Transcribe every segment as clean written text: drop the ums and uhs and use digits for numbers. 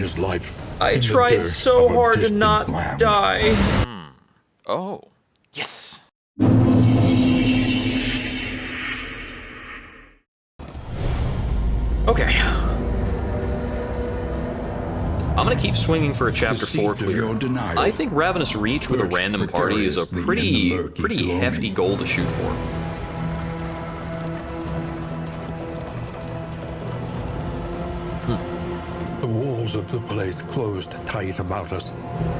his life. I in the tried dirt so of a hard to distant not land. die. Oh. Yes. Okay. I'm gonna keep swinging for a chapter 4 Deceived of your clear. denial. I think Ravenous Reach with a Perched random party is a precariously in the murky pretty gloaming. hefty goal to shoot for. The walls of the place closed tight about us,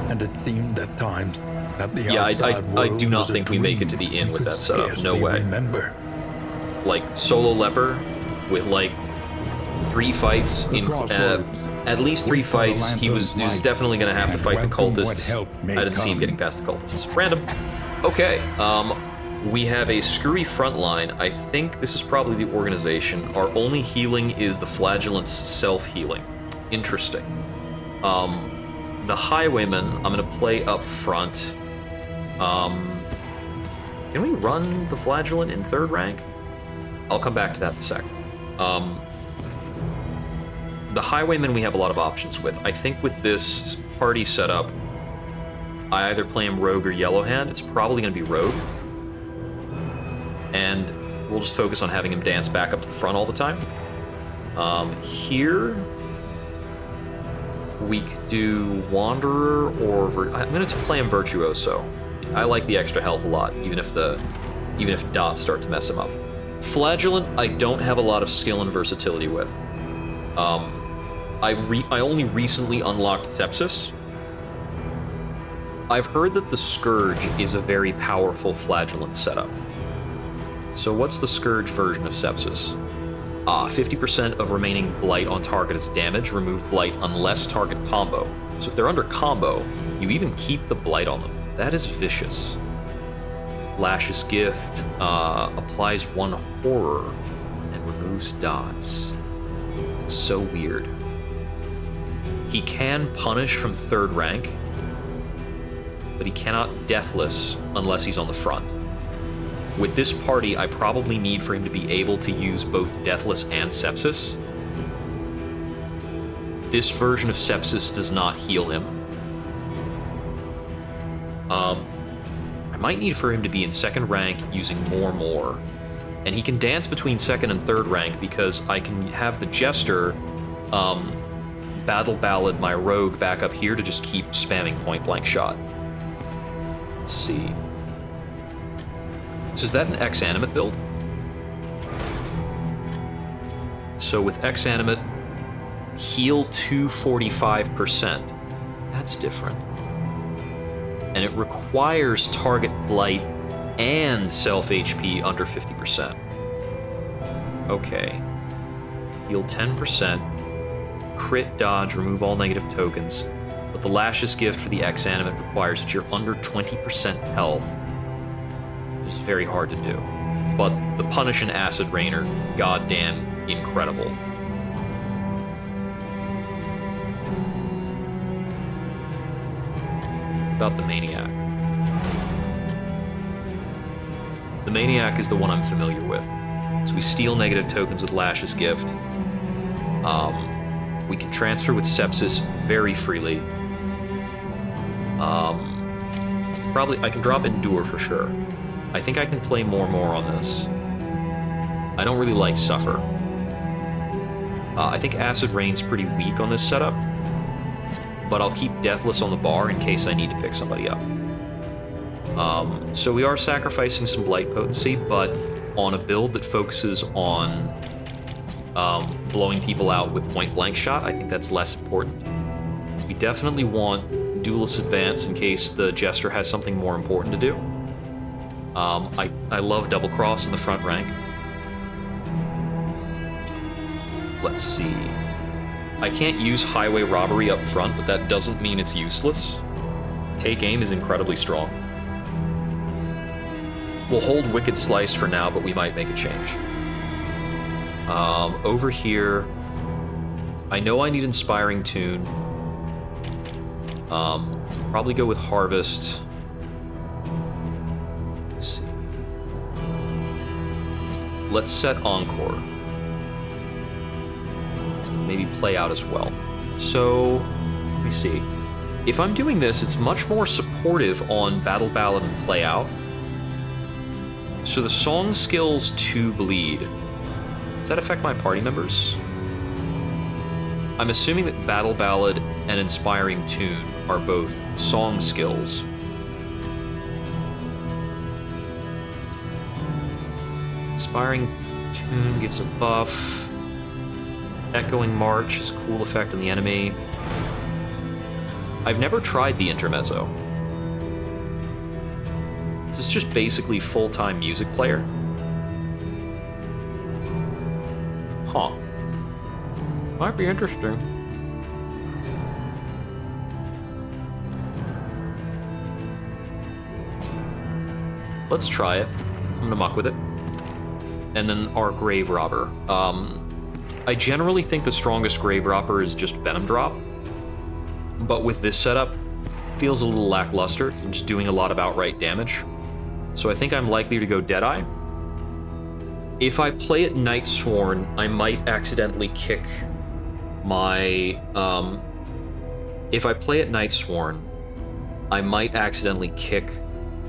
and it seemed at times that the Yeah, outside I world do not was a think we make it to dream the inn we with could that setup. No scarcely way. Remember. Like, solo leper with like 3 fights in crossroads. at least 3 Wait for the fights. He was lantern's light, definitely gonna have to and fight the welcome what cultists. help may I didn't see him come. getting past the cultists. Random. Okay. We have a screwy front line. I think this is probably the organization. Our only healing is the flagellant's self-healing. Interesting. The highwayman, I'm gonna play up front. Can we run the flagellant in 3rd rank? I'll come back to that in a sec. The highwayman we have a lot of options with. I think with this party setup, I either play him rogue or yellow hand. It's probably gonna be rogue. And we'll just focus on having him dance back up to the front all the time. Here, we could do Wanderer or I'm gonna play him Virtuoso. I like the extra health a lot, even if dots start to mess him up. Flagellant, I don't have a lot of skill and versatility with. I only recently unlocked Sepsis. I've heard that the Scourge is a very powerful Flagellant setup. So what's the Scourge version of Sepsis? 50% of remaining Blight on target is damage. Remove Blight unless target combo. So if they're under combo, you even keep the Blight on them. That is vicious. Lash's Gift applies 1 horror and removes dots. It's so weird. He can punish from 3rd rank, but he cannot Deathless unless he's on the front. With this party, I probably need for him to be able to use both Deathless and Sepsis. This version of Sepsis does not heal him. I might need for him to be in 2nd rank using more. And he can dance between 2nd and 3rd rank because I can have the Jester Battle Ballad my rogue back up here to just keep spamming point blank shot. Let's see. So is that an X-Animate build? So with X-Animate, heal to 45%. That's different. And it requires target blight and self HP under 50%. Okay. Heal 10%. Crit dodge, remove all negative tokens. But the Lash's Gift for the X-Animate requires that you're under 20% health. It's very hard to do. But the Punish and Acid Rain are goddamn incredible. About the Maniac. The Maniac is the one I'm familiar with. So we steal negative tokens with Lash's Gift. We can transfer with Sepsis very freely. Probably I can drop Endure for sure. I think I can play more on this. I don't really like Suffer. I think Acid Rain's pretty weak on this setup, but I'll keep Deathless on the bar in case I need to pick somebody up. So we are sacrificing some Blight potency, but on a build that focuses on blowing people out with point blank shot, I think that's less important. We definitely want Duelist Advance in case the Jester has something more important to do. I love Double Cross in the front rank. Let's see. I can't use Highway Robbery up front, but that doesn't mean it's useless. Take Aim is incredibly strong. We'll hold Wicked Slice for now, but we might make a change. Over here, I know I need Inspiring Tune. Probably go with Harvest. Let's see. Let's set Encore. Maybe Play Out as well. So, let me see. If I'm doing this, it's much more supportive on Battle Ballad and Play Out. So the song skills 2 bleed. Does that affect my party members? I'm assuming that Battle Ballad and Inspiring Tune are both song skills. Inspiring Tune gives a buff. Echoing March is a cool effect on the enemy. I've never tried the Intermezzo. This is just basically full-time music player. Huh. Might be interesting. Let's try it. I'm gonna muck with it. And then our Grave Robber. I generally think the strongest Grave Robber is just Venom Drop. But with this setup, it feels a little lackluster. I'm just doing a lot of outright damage. So I think I'm likely to go Deadeye. If I play it Night Sworn, I might accidentally kick my... if I play it Night Sworn, I might accidentally kick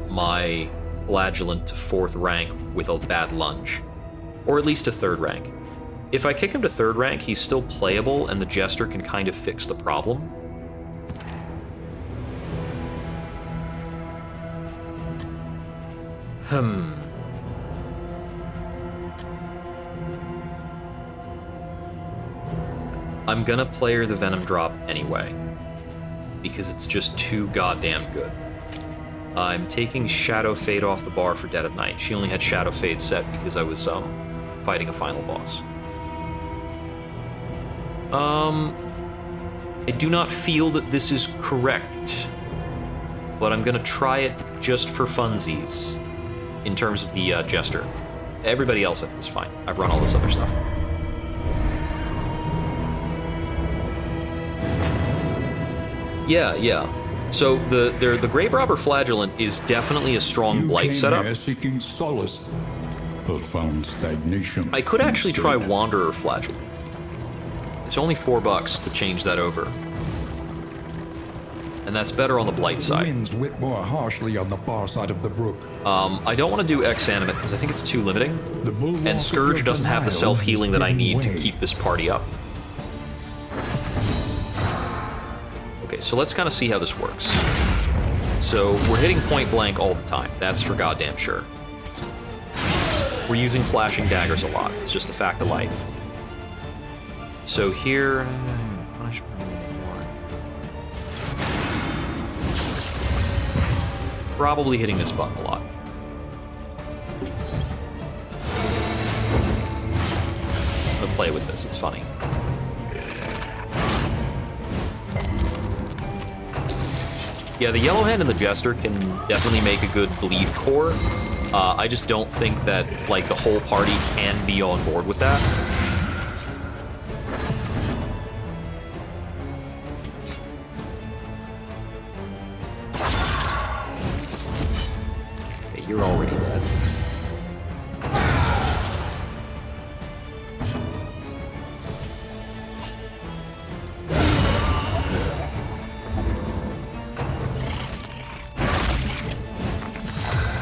my Flagellant to 4th rank with a bad lunge. Or at least to 3rd rank. If I kick him to 3rd rank, he's still playable, and the Jester can kind of fix the problem. I'm gonna player the Venom Drop anyway, because it's just too goddamn good. I'm taking Shadow Fade off the bar for Dead of Night. She only had Shadow Fade set because I was fighting a final boss. I do not feel that this is correct, but I'm gonna try it just for funsies in terms of the Jester. Everybody else is fine. I've run all this other stuff. Yeah. So the Grave Robber Flagellant is definitely a strong blight setup. Here seeking solace, but found stagnation. I could actually try Wanderer Flagellant. It's only $4 to change that over. And that's better on the blight The side. winds whip more harshly on the far side of the brook. I don't want to do X-Animate because I think it's too limiting. The bulwark And of Scourge your doesn't have the denial self-healing is that I giving need to way. keep this party up. Okay, so let's kind of see how this works. So we're hitting point blank all the time. That's for goddamn sure. We're using flashing daggers a lot. It's just a fact of life. So here... Probably hitting this button a lot. I'm gonna play with this, it's funny. Yeah, the Yellow Hand and the Jester can definitely make a good bleed core. I just don't think that, like, the whole party can be on board with that. Okay, you're already dead.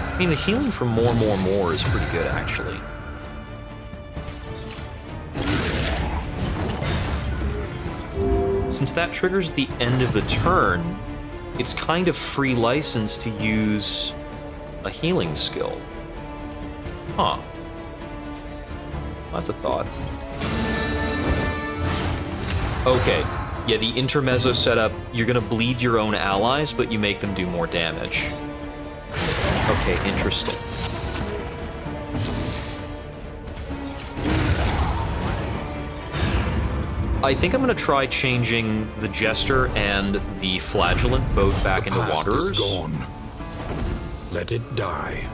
I mean, the healing from more is pretty good, actually. Since that triggers the end of the turn, it's kind of free license to use a healing skill. Huh. That's a thought. Okay. Yeah, the Intermezzo setup, you're gonna bleed your own allies, but you make them do more damage. Okay, interesting. I think I'm gonna try changing the Jester and the Flagellant both back into Past Wanderers. is gone. Let it die.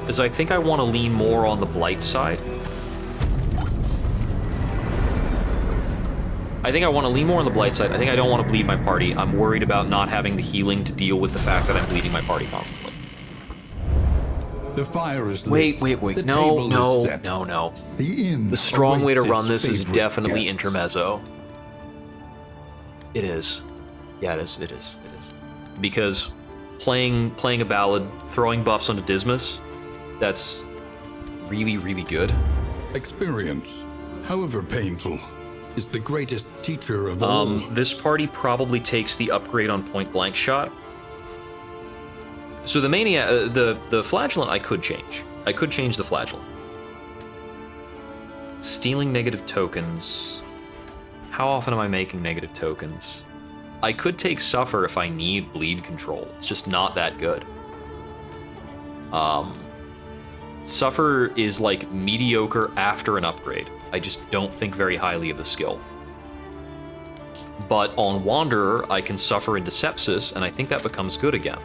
As I think I want to lean more on the Blight side. I think I want to lean more on the Blight side. I think I don't want to bleed my party. I'm worried about not having the healing to deal with the fact that I'm bleeding my party constantly. The fire is lit. Wait. The No. table is set. No. The inn The strong way to awaits run its this is favorite definitely guests. intermezzo. It is. Yeah, it is. Because playing a ballad, throwing buffs onto Dismas, that's really, really good. Experience, however painful, is the greatest teacher of all. This party probably takes the upgrade on point blank shot. So the Maniac, the Flagellant I could change. I could change the Flagellant. Stealing negative tokens. How often am I making negative tokens? I could take Suffer if I need bleed control. It's just not that good. Suffer is like mediocre after an upgrade. I just don't think very highly of the skill. But on Wanderer, I can Suffer into Sepsis, and I think that becomes good again.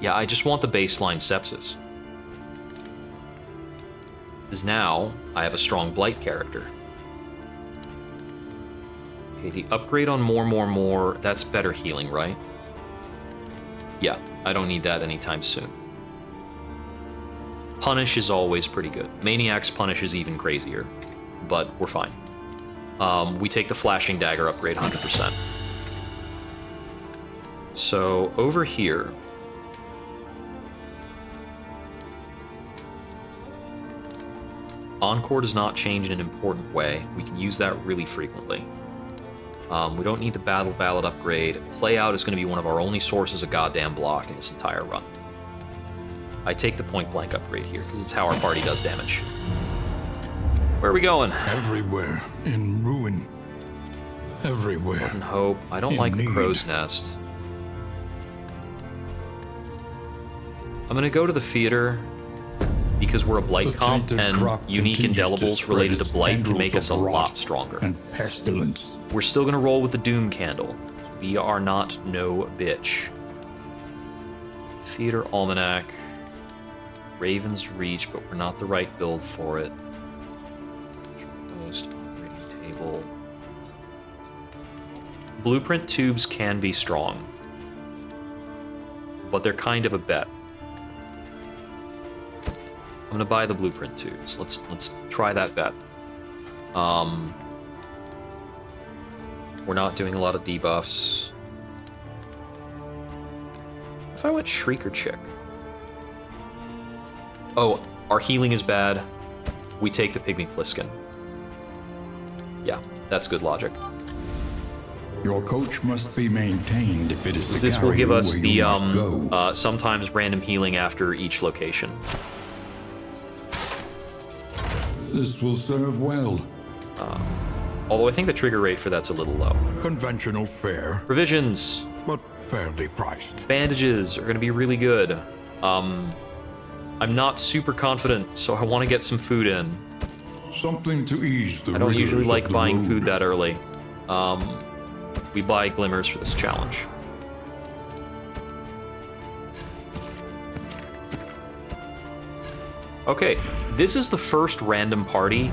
Yeah, I just want the baseline Sepsis. Because now, I have a strong Blight character. Okay, the upgrade on more, that's better healing, right? Yeah, I don't need that anytime soon. Punish is always pretty good. Maniac's Punish is even crazier, but we're fine. We take the Flashing Dagger upgrade 100%. So, over here... Encore does not change in an important way. We can use that really frequently. We don't need the Battle Ballad upgrade. Play Out is going to be one of our only sources of goddamn block in this entire run. I take the Point Blank upgrade here, because it's how our party does damage. Where are we going? Everywhere in ruin. Everywhere. And Hope. I don't like the Crow's Nest. I'm going to go to the Theater, because we're a Blight The comp, tainted and crop unique continues to indelibles spread related to its Blight can make tendrils us a of rot lot stronger. And pestilence. We're still going to roll with the Doom Candle. We are not no bitch. Theater Almanac. Raven's Reach, but we're not the right build for it. Proposed operating table. Blueprint tubes can be strong, but they're kind of a bet. I'm gonna buy the blueprint tubes. Let's try that bet. We're not doing a lot of debuffs. If I went Shrieker Chick. Oh, our healing is bad. We take the Pygmy Pliskin. Yeah, that's good logic. Your coach must be maintained if it is to This will carry give you us where the you must go. sometimes random healing after each location. This will serve well. Although I think the trigger rate for that's a little low. Conventional fare, Provisions, but fairly priced. bandages are going to be really good. I'm not super confident, so I want to get some food in. Something to ease the I don't usually rigors like of the buying road. food that early. We buy glimmers for this challenge. Okay, this is the first random party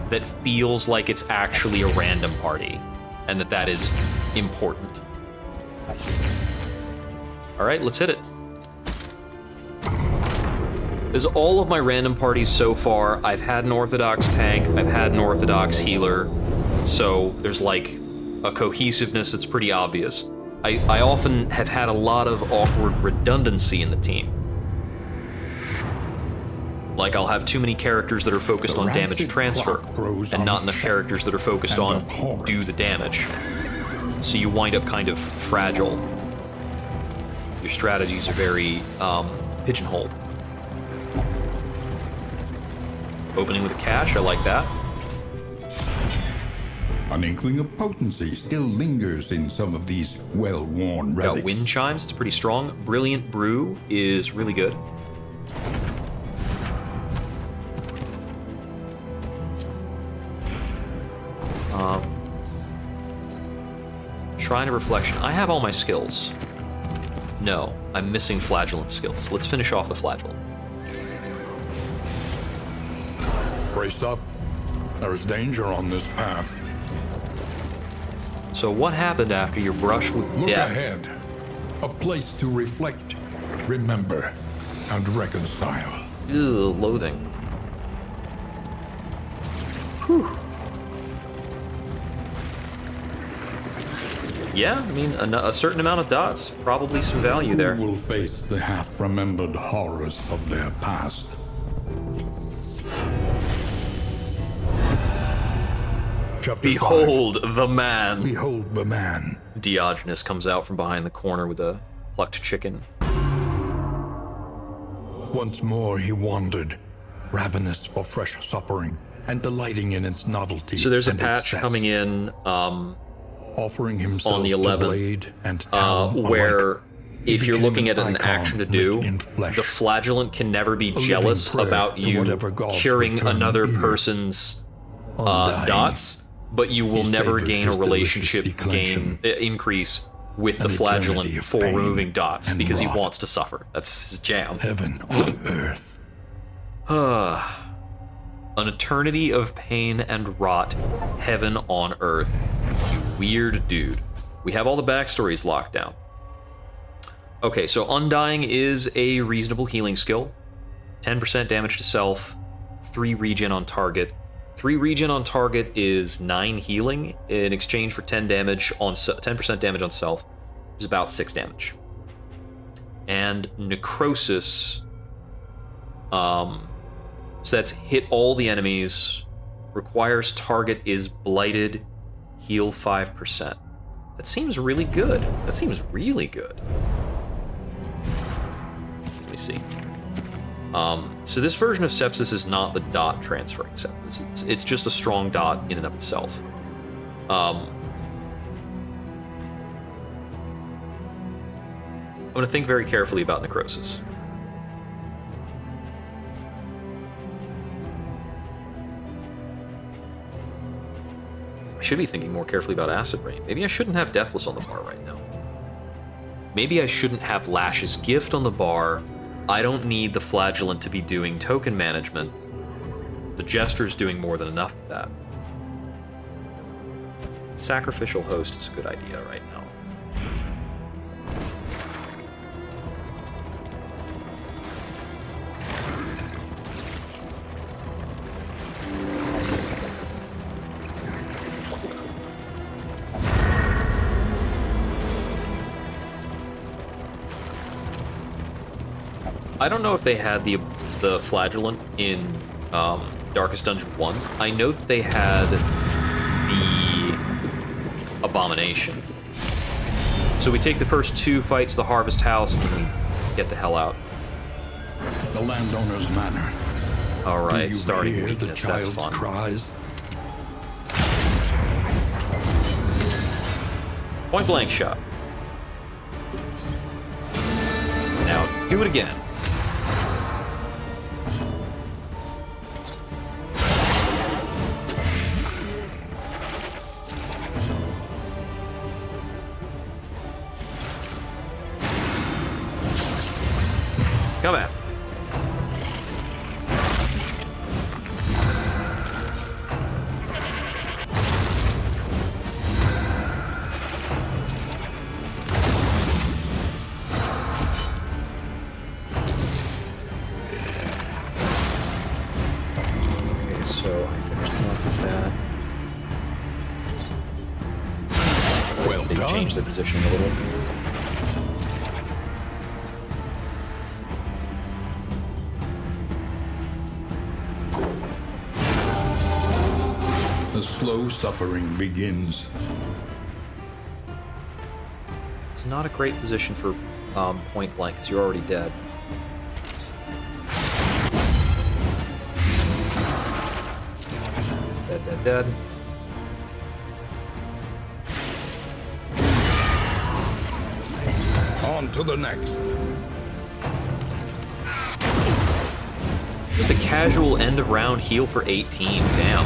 that feels like it's actually a random party, and that is important. All right, let's hit it. As all of my random parties so far, I've had an Orthodox tank, I've had an Orthodox healer, so there's like a cohesiveness that's pretty obvious. I often have had a lot of awkward redundancy in the team. Like I'll have too many characters that are focused on damage rancid transfer, crop grows and on not a enough shelf characters that are focused and on abhorrent. do the damage. So you wind up kind of fragile. Your strategies are very pigeonholed. Opening with a cache, I like that. An inkling of potency still lingers in some of these well-worn relics. Got wind chimes, it's pretty strong. Brilliant Brew is really good. Shrine of Reflection. I have all my skills. No, I'm missing Flagellant skills. Let's finish off the Flagellant. Brace up. There is danger on this path. So what happened after your brush with Look death? ahead. A place to reflect, remember, and reconcile. Ugh, loathing. Yeah, I mean, a certain amount of dots. Probably some value there. Who will face the half-remembered horrors of their past? Chapter 5. Behold the man. Behold the man. Diogenes comes out from behind the corner with a plucked chicken. Once more he wandered, ravenous for fresh suffering, and delighting in its novelty. So there's a and patch excess, coming in offering himself on the to 11th, blade and talon where alike. He if you're became looking at an icon action to lit do, in flesh, the flagellant can never be living jealous prey about to you whatever gods curing return another here. person's Undying. dots, but you will He never savored gain a his relationship delicious declension. increase with the An flagellant eternity of for pain removing dots and because he rot. wants to suffer. That's his jam. Heaven on earth. An eternity of pain and rot, heaven on earth. You weird dude. We have all the backstories locked down. Okay, so Undying is a reasonable healing skill. 10% damage to self, 3 regen on target. 3 regen on target is 9 healing in exchange for 10% damage on self, which is about 6 damage. And Necrosis, so that's hit all the enemies, requires target is blighted, heal 5%. That seems really good. Let me see. So this version of Sepsis is not the dot transferring Sepsis. It's just a strong dot in and of itself. I'm going to think very carefully about Necrosis. I should be thinking more carefully about Acid Rain. Maybe I shouldn't have Deathless on the bar right now. Maybe I shouldn't have Lash's Gift on the bar. I don't need the Flagellant to be doing token management. The Jester's doing more than enough of that. Sacrificial Host is a good idea right now. I don't know if they had the Flagellant in Darkest Dungeon 1. I know that they had the Abomination. So we take the first 2 fights, the Harvest House, and then we get the hell out. The landowner's manor. Alright, starting hear the weakness, that's child's fun. cries? Point blank shot. Now, do it again. Come at. Okay, so I finished off with that. Well They done. changed the positioning a little. The slow suffering begins. It's not a great position for point blank because you're already dead. Dead. On to the next. Just a casual end of round heal for 18. Damn.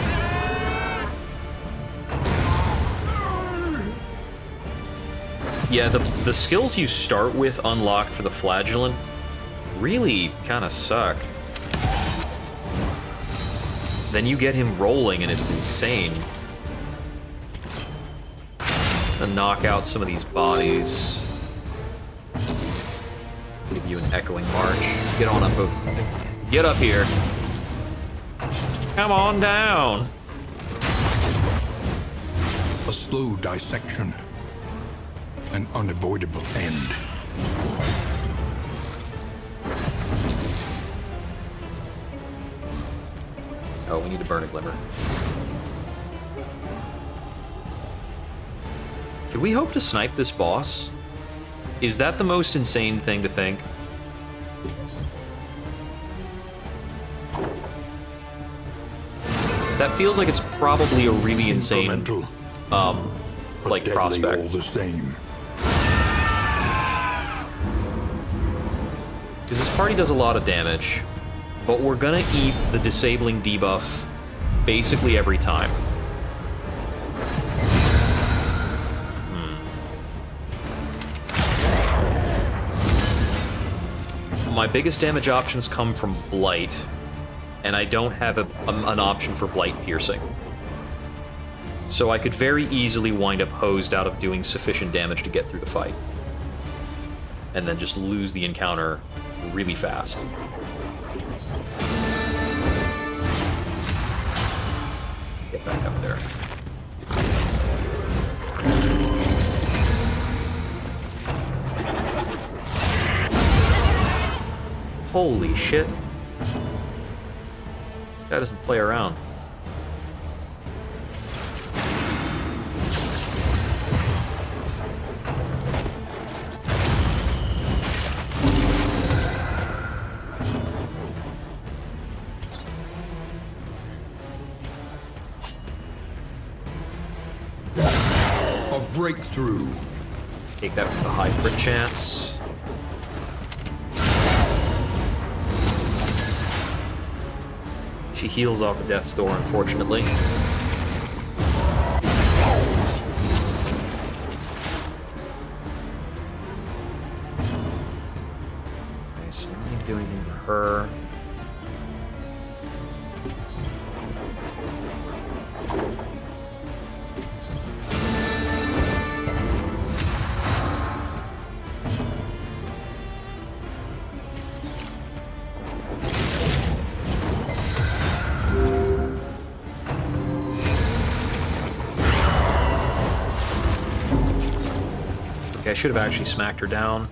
Yeah, the skills you start with unlocked for the Flagellant really kind of suck. Then you get him rolling and it's insane. And knock out some of these bodies. Give you an echoing march. Get on up. Get up here. Come on down. A slow dissection. An unavoidable end. Oh, we need to burn a glimmer. Could we hope to snipe this boss? Is that the most insane thing to think? That feels like it's probably a really insane, like, deadly prospect. all the same. Because this party does a lot of damage, but we're gonna eat the disabling debuff basically every time. My biggest damage options come from Blight, and I don't have an option for Blight Piercing. So I could very easily wind up hosed out of doing sufficient damage to get through the fight. And then just lose the encounter really fast. Get back up there. Holy shit. This guy doesn't play around. A breakthrough. Take that with a high crit chance. She heals off the Death's Door, unfortunately. Okay, so we don't need to do anything for her. I should have actually smacked her down.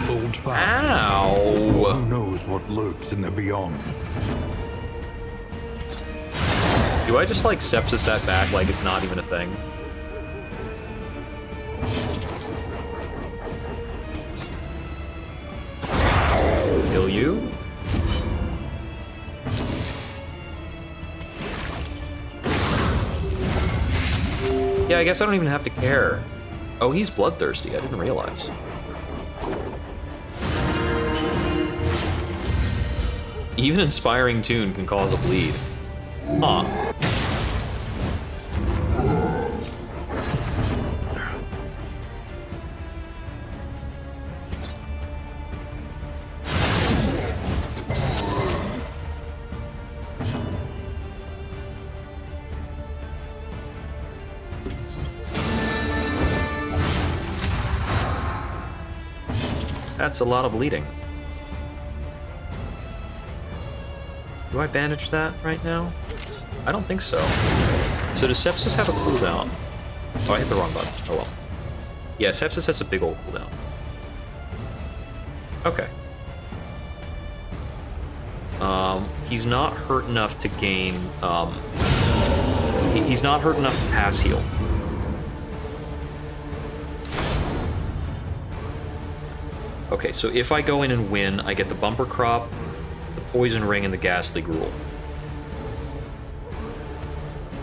Hold fast. Ow! Who knows what lurks in the beyond? Do I just like sepsis that back like it's not even a thing? Kill you? Yeah, I guess I don't even have to care. Oh, he's bloodthirsty. I didn't realize. Even Inspiring Tune can cause a bleed. Huh. That's a lot of bleeding. Do I bandage that right now? I don't think so. So does sepsis have a cooldown? Oh, I hit the wrong button. Oh well. Yeah, sepsis has a big old cooldown. Okay. He's not hurt enough to gain, he's not hurt enough to pass heal. Okay, so if I go in and win, I get the Bumper Crop, the Poison Ring, and the Ghastly Gruel.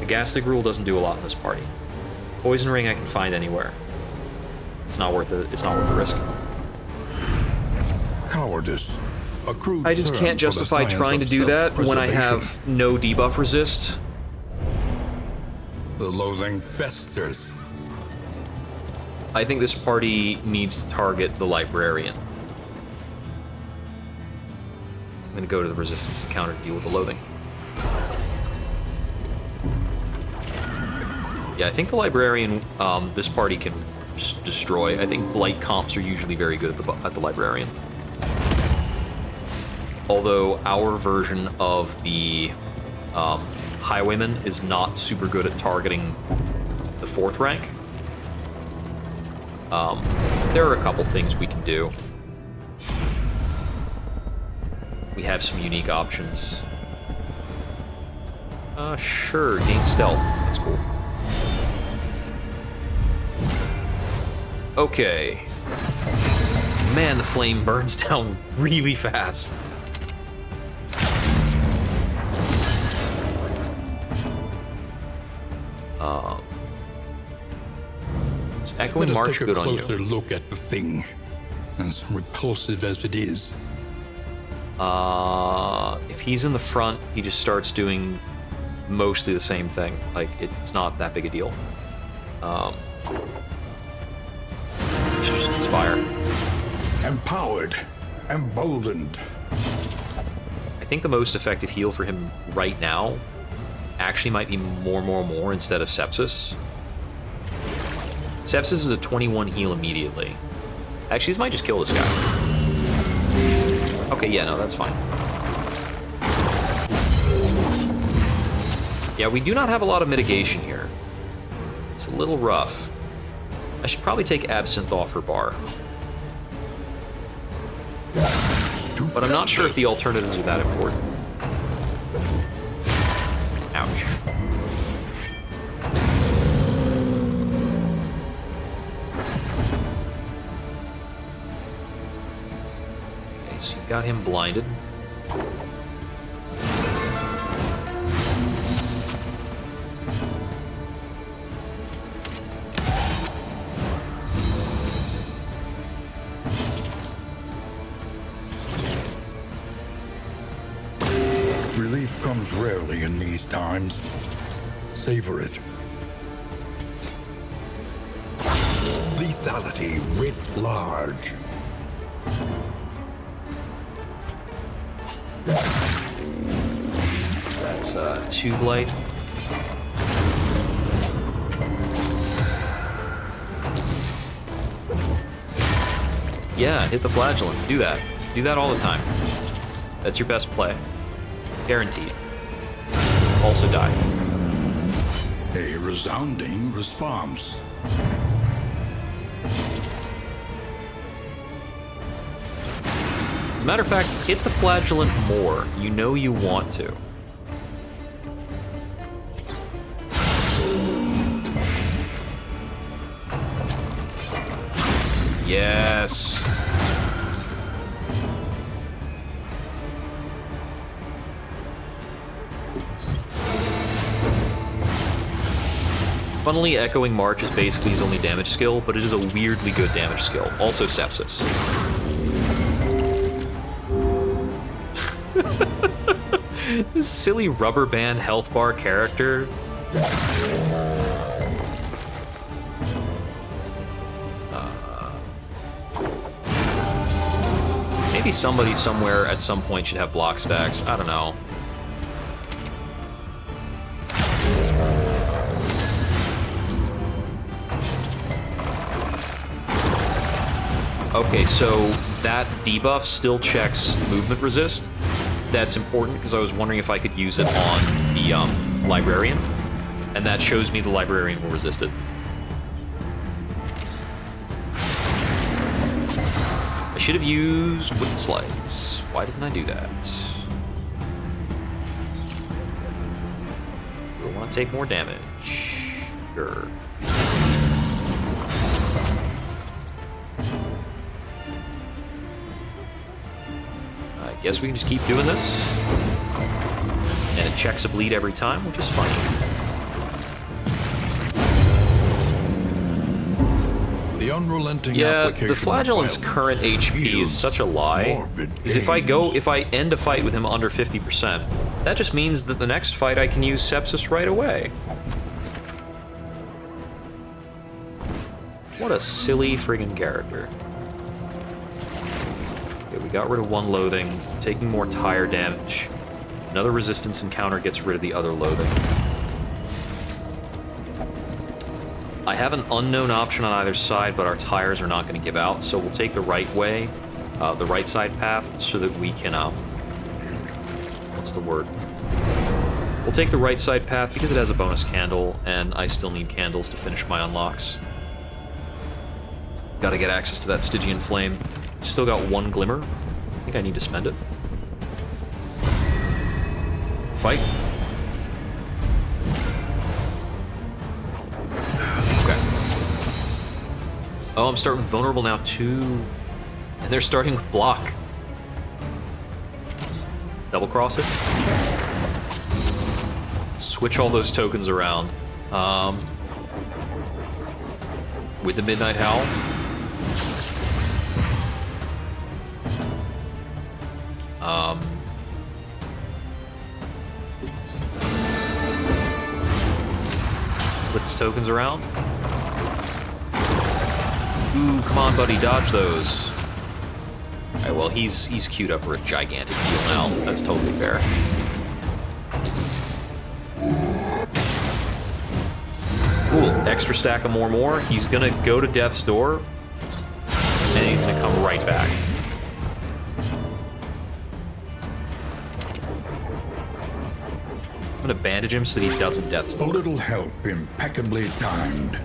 The Ghastly Gruel doesn't do a lot in this party. Poison Ring I can find anywhere. It's not worth it. It's not worth the risk. Cowardice. A crude I just term can't for the justify science trying to of do that when I self-preservation. have no debuff resist. The loathing festers. I think this party needs to target the Librarian. I'm gonna go to the resistance encounter to deal with the loathing. Yeah, I think the Librarian, this party can just destroy. I think Blight comps are usually very good at the Librarian. Although our version of the Highwayman is not super good at targeting the 4th rank. There are a couple things we can do. We have some unique options. Sure, gain stealth. That's cool. Okay. Man, the flame burns down really fast. Is Echoing Let us March take good a on you? closer look at the thing, as repulsive as it is. If he's in the front, he just starts doing mostly the same thing. Like, it's not that big a deal. Should just inspire. Empowered, emboldened. I think the most effective heal for him right now actually might be more instead of Sepsis. Sepsis is a 21 heal immediately. Actually, this might just kill this guy. Okay, yeah, no, that's fine. Yeah, we do not have a lot of mitigation here. It's a little rough. I should probably take Absinthe off her bar. But I'm not sure if the alternatives are that important. Ouch. Okay, so you got him blinded. Relief comes rarely in these times. Savor it. Lethality writ large. So that's 2 blight. Yeah, hit the flagellant. Do that. Do that all the time. That's your best play. Guaranteed. Also die. A resounding response. Matter of fact, hit the flagellant more. You know you want to. Yes. Funnily, Echoing March is basically his only damage skill, but it is a weirdly good damage skill. Also Sepsis. This silly rubber band health bar character. Maybe somebody somewhere at some point should have block stacks. I don't know. Okay, so that debuff still checks movement resist. That's important because I was wondering if I could use it on the Librarian, and that shows me the Librarian will resist it. I should have used Wicked Slice. Why didn't I do that? Do I want to take more damage? Sure. I guess we can just keep doing this. And it checks a bleed every time, which is funny. The unrelenting Yeah, application the of flagellant's violence current HP is such a lie. morbid Because if I end a fight with him under 50%, that just means that the next fight I can use Sepsis right away. What a silly friggin' character. Okay, we got rid of one loathing, taking more tire damage. Another resistance encounter gets rid of the other loathing. I have an unknown option on either side, but our tires are not going to give out, so we'll take the right way, the right side path, so that we can, what's the word? We'll take the right side path because it has a bonus candle, and I still need candles to finish my unlocks. Gotta get access to that Stygian flame. Still got one glimmer. I think I need to spend it. Fight. Okay. Oh, I'm starting with vulnerable now too. And they're starting with block. Double cross it. Switch all those tokens around. With the Midnight Howl. Flip his tokens around. Ooh, come on, buddy, dodge those. Alright, well, he's queued up for a gigantic heal now. That's totally fair. Cool, extra stack of more. He's gonna go to death's door, and he's gonna come right back. I'm gonna bandage him so that he doesn't death's A door. little help impeccably timed.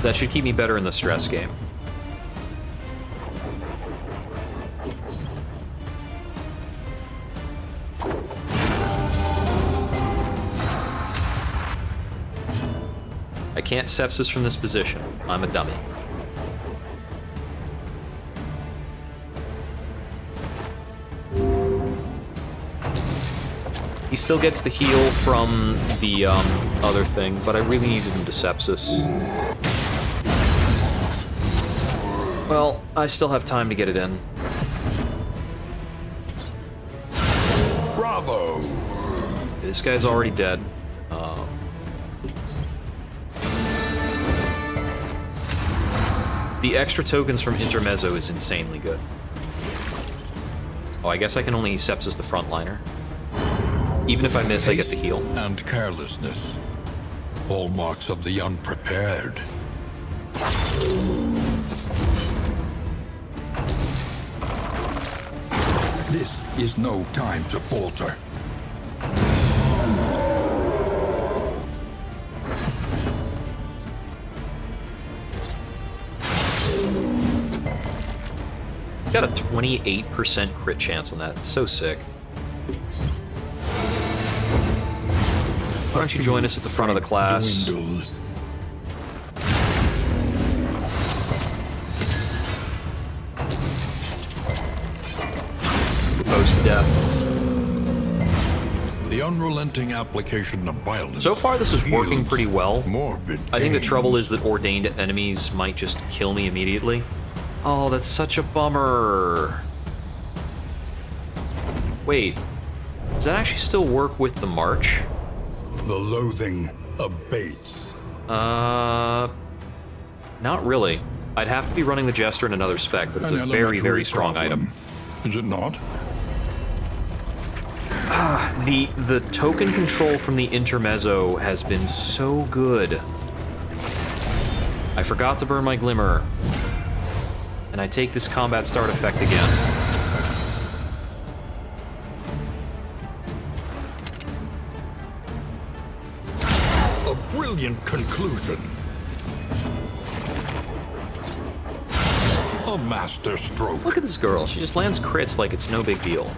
That should keep me better in the stress game. I can't sepsis from this position. I'm a dummy. He still gets the heal from the other thing, but I really needed him to sepsis. Well, I still have time to get it in. Bravo! This guy's already dead. The extra tokens from Intermezzo is insanely good. Oh, I guess I can only sepsis the frontliner. Even if I miss, I get the heal. And carelessness. Hallmarks of the unprepared. This is no time to falter. It's got a 28% crit chance on that. It's so sick. Why don't you join us at the front of the class? Dwindles. Post death. The unrelenting application of violence. So far, this is working yields pretty well. Morbid I think the pains. trouble is that ordained enemies might just kill me immediately. Oh, that's such a bummer. Wait, does that actually still work with the march? The loathing abates. Not really. I'd have to be running the Jester and another spec, but it's An a very, elementary very strong problem. Is it not? item. The token control from the Intermezzo has been so good. I forgot to burn my Glimmer. And I take this combat start effect again. A brilliant conclusion. A master stroke. Look at this girl. She just lands crits like it's no big deal.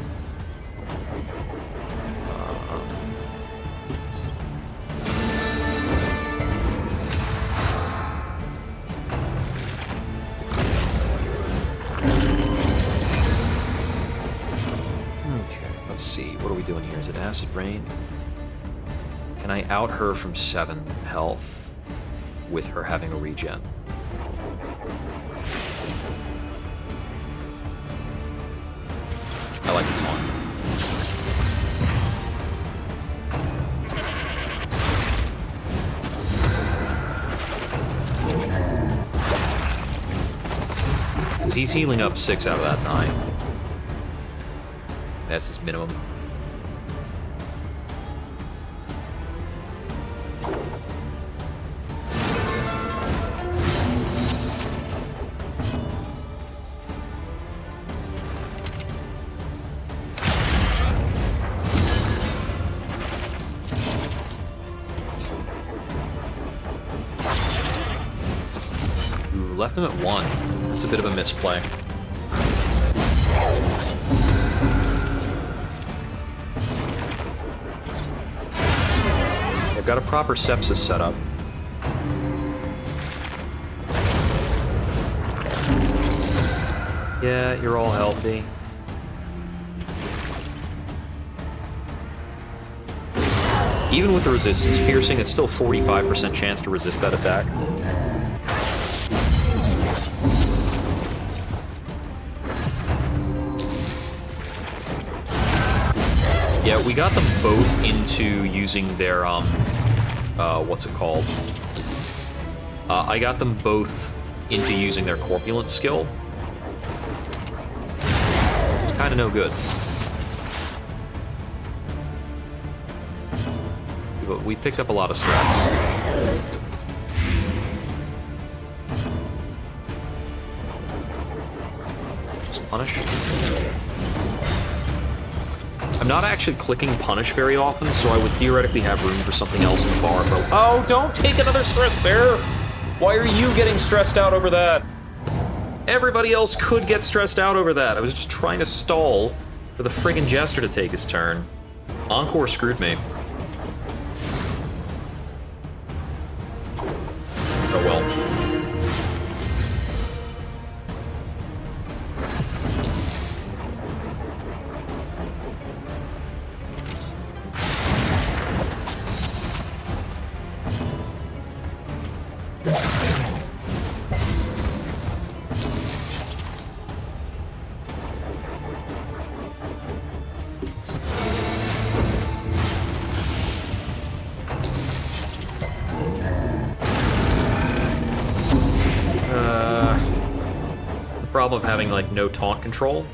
Okay, let's see. What are we doing here? Is it Acid Rain? Can I out her from 7 health with her having a regen? I like the taunt. Because he's healing up 6 out of that 9. That's his minimum. left him at 1. That's a bit of a misplay. I've got a proper sepsis set up. Yeah, you're all healthy. Even with the resistance piercing, it's still 45% chance to resist that attack. Yeah, we got them both into using their, what's it called? I got them both into using their corpulent skill. It's kind of no good. But we picked up a lot of strats. Just punish. I'm not actually clicking punish very often, so I would theoretically have room for something else in the bar. But oh, don't take another stress there! Why are you getting stressed out over that? Everybody else could get stressed out over that. I was just trying to stall for the friggin' Jester to take his turn. Encore screwed me. Oh well. Problem of having like no taunt control.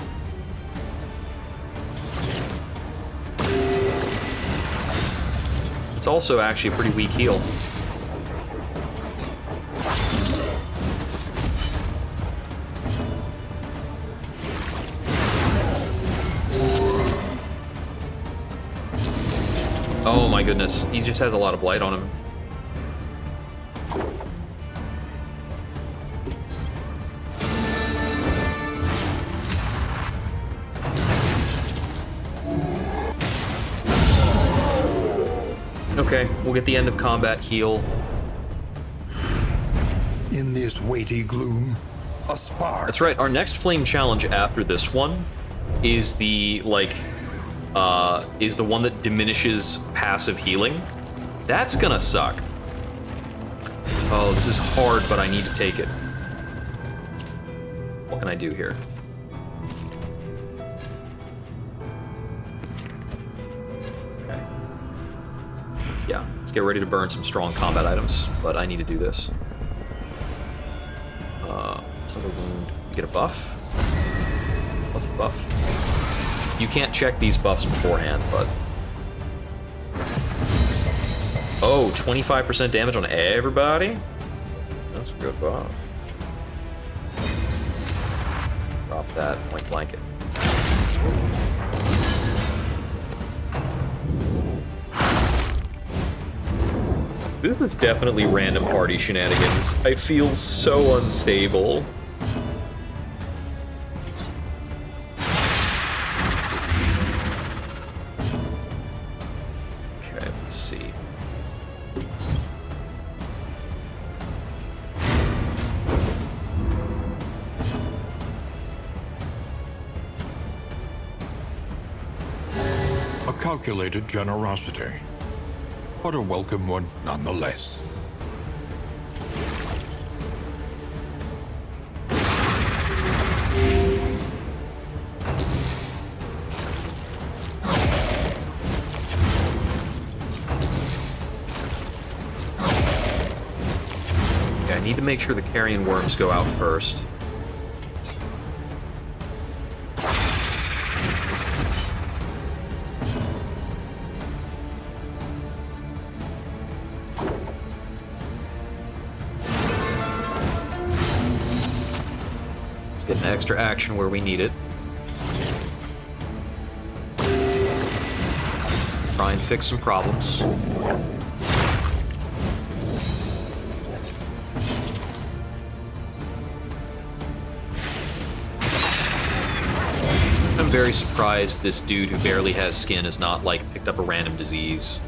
It's also actually a pretty weak heal. Oh my goodness, he just has a lot of blight on him. Okay, we'll get the end of combat heal. In this weighty gloom, a spark. That's right, our next flame challenge after this one is the, like, is the one that diminishes passive healing. That's gonna suck. Oh, this is hard, but I need to take it. What can I do here? Yeah, let's get ready to burn some strong combat items, but I need to do this. Single wound. You get a buff? What's the buff? You can't check these buffs beforehand, but... Oh, 25% damage on everybody? That's a good buff. Drop that like blanket. This is definitely random party shenanigans. I feel so unstable. Okay, let's see. A calculated generosity, but a welcome one nonetheless. Okay, I need to make sure the carrion worms go out first. Get an extra action where we need it. Try and fix some problems. very surprised this dude who barely has skin has not, like, picked up a random disease.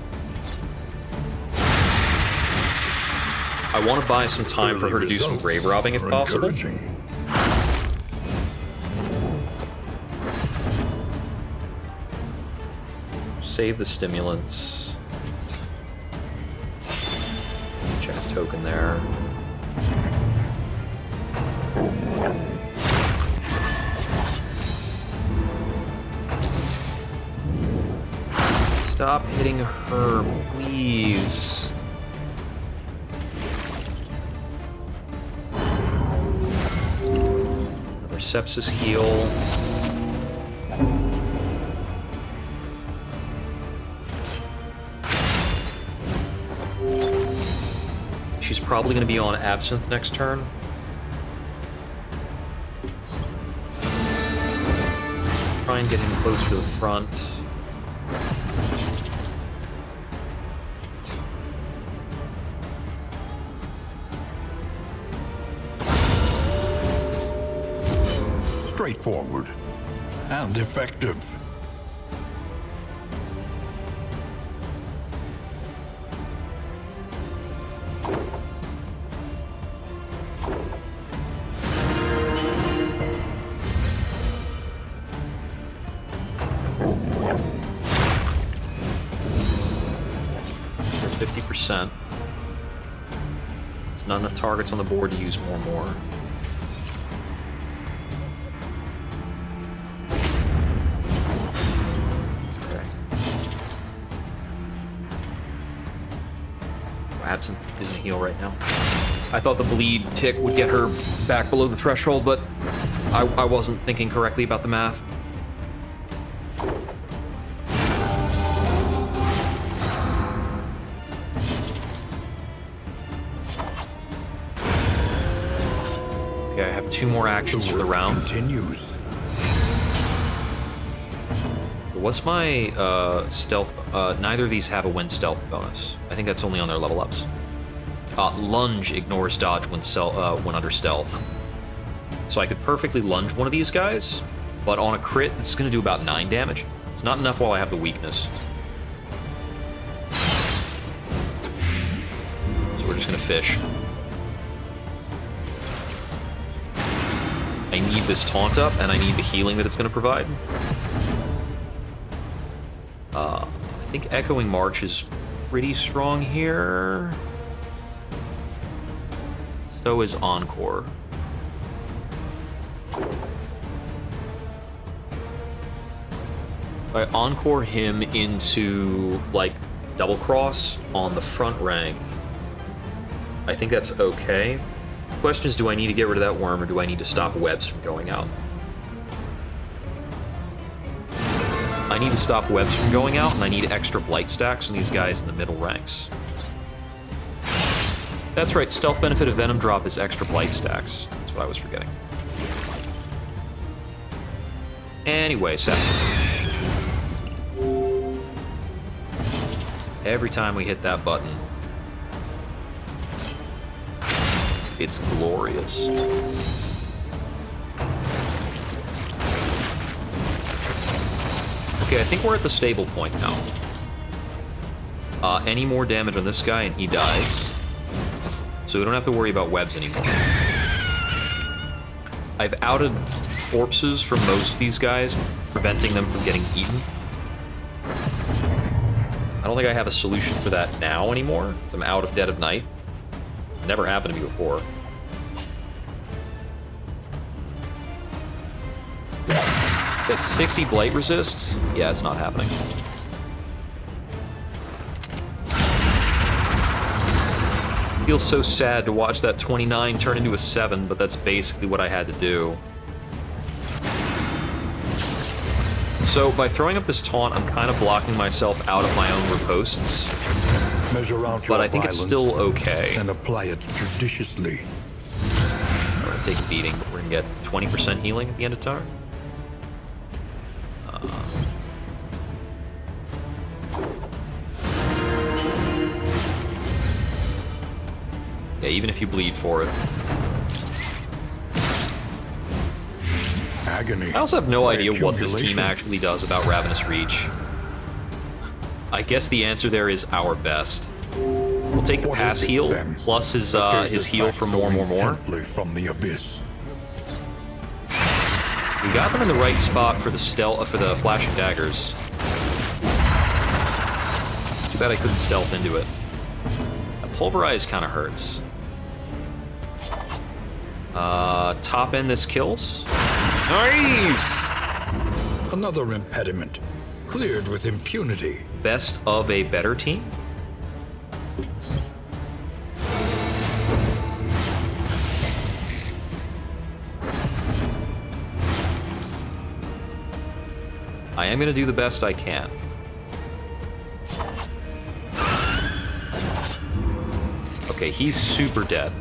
I want to buy some time for her to do some grave robbing if possible. Save the stimulants. Check the token there. Stop hitting her, please. Another sepsis heal. She's probably going to be on Absinthe next turn. Try and get him closer to the front. Straightforward and effective. There's 50%. There's not enough targets on the board to use more. Absinthe isn't a heal right now. I thought the bleed tick would get her back below the threshold, but I wasn't thinking correctly about the math. Okay, I have 2 more actions for the round. Continues. What's my stealth? Neither of these have a win stealth bonus. I think that's only on their level ups. Lunge ignores dodge when under stealth. So I could perfectly lunge one of these guys, but on a crit, it's going to do about 9 damage. It's not enough while I have the weakness. So we're just going to fish. I need this taunt up, and I need the healing that it's going to provide. I think Echoing March is pretty strong here. So is Encore. If I Encore him into, like, double cross on the front rank, I think that's okay. The question is, do I need to get rid of that worm, or do I need to stop webs from going out? I need to stop webs from going out, and I need extra blight stacks on these guys in the middle ranks. That's right, stealth benefit of Venom Drop is extra blight stacks. That's what I was forgetting. Anyway, Sepsis. Every time we hit that button, it's glorious. Okay, I think we're at the stable point now. Any more damage on this guy and he dies. So we don't have to worry about webs anymore. I've outed corpses from most of these guys, preventing them from getting eaten. I don't think I have a solution for that now anymore. I'm out of Dead of Night. Never happened to me before. That 60 blight resist? Yeah, it's not happening. Feels so sad to watch that 29 turn into a 7, but that's basically what I had to do. So by throwing up this taunt, I'm kind of blocking myself out of my own riposts. Measure out But your I think it's violence still okay. and apply it judiciously. We're gonna take a beating, but we're gonna get 20% healing at the end of turn. Yeah, even if you bleed for it. agony. I also have no by idea what this team accumulation. actually does about Ravenous Reach. I guess the answer there is our best. We'll take the What pass is it, heal then, plus his that his gazes heal back for so more. intently from the abyss? We got them in the right spot for the for the flashing daggers. Too bad I couldn't stealth into it. That pulverize kind of hurts. Top end this kills. Nice! Another impediment, cleared with impunity. Best of a better team? I am gonna do the best I can. Okay, he's super dead.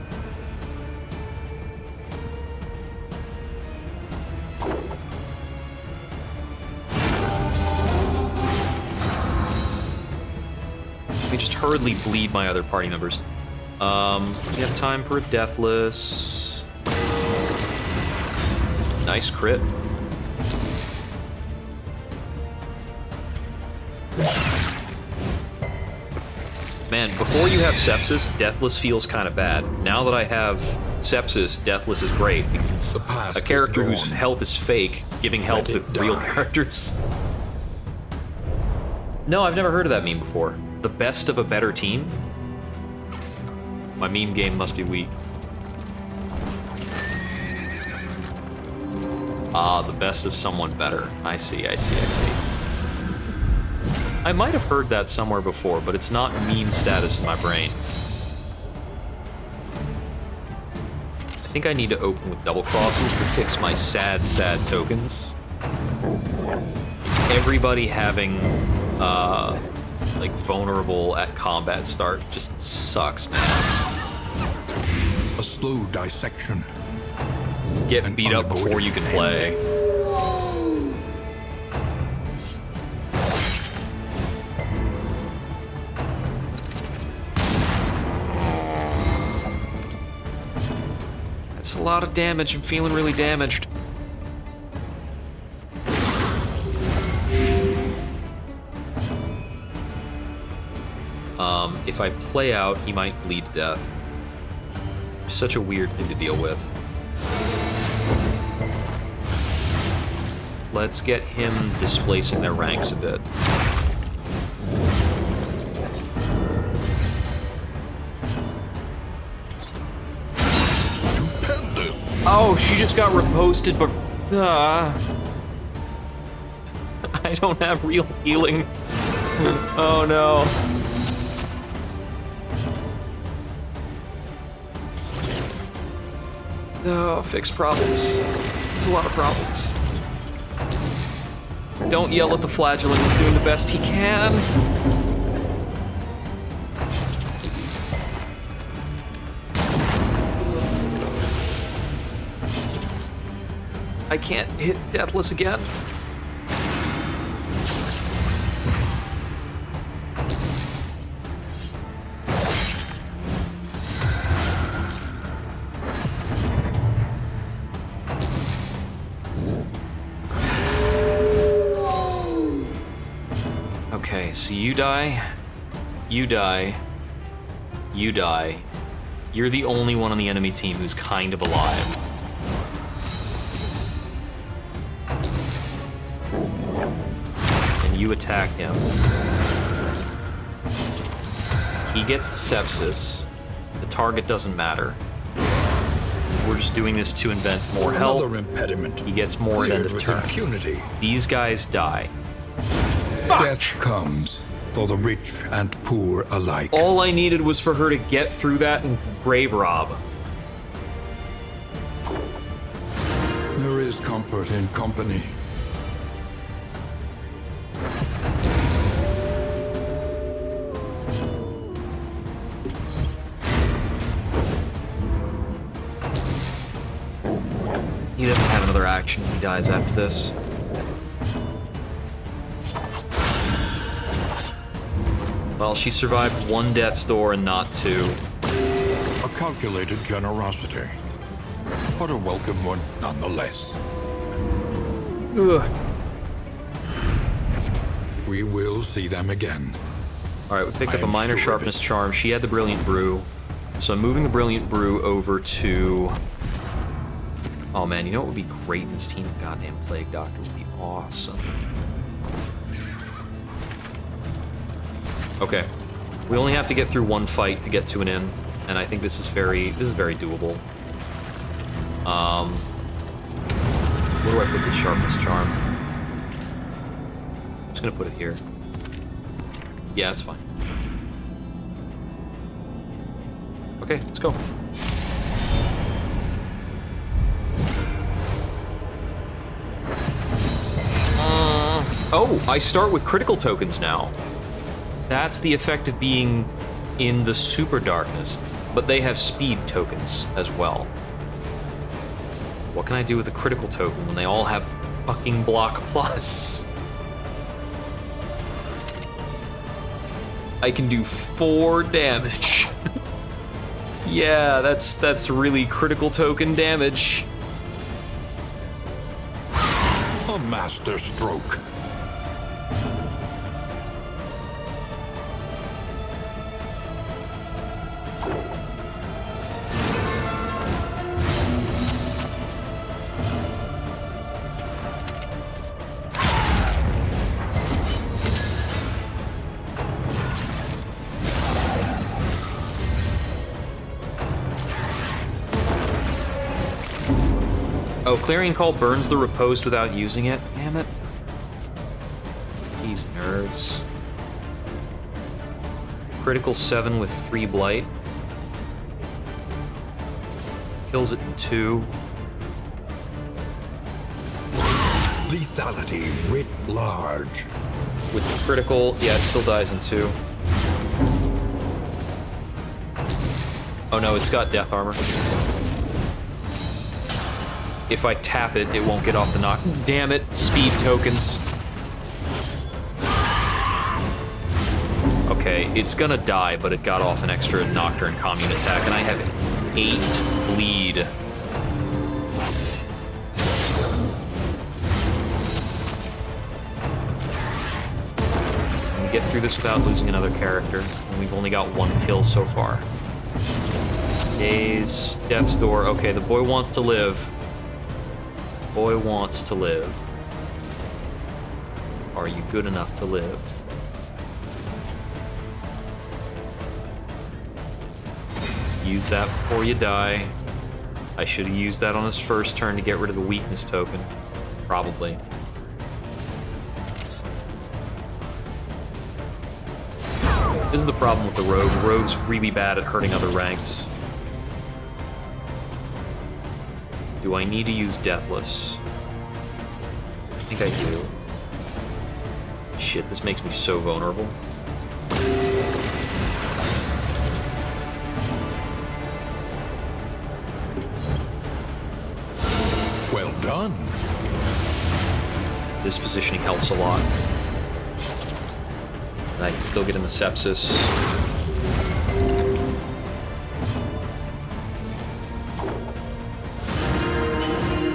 Let me just hurriedly bleed my other party members. We have time for a deathless. Nice crit. Man, before you have sepsis, deathless feels kind of bad. Now that I have sepsis, deathless is great because it's The past a character is whose gone. health is fake, giving health to it real die. characters. No, I've never heard of that meme before. The best of a better team? My meme game must be weak. Ah, the best of someone better. I see. I might have heard that somewhere before, but it's not meme status in my brain. I think I need to open with double crosses to fix my sad tokens. Everybody having, like, vulnerable at combat start just sucks, man. A slow dissection. Get An beat up before you can play. That's a lot of damage. I'm feeling really damaged. If I play out, he might bleed to death. Such a weird thing to deal with. Let's get him displacing their ranks a bit. Stupendous. Oh, she just got reposted, but I don't have real healing. Oh no. Oh, fix problems. There's a lot of problems. Don't yell at the flagellant. He's doing the best he can. I can't hit Deathless again. Okay, so you die, you die, you die. You're the only one on the enemy team who's kind of alive. And you attack him. He gets the sepsis. The target doesn't matter. We're just doing this to invent more health. Another impediment. He gets more at cleared end of with turn. impunity. These guys die. Death comes for the rich and poor alike. All I needed was for her to get through that and grave rob. There is comfort in company. He doesn't have another action. He dies after this. Well, she survived one death's door and not two. A calculated generosity, but a welcome one nonetheless. Ugh. We will see them again. Alright, we picked I up a am minor sure of sharpness it. charm. She had the brilliant brew. So I'm moving the brilliant brew over to... Oh man, you know what would be great in this team? Goddamn Plague Doctor would be awesome. Okay. We only have to get through one fight to get to an inn, and I think this is very doable. Where do I put the sharpness charm? I'm just gonna put it here. Yeah, that's fine. Okay, let's go. Oh, I start with critical tokens now. That's the effect of being in the super darkness, but they have speed tokens as well. What can I do with a critical token when they all have fucking block plus? I can do 4 damage. Yeah, that's really critical token damage. A master stroke. Oh, Clarion Call burns the riposte without using it? Damn it. These nerds. Critical 7 with 3 blight. Kills it in 2. Lethality writ large. With the critical, yeah, it still dies in 2. Oh no, it's got death armor. If I tap it, it won't get off the knock. Damn it, speed tokens. Okay, it's gonna die, but it got off an extra Nocturne Commune attack, and I have 8 bleed. Can we get through this without losing another character? And we've only got 1 kill so far. Gaze, Death's Door. Okay, the boy wants to live. Boy wants to live. Are you good enough to live? Use that before you die. I should have used that on his first turn to get rid of the weakness token. Probably. This is the problem with the rogue. The rogue's really bad at hurting other ranks. Do I need to use Deathless? I think I do. Shit, this makes me so vulnerable. Well done. This positioning helps a lot. And I can still get in the sepsis.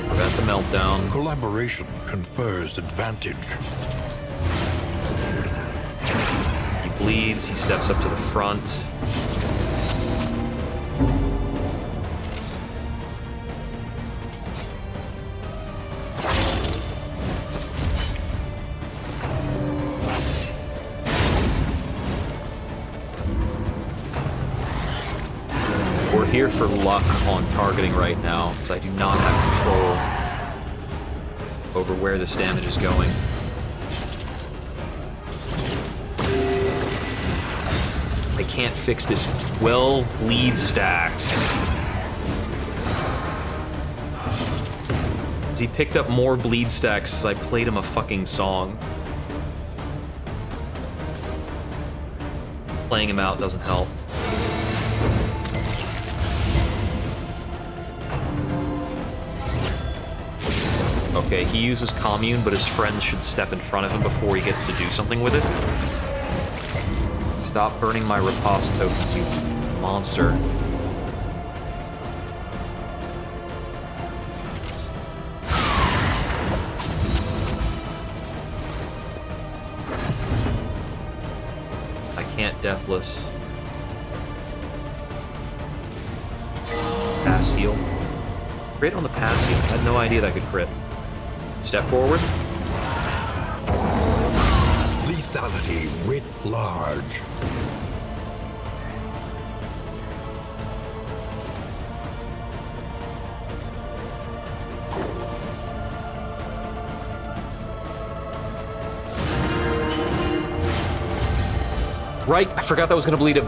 Prevent the meltdown. Collaboration confers advantage. He bleeds, he steps up to the front. We're here for luck on targeting right now, because I do not have control over where this damage is going. I can't fix this 12 bleed stacks. He picked up more bleed stacks as I played him a fucking song. Playing him out doesn't help. Okay, he uses Commune, but his friends should step in front of him before he gets to do something with it. Stop burning my riposte tokens, you monster. Deathless. Pass heal. Crit on the pass heal. I had no idea that could crit. Step forward. Lethality writ large. Right, I forgot that was gonna bleed him.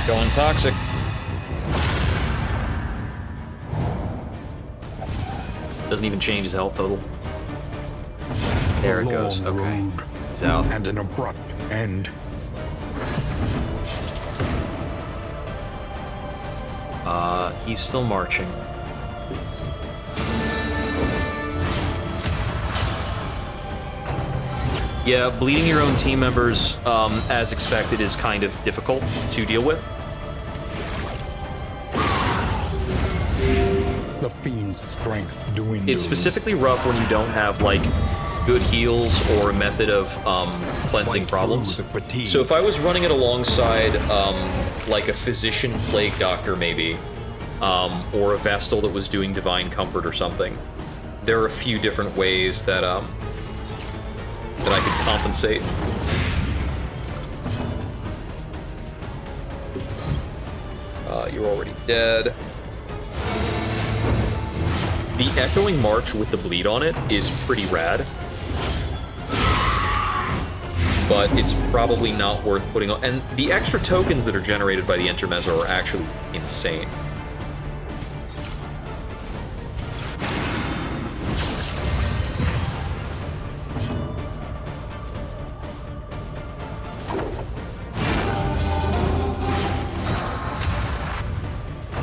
Going toxic. Doesn't even change his health total. There it goes. Long Okay. road He's out. and an abrupt end. He's still marching. Yeah, bleeding your own team members, as expected, is kind of difficult to deal with. The fiend's strength dwindles. It's specifically rough when you don't have, like, good heals or a method of cleansing Fight problems. through the fatigue. So if I was running it alongside, like, a physician plague doctor, maybe, or a Vestal that was doing divine comfort or something, there are a few different ways that I could compensate. You're already dead. The Echoing March with the bleed on it is pretty rad. But it's probably not worth putting on. And the extra tokens that are generated by the Intermezzo are actually insane.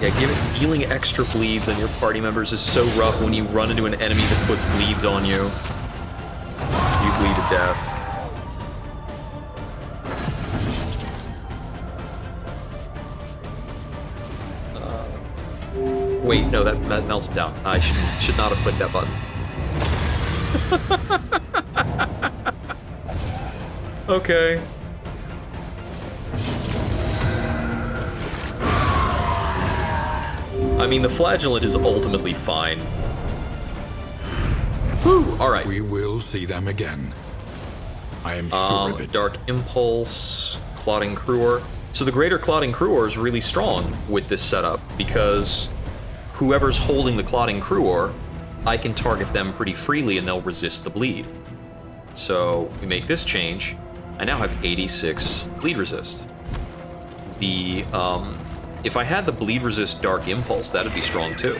Yeah, dealing extra bleeds on your party members is so rough when you run into an enemy that puts bleeds on you. You bleed to death. Wait, no, that melts him down. I should not have clicked that button. Okay. I mean, the Flagellant is ultimately fine. Whew, alright. We will see them again. I am sure of it. Dark Impulse, Clotting Cruor. So the Greater Clotting Cruor is really strong with this setup, because whoever's holding the Clotting Cruor, I can target them pretty freely and they'll resist the bleed. So we make this change, I now have 86 bleed resist. The, if I had the bleed resist Dark Impulse, that'd be strong too.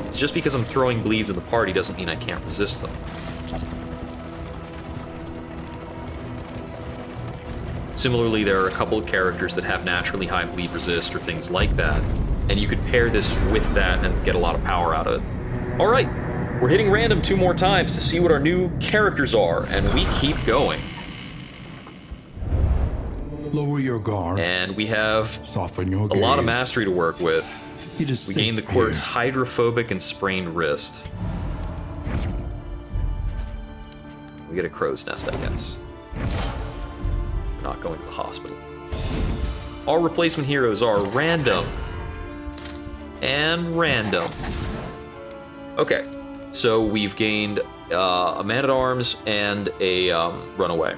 It's just because I'm throwing bleeds in the party doesn't mean I can't resist them. Similarly, there are a couple of characters that have naturally high bleed resist or things like that, and you could pair this with that and get a lot of power out of it. All right, we're hitting random 2 more times to see what our new characters are, and we keep going. Lower your guard. And we have Soften your a lot of gaze. mastery to work with. It is We gain the safe quirks here. Hydrophobic and Sprained Wrist. We get a crow's nest, I guess. Not going to the hospital. All replacement heroes are random. And random. Okay, so we've gained a Man-at-Arms and a Runaway.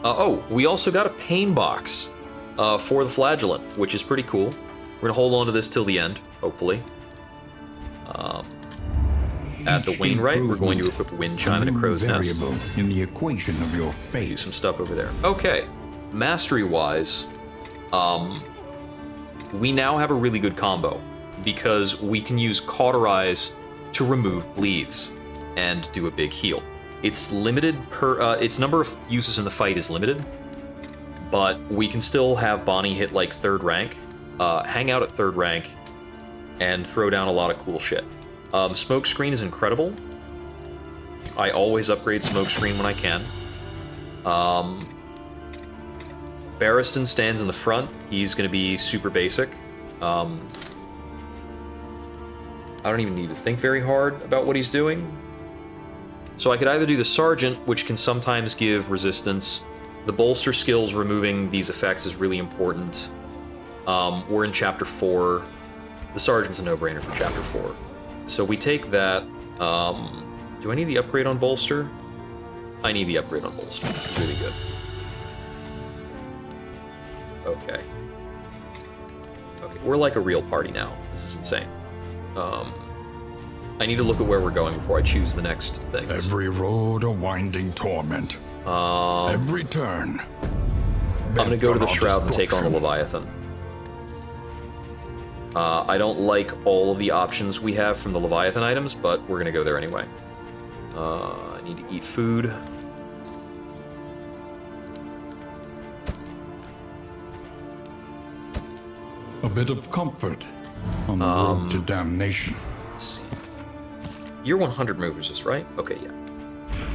Oh, we also got a pain box for the Flagellant, which is pretty cool. We're gonna hold on to this till the end, hopefully. At the Each Wainwright, we're going to improvement, equip a Wind Chime and a Crow's Nest. variable in the equation of your Do fate. some stuff over there. Okay, mastery-wise, we now have a really good combo because we can use Cauterize to remove bleeds and do a big heal. It's limited per, its number of uses in the fight is limited, but we can still have Bonnie hit like 3rd rank, hang out at 3rd rank, and throw down a lot of cool shit. Smokescreen is incredible. I always upgrade Smokescreen when I can. Barristan stands in the front. He's going to be super basic. I don't even need to think very hard about what he's doing. So I could either do the Sergeant, which can sometimes give resistance. The bolster skills removing these effects is really important. We're in Chapter 4. The Sergeant's a no-brainer for Chapter 4. So we take that. Do I need the upgrade on bolster? I need the upgrade on bolster. It's really good. Okay. Okay, we're like a real party now. This is insane. I need to look at where we're going before I choose the next things. Every road a winding torment. Every turn. I'm gonna go to the Shroud and take on the Leviathan. I don't like all of the options we have from the Leviathan items, but we're gonna go there anyway. I need to eat food. A bit of comfort on the road to damnation. Let's see. You're 100 movers, is right? Okay, yeah.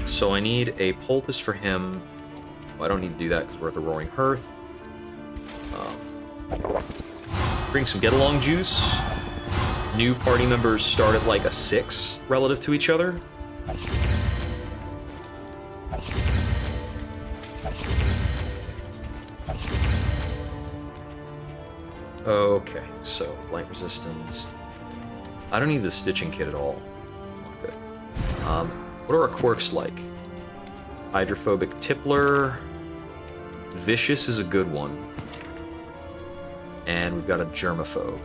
So I need a poultice for him. Oh, I don't need to do that because we're at the Roaring Hearth. Bring some get-along juice. New party members start at like a 6 relative to each other. Okay, so blight resistance. I don't need the stitching kit at all. It's not good. What are our quirks like? Hydrophobic Tippler. Vicious is a good one. And we've got a Germaphobe.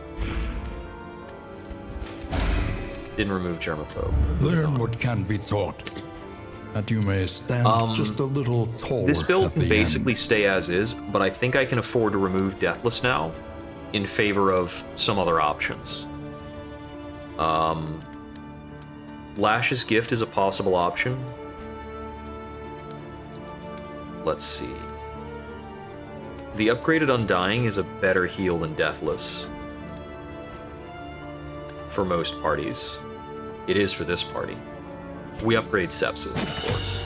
Didn't remove Germaphobe. Learn what can be taught, that you may stand just a little taller. This build at can the basically end. stay as is, but I think I can afford to remove Deathless now in favor of some other options. Lash's Gift is a possible option. Let's see. The upgraded Undying is a better heal than Deathless. For most parties. It is for this party. We upgrade Sepsis, of course.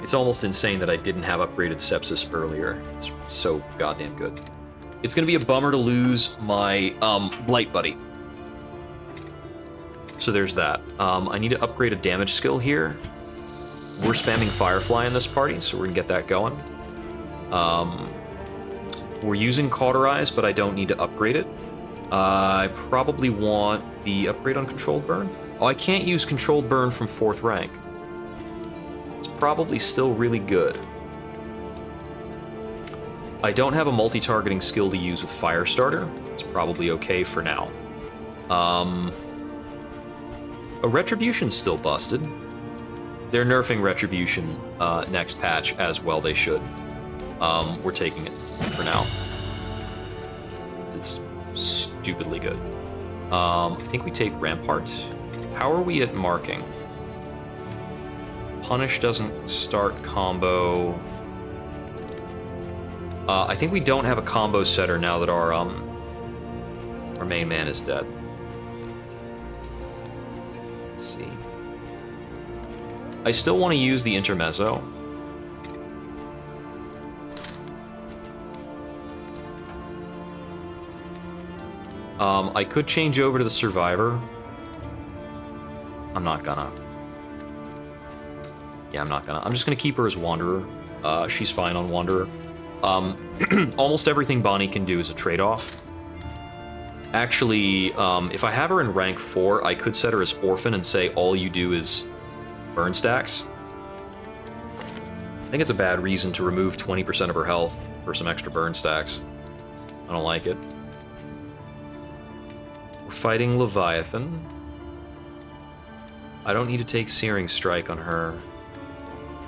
It's almost insane that I didn't have upgraded Sepsis earlier. It's so goddamn good. It's gonna be a bummer to lose my Blight Buddy. So there's that. I need to upgrade a damage skill here. We're spamming Firefly in this party, so we're gonna get that going. We're using Cauterize, but I don't need to upgrade it. I probably want the upgrade on Controlled Burn. Oh, I can't use Controlled Burn from 4th rank. It's probably still really good. I don't have a multi-targeting skill to use with Firestarter. It's probably okay for now. A Retribution's still busted. They're nerfing Retribution next patch as well they should. We're taking it for now. It's stupidly good. I think we take Rampart. How are we at marking? Punish doesn't start combo. I think we don't have a combo setter now that our main man is dead. Let's see. I still want to use the Intermezzo. I could change over to the Survivor. I'm not gonna. Yeah, I'm not gonna. I'm just gonna keep her as Wanderer. She's fine on Wanderer. Almost everything Bonnie can do is a trade-off. Actually, if I have her in rank 4, I could set her as Orphan and say all you do is burn stacks. I think it's a bad reason to remove 20% of her health for some extra burn stacks. I don't like it. We're fighting Leviathan. I don't need to take Searing Strike on her.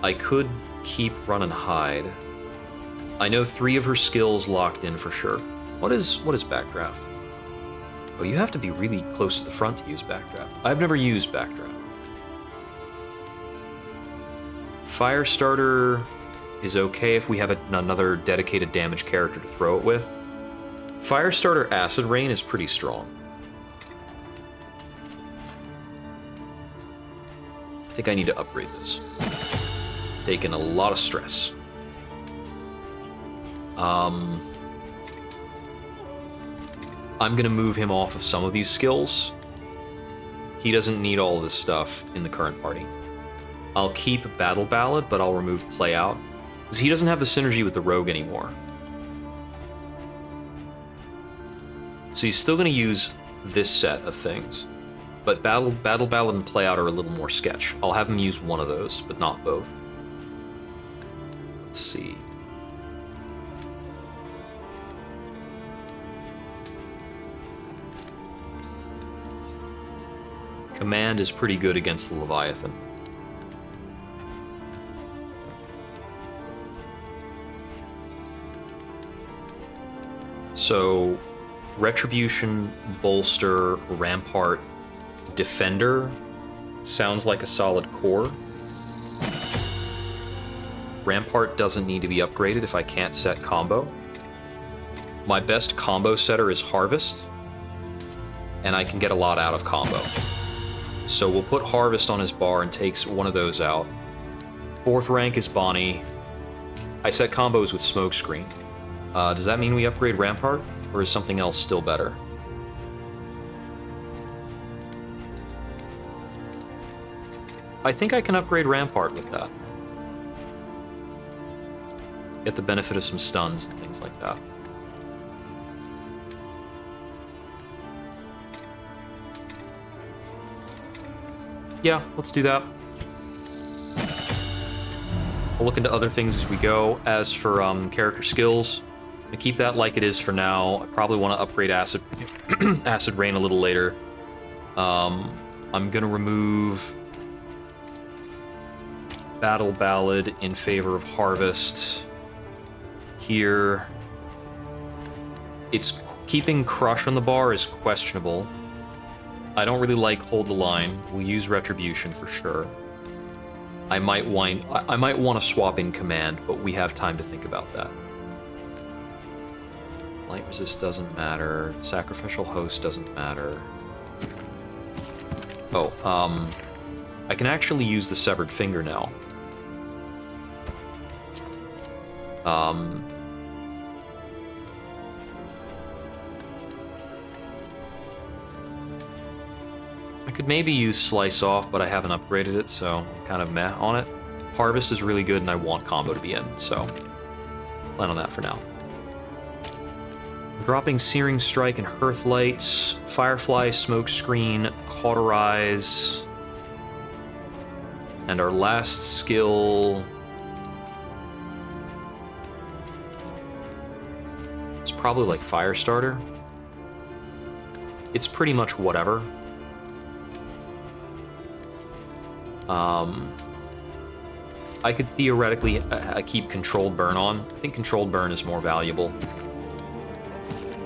I could keep Run and Hide. I know 3 of her skills locked in for sure. What is Backdraft? Oh, you have to be really close to the front to use Backdraft. I've never used Backdraft. Firestarter is okay if we have another dedicated damage character to throw it with. Firestarter Acid Rain is pretty strong. I think I need to upgrade this. Taking a lot of stress. I'm going to move him off of some of these skills. He doesn't need all of this stuff in the current party. I'll keep Battle Ballad, but I'll remove Play Out, because he doesn't have the synergy with the Rogue anymore. So he's still going to use this set of things, but Battle Ballad and Play Out are a little more sketch. I'll have him use one of those, but not both. Let's see. Command is pretty good against the Leviathan. So, Retribution, Bolster, Rampart, Defender sounds like a solid core. Rampart doesn't need to be upgraded if I can't set combo. My best combo setter is Harvest, and I can get a lot out of combo. So we'll put Harvest on his bar and takes one of those out. 4th rank is Bonnie. I set combos with Smokescreen. Does that mean we upgrade Rampart, or is something else still better? I think I can upgrade Rampart with that. Get the benefit of some stuns and things like that. Yeah, let's do that. I'll look into other things as we go. As for character skills, I'm gonna keep that like it is for now. I probably want to upgrade Acid Acid Rain a little later. I'm gonna remove Battle Ballad in favor of Harvest. Here, it's keeping Crush on the bar is questionable. I don't really like Hold the Line. We'll use Retribution for sure. I might want to swap in Command, but we have time to think about that. Light Resist doesn't matter. Sacrificial Host doesn't matter. Oh, I can actually use the Severed Finger now. I could maybe use Slice Off, but I haven't upgraded it, so I'm kind of meh on it. Harvest is really good, and I want combo to be in, so plan on that for now. Dropping Searing Strike and Hearthlight, Firefly, Smokescreen, Cauterize, and our last skill is probably like Firestarter. It's pretty much whatever. I could theoretically keep Controlled Burn on. I think Controlled Burn is more valuable.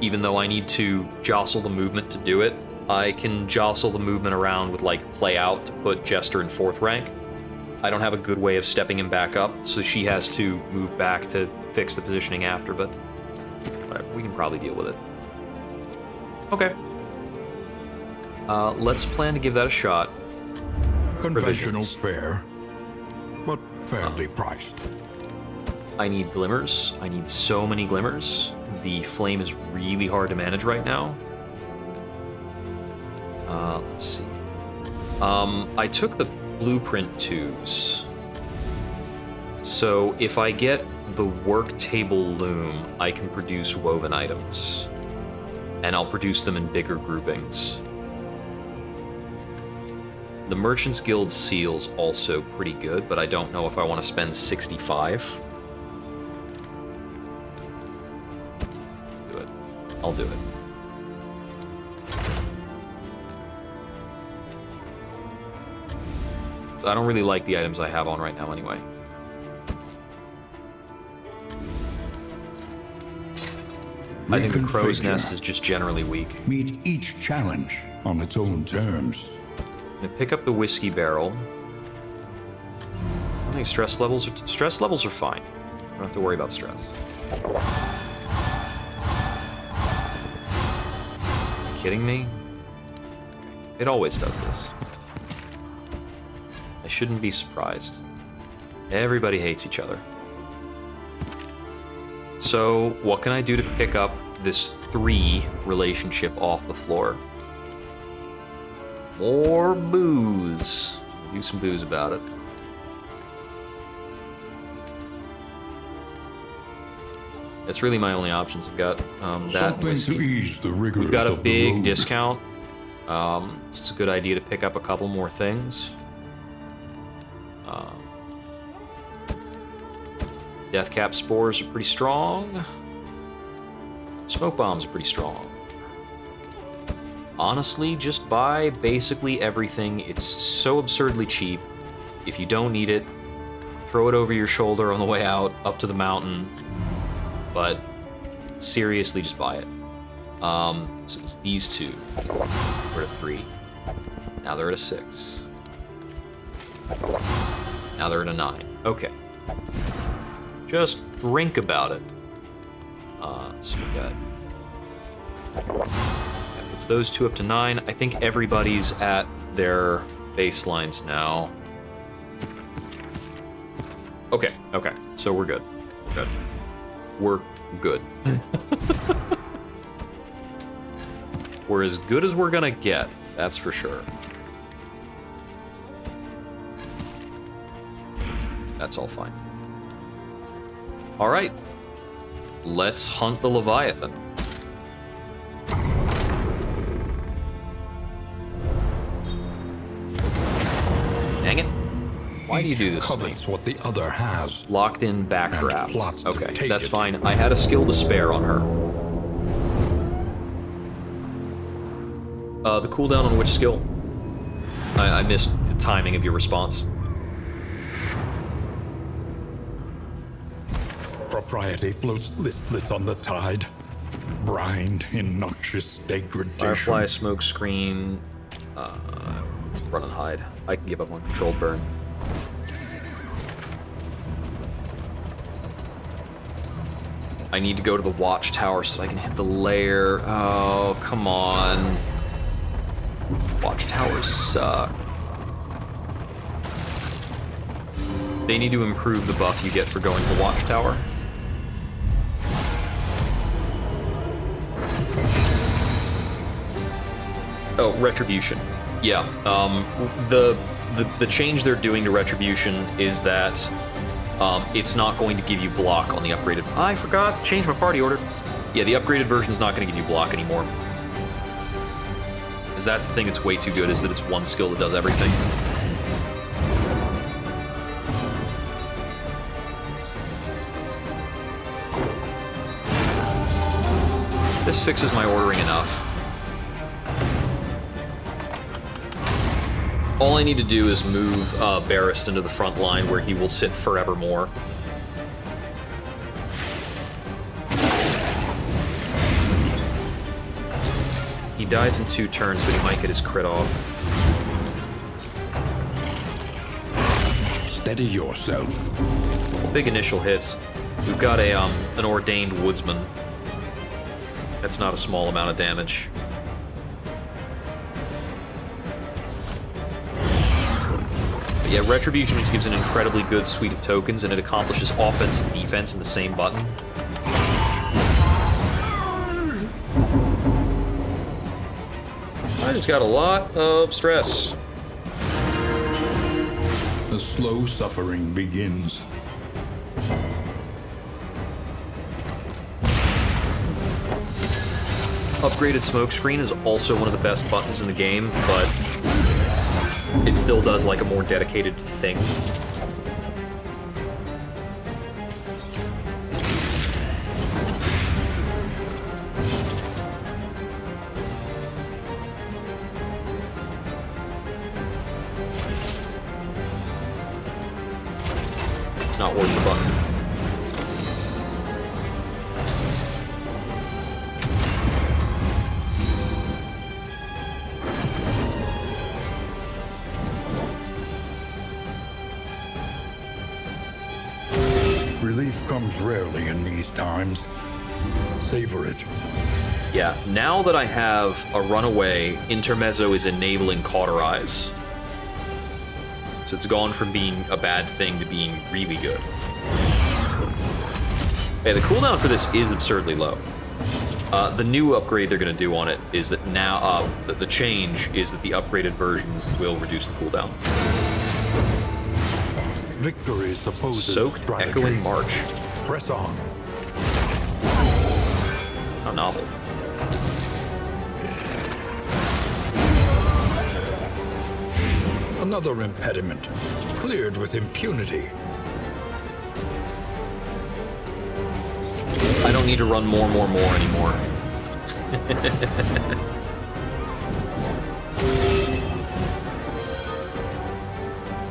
Even though I need to jostle the movement to do it, I can jostle the movement around with, like, Play Out to put Jester in 4th rank. I don't have a good way of stepping him back up, so she has to move back to fix the positioning after, but whatever, we can probably deal with it. Okay. Let's plan to give that a shot. Conventional Provisions. fare, but fairly priced. I need glimmers. I need so many glimmers. The flame is really hard to manage right now. Let's see. I took the blueprint tubes. So if I get the work table loom, I can produce woven items. And I'll produce them in bigger groupings. The Merchant's Guild seal's also pretty good, but I don't know if I want to spend 65. Do it. I'll do it. So I don't really like the items I have on right now anyway. I think the Crow's Reconfigure. Nest is just generally weak. Meet each challenge on its own terms. I'm gonna pick up the whiskey barrel. I think stress levels are fine. I don't have to worry about stress. Are you kidding me? It always does this. I shouldn't be surprised. Everybody hates each other. So, what can I do to pick up this 3 relationship off the floor. More booze. Do some booze about it. That's really my only options. I've got that. Something to ease the rigors We've got a of the big road. discount. It's a good idea to pick up a couple more things. Death cap spores are pretty strong. Smoke bombs are pretty strong. Honestly, just buy basically everything. It's so absurdly cheap. If you don't need it, throw it over your shoulder on the way out, up to the mountain. But seriously, just buy it. So it's these 2. We're at a 3. Now they're at a 6. Now they're at a 9. Okay. Just drink about it. So we got... That puts those 2 up to 9. I think everybody's at their baselines now. Okay, okay. So we're good. Good. We're good. We're as good as we're gonna get, that's for sure. That's all fine. All right, let's hunt the Leviathan. Dang it. Why do you do this to me? Covets what the other has. Locked in And backdraft. plots to Okay, take that's it. fine. I had a skill to spare on her. The cooldown on which skill? I missed the timing of your response. Propriety floats listless on the tide, brined in noxious degradation. Firefly, smoke screen, run and hide. I can give up on controlled burn. I need to go to the watchtower so I can hit the lair. Oh, come on. Watchtowers suck. They need to improve the buff you get for going to watchtower. Oh, retribution. Yeah. The change they're doing to retribution is that it's not going to give you block on the upgraded. I forgot to change my party order. Yeah, the upgraded version is not going to give you block anymore. Because that's the thing that's way too good, is that it's one skill that does everything. This fixes my ordering enough. All I need to do is move Barrist into the front line where he will sit forevermore. He dies in 2 turns, but he might get his crit off. Steady yourself. Big initial hits. We've got a an ordained woodsman. That's not a small amount of damage. But yeah, Retribution just gives an incredibly good suite of tokens, and it accomplishes offense and defense in the same button. I just got a lot of stress. The slow suffering begins. Upgraded smokescreen is also one of the best buttons in the game, but it still does like a more dedicated thing. It's not worth the button. Relief comes rarely in these times. Savor it. Yeah, now that I have a runaway, Intermezzo is enabling Cauterize. So it's gone from being a bad thing to being really good. Hey, the cooldown for this is absurdly low. The new upgrade they're going to do on it is that now, the change is that the upgraded version will reduce the cooldown. Victory supposes Soaked strategy. Echoing March. Press on. How novel. Another impediment, cleared with impunity. I don't need to run more anymore.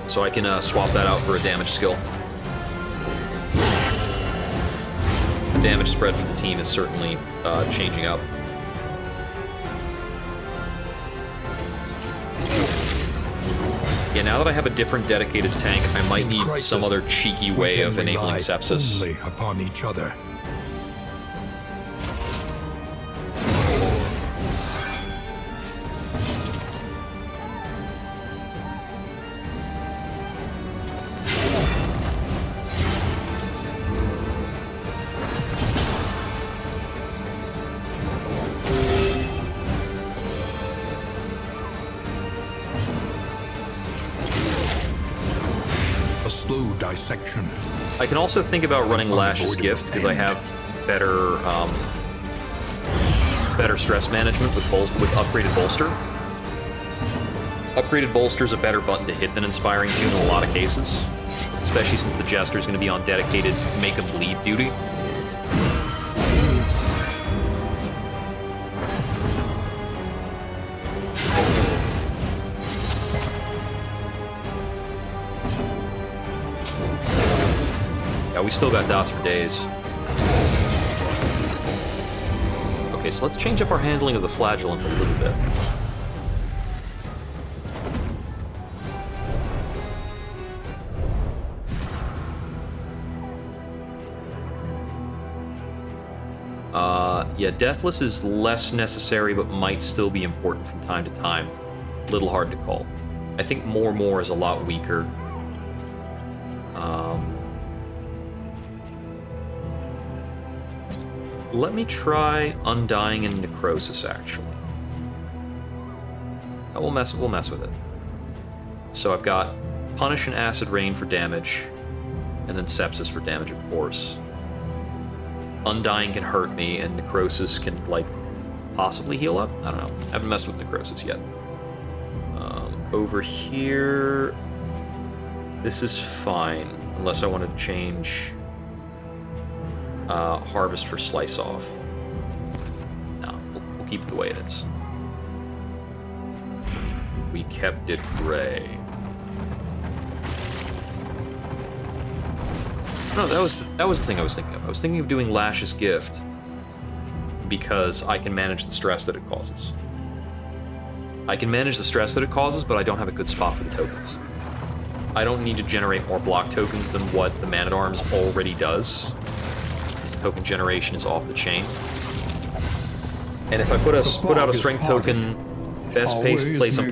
So I can swap that out for a damage skill. The damage spread for the team is certainly changing up. Yeah, now that I have a different dedicated tank, I might need some other cheeky way of enabling sepsis. Only upon each other. Dissection. I can also think about running Lash's Gift because I have better better stress management with upgraded bolster. Upgraded bolster is a better button to hit than Inspiring Tune in a lot of cases, especially since the Jester is going to be on dedicated make him bleed duty. We still got dots for days. Okay, so let's change up our handling of the flagellant a little bit. Yeah, Deathless is less necessary, but might still be important from time to time. Little hard to call. I think more is a lot weaker. Let me try Undying and Necrosis, actually. We'll mess with it. So I've got Punish and Acid Rain for damage, and then Sepsis for damage, of course. Undying can hurt me, and Necrosis can, like, possibly heal up? I don't know. I haven't messed with Necrosis yet. Over here... This is fine, unless I wanted to change... Harvest for Slice Off. No, we'll keep it the way it is. We kept it gray. No, that was the thing I was thinking of. I was thinking of doing Lash's Gift because I can manage the stress that it causes. I can manage the stress that it causes, but I don't have a good spot for the tokens. I don't need to generate more block tokens than what the Man-at-Arms already does. This token generation is off the chain. And if I put out a strength token, best place I'm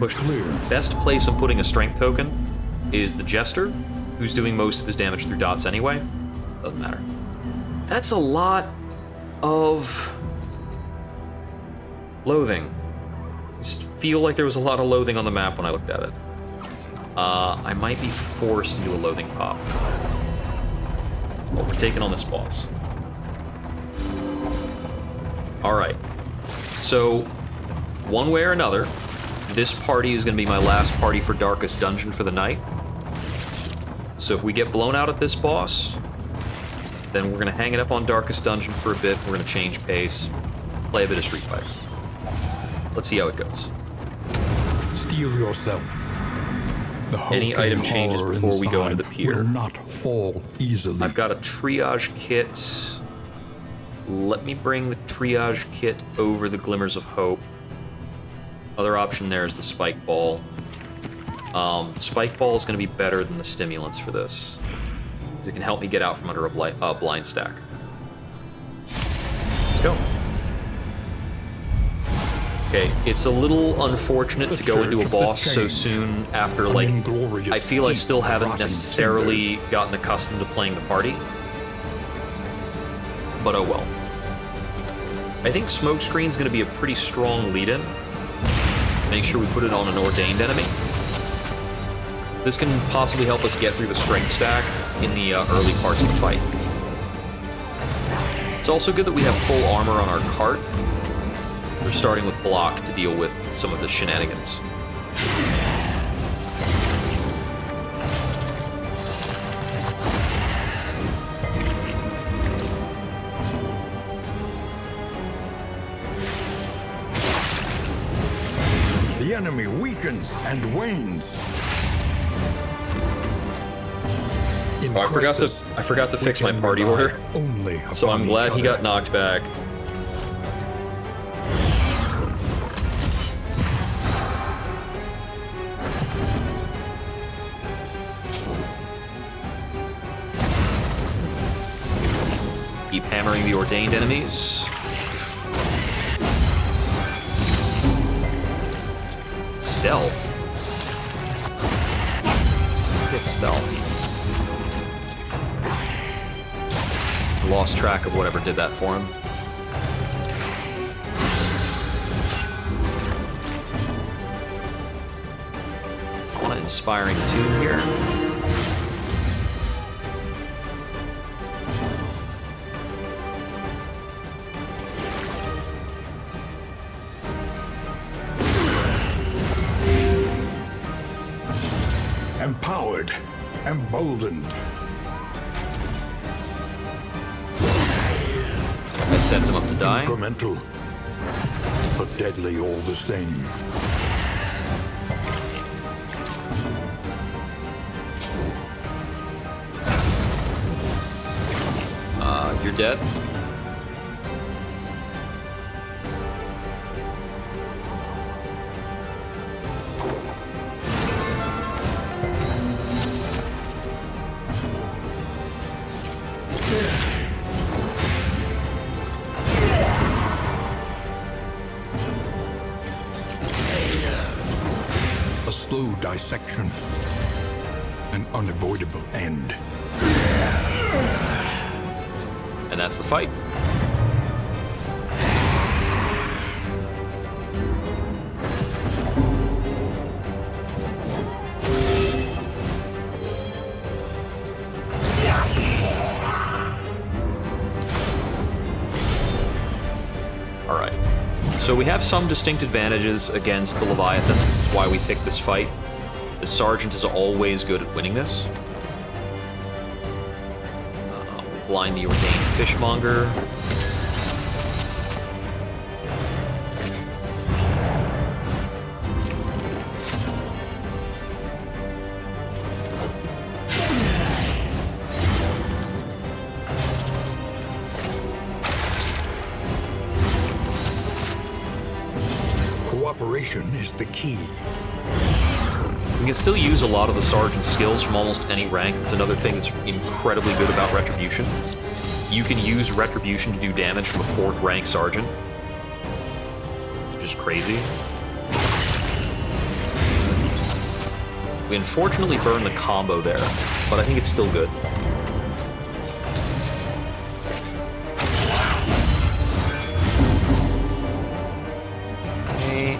putting a strength token is the Jester, who's doing most of his damage through dots anyway. Doesn't matter. That's a lot of loathing. I just feel like there was a lot of loathing on the map when I looked at it. I might be forced to do a loathing pop. Well, we're taking on this boss. Alright. So, one way or another, this party is going to be my last party for Darkest Dungeon for the night. So if we get blown out at this boss, then we're going to hang it up on Darkest Dungeon for a bit. We're going to change pace, play a bit of Street Fighter. Let's see how it goes. Steel yourself. Any item changes before we go into the pier. Will not fall easily. I've got a triage kit. Let me bring the triage kit over the Glimmers of Hope. Other option there is the Spike Ball. The Spike Ball is going to be better than the Stimulants for this, because it can help me get out from under a blind stack. Let's go. Okay, it's a little unfortunate to go into a boss so soon after, like, I feel I still haven't necessarily gotten accustomed to playing the party. But oh well. I think Smokescreen's going to be a pretty strong lead-in. Make sure we put it on an Ordained enemy. This can possibly help us get through the strength stack in the early parts of the fight. It's also good that we have full armor on our cart. We're starting with block to deal with some of the shenanigans. The enemy weakens and wanes. In Oh, crisis, I forgot to we fix my can party rely order. only So I'm upon glad each he got other. knocked back. Keep hammering the Ordained enemies. Stealth. Get stealthy. Lost track of whatever did that for him. I want an inspiring tune here. Empowered, emboldened. That sets him up to die. Incremental, but deadly all the same. You're dead. A slow dissection, an unavoidable end. And that's the fight. Alright. So we have some distinct advantages against the Leviathan. That's why we picked this fight. The Sergeant is always good at winning this. Blind the Ordained Fishmonger. Cooperation is the key. We can still use a lot of the Sergeant's skills from almost any rank. It's another thing that's incredibly good about Retribution. You can use Retribution to do damage from a 4th rank Sergeant. Just crazy. We unfortunately burned the combo there, but I think it's still good. Okay.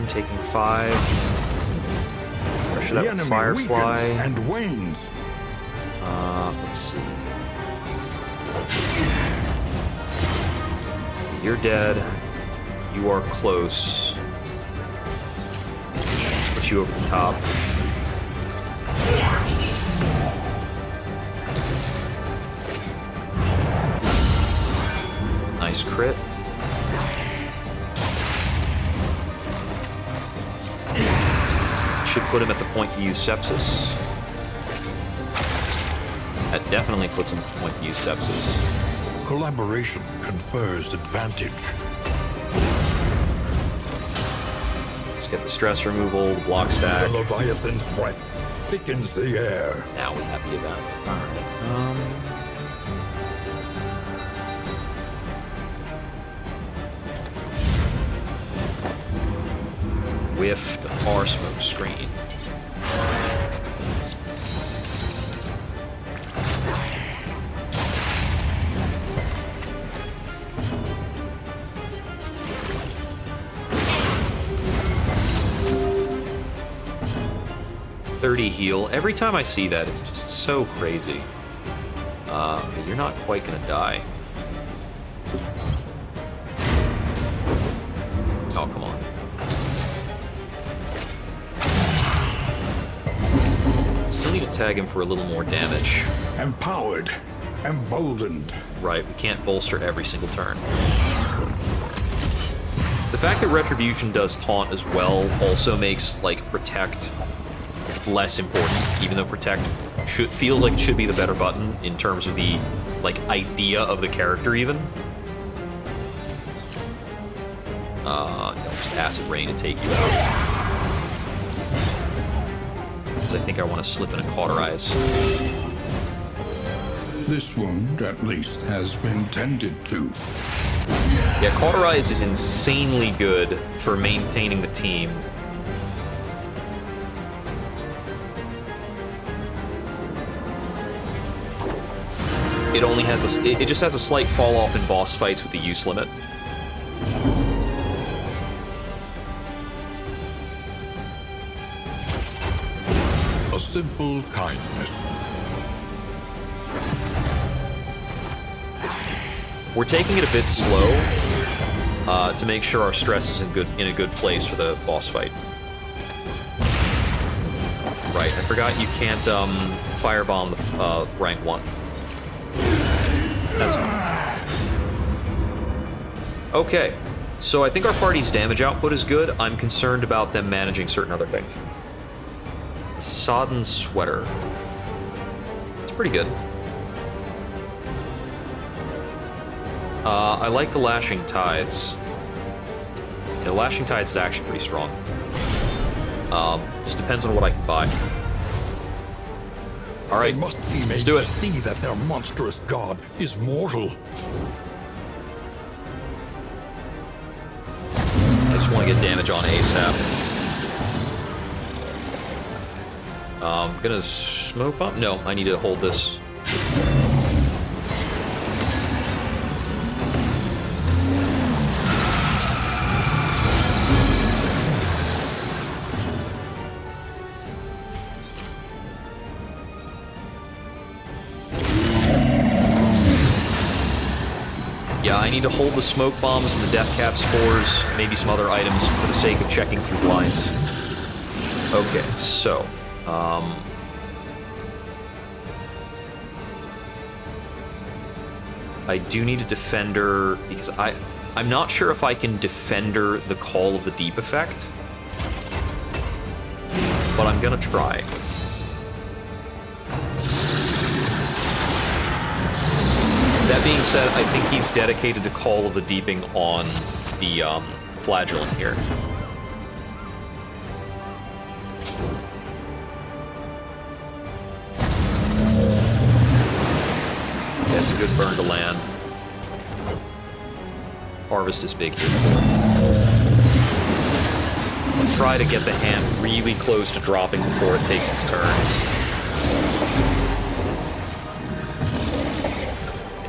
Taking 5. Pressure The that enemy Firefly. weakens and wanes. Let's see. You're dead. You are close. Put you over the top. Nice crit. Should put him at the point to use Sepsis. That definitely puts him at the point to use Sepsis. Collaboration confers advantage. Let's get the stress removal, the block The stack. Leviathan's breath thickens the air. Now we have the event. Alright. whiffed our smoke screen. Heal. Every time I see that, it's just so crazy. But you're not quite gonna die. Oh, come on. Still need to tag him for a little more damage. Empowered, emboldened. Right, we can't bolster every single turn. The fact that Retribution does taunt as well also makes, like, Protect less important, even though Protect feels like it should be the better button in terms of the, like, idea of the character, even. Just Acid Rain and take you out. Because I think I want to slip in a Cauterize. This wound, at least, has been tended to. Yeah, Cauterize is insanely good for maintaining the team. It only has it just has a slight fall off in boss fights with the use limit. A simple kindness. We're taking it a bit slow to make sure our stress is in a good place for the boss fight. Right, I forgot you can't firebomb the rank 1. That's fine. Okay, so I think our party's damage output is good. I'm concerned about them managing certain other things. Sodden Sweater. It's pretty good. I like the Lashing Tides. Yeah, the Lashing Tides is actually pretty strong. Just depends on what I can buy. All right, They must be made let's do it. to see that their monstrous god is mortal. I just want to get damage on ASAP. Gonna smoke bomb? No, I need to hold this. Yeah, I need to hold the smoke bombs and the death cap spores, maybe some other items for the sake of checking through blinds. Okay, so, I do need a defender because I'm not sure if I can defender the Call of the Deep effect, but I'm gonna try. That being said, I think he's dedicated to Call of the Deeping on the Flagellant here. That's a good burn to land. Harvest is big here. I'll try to get the hand really close to dropping before it takes its turn.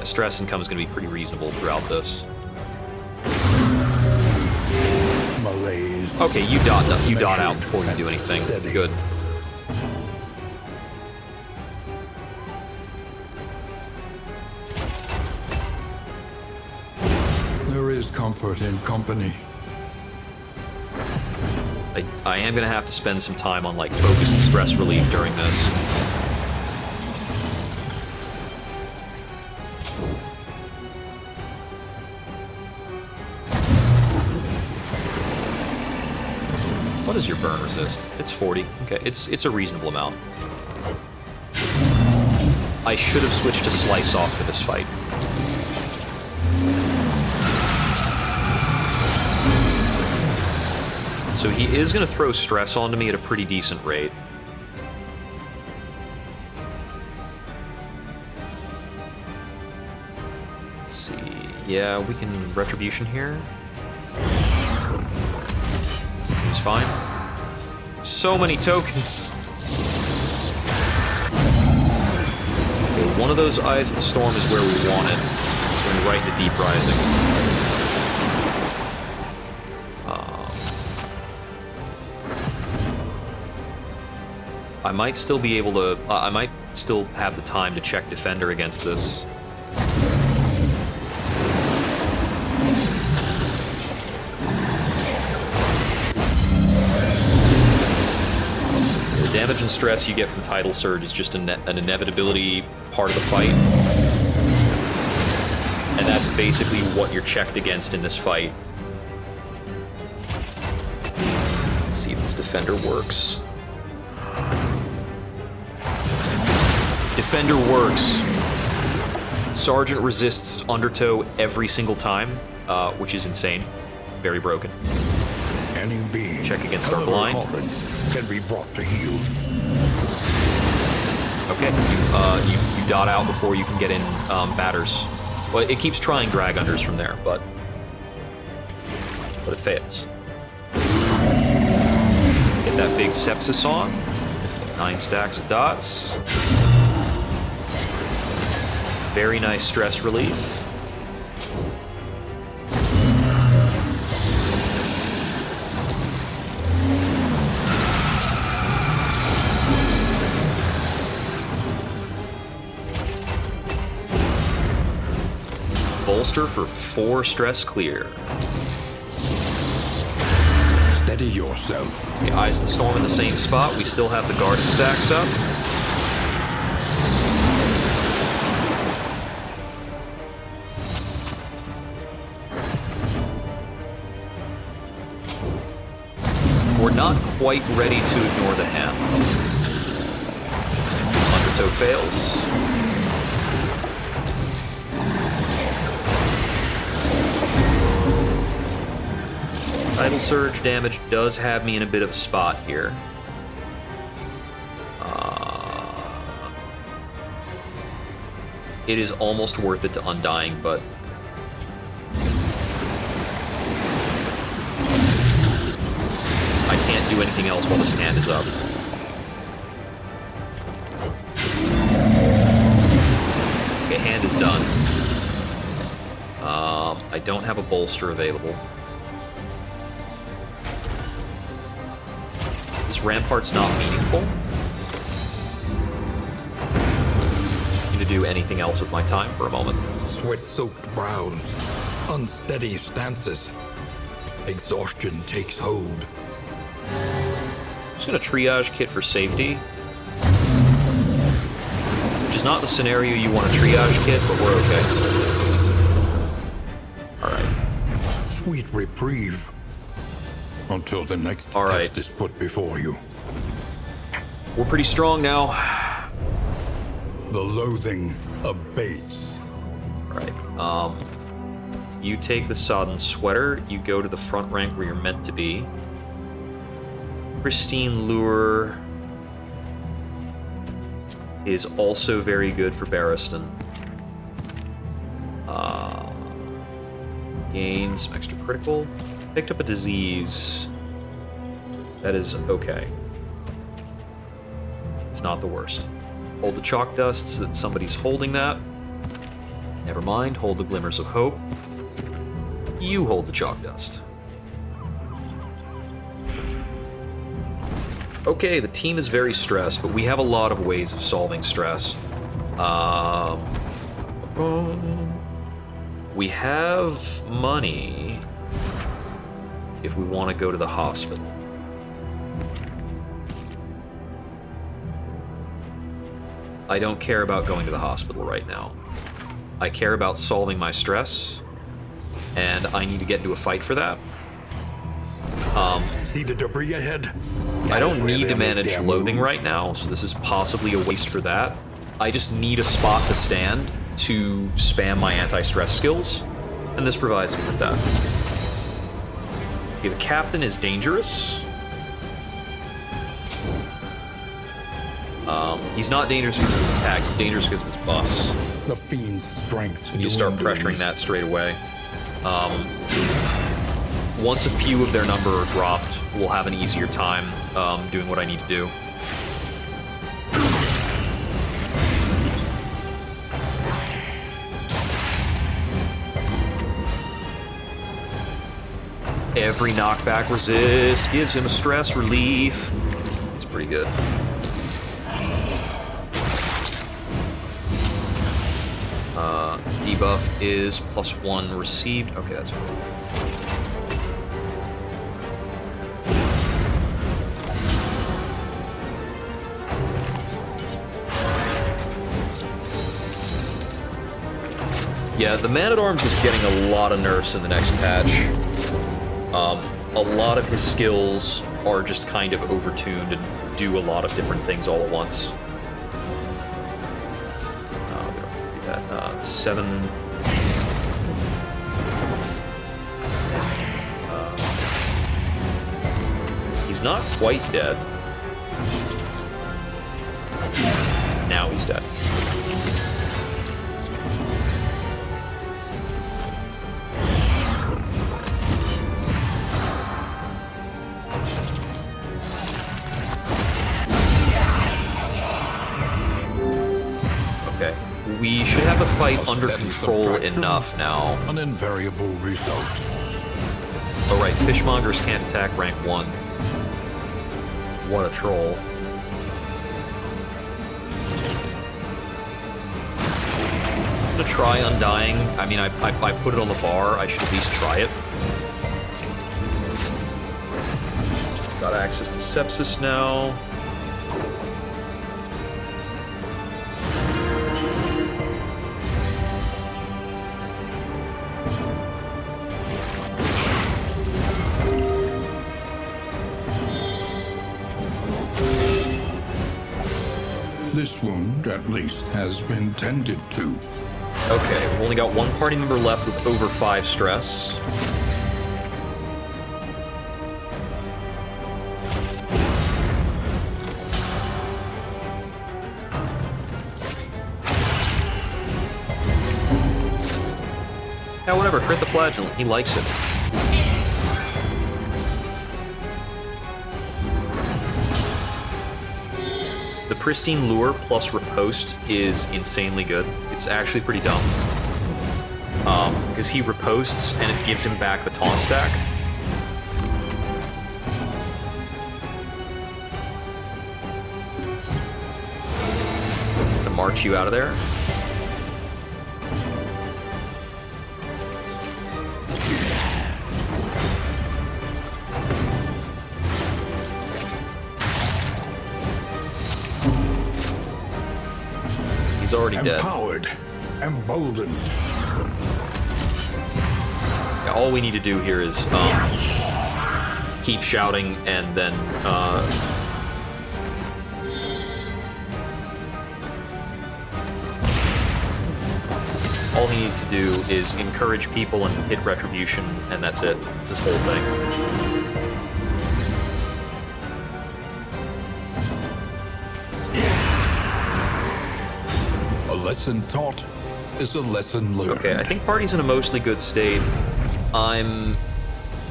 Stress income is going to be pretty reasonable throughout this. Malaise. Okay, you dot out before you do anything. Steady. Good. There is comfort in company. I am going to have to spend some time on, like, focused stress relief during this. What is your burn resist? It's 40. Okay, it's a reasonable amount. I should have switched to Slice Off for this fight. So he is going to throw stress onto me at a pretty decent rate. Let's see. Yeah, we can Retribution here. Use fine. So many tokens. Okay, one of those Eyes of the Storm is where we want it. It's going right into Deep Rising. I might still be able to... I might still have the time to check Defender against this. The damage and stress you get from Tidal Surge is just an inevitability part of the fight. And that's basically what you're checked against in this fight. Let's see if this Defender works. Defender works. Sergeant resists Undertow every single time, which is insane. Very broken. Any being, Check against however Starblind. horrid, can be brought to heel. Okay, you dot out before you can get in batters. Well, it keeps trying drag unders from there, but it fails. Get that big sepsis on. 9 stacks of dots. Very nice stress relief. Bolster for 4 stress clear. Steady yourself. The Eyes of the Storm in the same spot. We still have the guarded stacks up. We're not quite ready to ignore the hand. Undertow fails. Tidal Surge damage does have me in a bit of a spot here. It is almost worth it to Undying, but I can't do anything else while this hand is up. Okay, hand is done. I don't have a bolster available. This rampart's not meaningful. I'm gonna do anything else with my time for a moment. Sweat-soaked brows, unsteady stances. Exhaustion takes hold. I'm just gonna triage kit for safety. Which is not the scenario you want a triage kit, but we're okay. Alright. Sweet reprieve. Until the next All right. test is put before you. We're pretty strong now. The loathing abates. Alright. You take the sodden sweater, you go to the front rank where you're meant to be. Pristine Lure is also very good for Barristan. Gain some extra critical. Picked up a disease. That is okay. It's not the worst. Hold the chalk dust so that somebody's holding that. Never mind, hold the glimmers of hope. You hold the chalk dust. Okay, the team is very stressed, but we have a lot of ways of solving stress. We have money if we want to go to the hospital. I don't care about going to the hospital right now. I care about solving my stress, and I need to get into a fight for that. See the debris ahead? I don't need to manage loathing right now, so this is possibly a waste for that. I just need a spot to stand to spam my anti-stress skills, and this provides me with that. Okay, the captain is dangerous. He's not dangerous because of his attacks, he's dangerous because of his buffs. The fiend's strength. You start pressuring that straight away. once a few of their number are dropped, we'll have an easier time doing what I need to do. Every knockback resist gives him a stress relief. It's pretty good. Debuff is +1 received. Okay, that's fine. Yeah, the Man-at-Arms is getting a lot of nerfs in the next patch. A lot of his skills are just kind of overtuned and do a lot of different things all at once. We don't do that. 7. He's not quite dead. Now he's dead. We should have the fight under control enough now. An invariable result. Oh right, fishmongers can't attack rank 1. What a troll. I'm gonna try Undying. I mean, I put it on the bar. I should at least try it. Got access to Sepsis now. This wound, at least, has been tended to. Okay, we've only got one party member left with over 5 stress. Yeah, whatever, crit the flagellant, he likes it. The Pristine Lure plus Riposte is insanely good. It's actually pretty dumb. Because he riposts and it gives him back the taunt stack. To march you out of there. He's already dead. Empowered, emboldened. Yeah, all we need to do here is keep shouting and then all he needs to do is encourage people and hit retribution, and that's it. It's his whole thing. A lesson taught is a lesson learned. Okay, I think party's in a mostly good state. I'm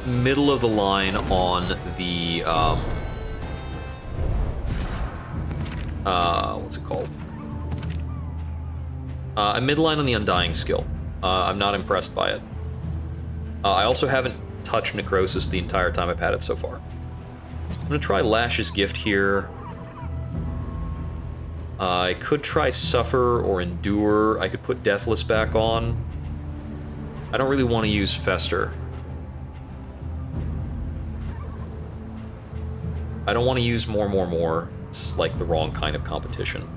middle of the line on the what's it called? I'm midline on the Undying skill. I'm not impressed by it. I also haven't touched Necrosis the entire time I've had it so far. I'm gonna try Lash's Gift here. I could try Suffer or Endure. I could put Deathless back on. I don't really want to use Fester. I don't want to use more. It's like the wrong kind of competition.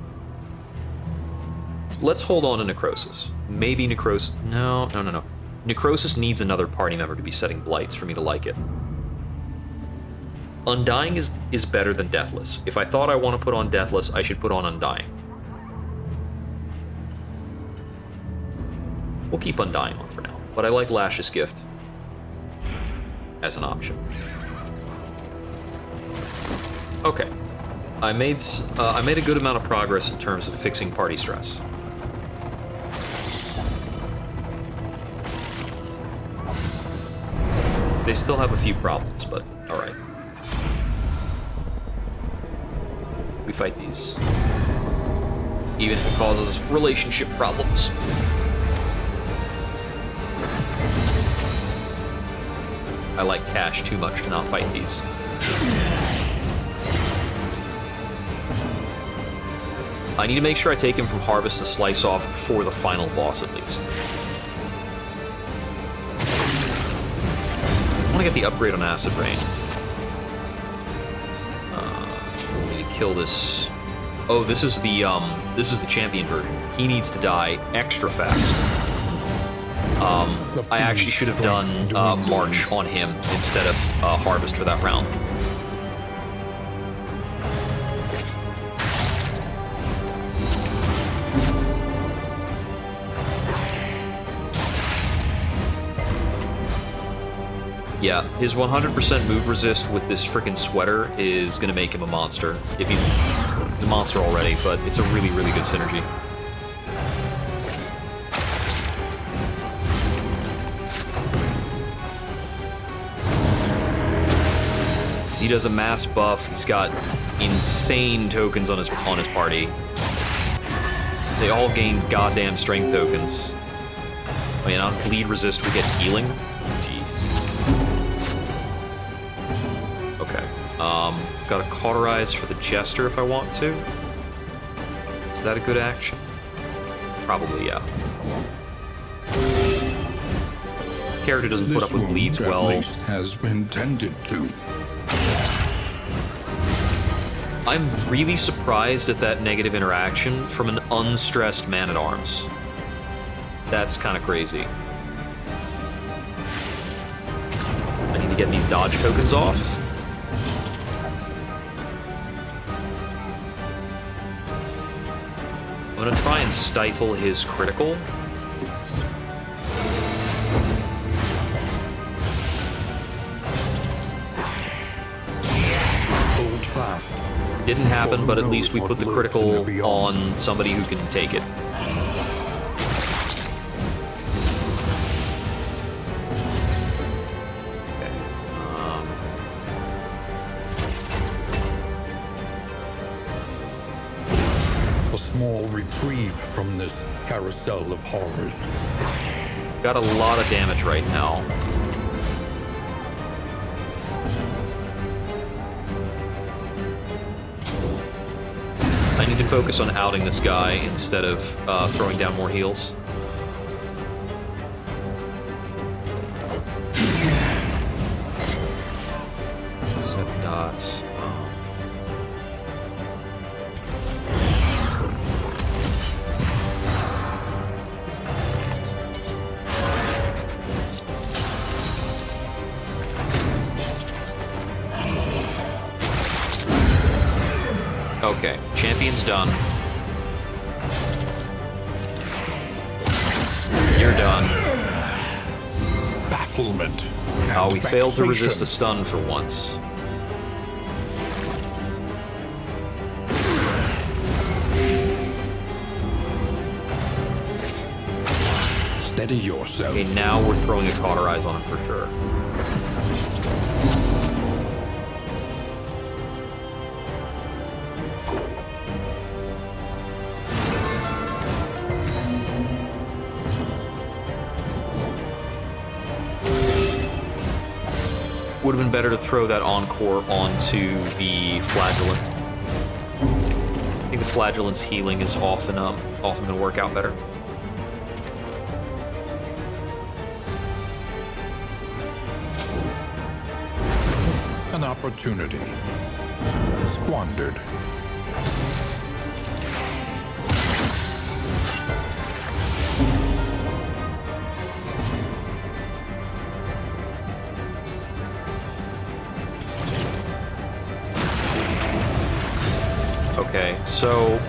Let's hold on to Necrosis. Maybe Necrosis... No. Necrosis needs another party member to be setting blights for me to like it. Undying is better than Deathless. If I thought I want to put on Deathless, I should put on Undying. We'll keep Undying on for now, but I like Lash's Gift as an option. Okay, I made a good amount of progress in terms of fixing party stress. They still have a few problems, but alright. We fight these. Even if it causes relationship problems. I like cash too much to not fight these. I need to make sure I take him from Harvest to Slice Off for the final boss, at least. I want to get the upgrade on Acid Rain. I need to kill this. Oh, this is the champion version. He needs to die extra fast. I actually should have done March on him instead of Harvest for that round. Yeah, his 100% move resist with this freaking sweater is gonna make him a monster. If he's a monster already, but it's a really, really good synergy. He does a mass buff. He's got insane tokens on his party. They all gain goddamn strength tokens. Oh yeah, on bleed resist we get healing. Jeez. Okay. Got to cauterize for the Jester if I want to. Is that a good action? Probably, yeah. This character doesn't put up with bleeds well. At least has been tended to. I'm really surprised at that negative interaction from an unstressed Man-at-Arms. That's kind of crazy. I need to get these dodge tokens off. I'm gonna try and stifle his critical. Hold fast. Didn't happen, but at least we put the critical on somebody who can take it. A small reprieve from this carousel of horrors. Got a lot of damage right now. I need to focus on outing this guy instead of throwing down more heals. Seven dots. Okay, champion's done. You're done. Bafflement. Oh, we failed to resist a stun for once. Steady yourself. Okay, now we're throwing a cauterize on him for sure. Would have been better to throw that Encore onto the Flagellant. I think the Flagellant's healing is often going to work out better. An opportunity. Squandered. Okay, so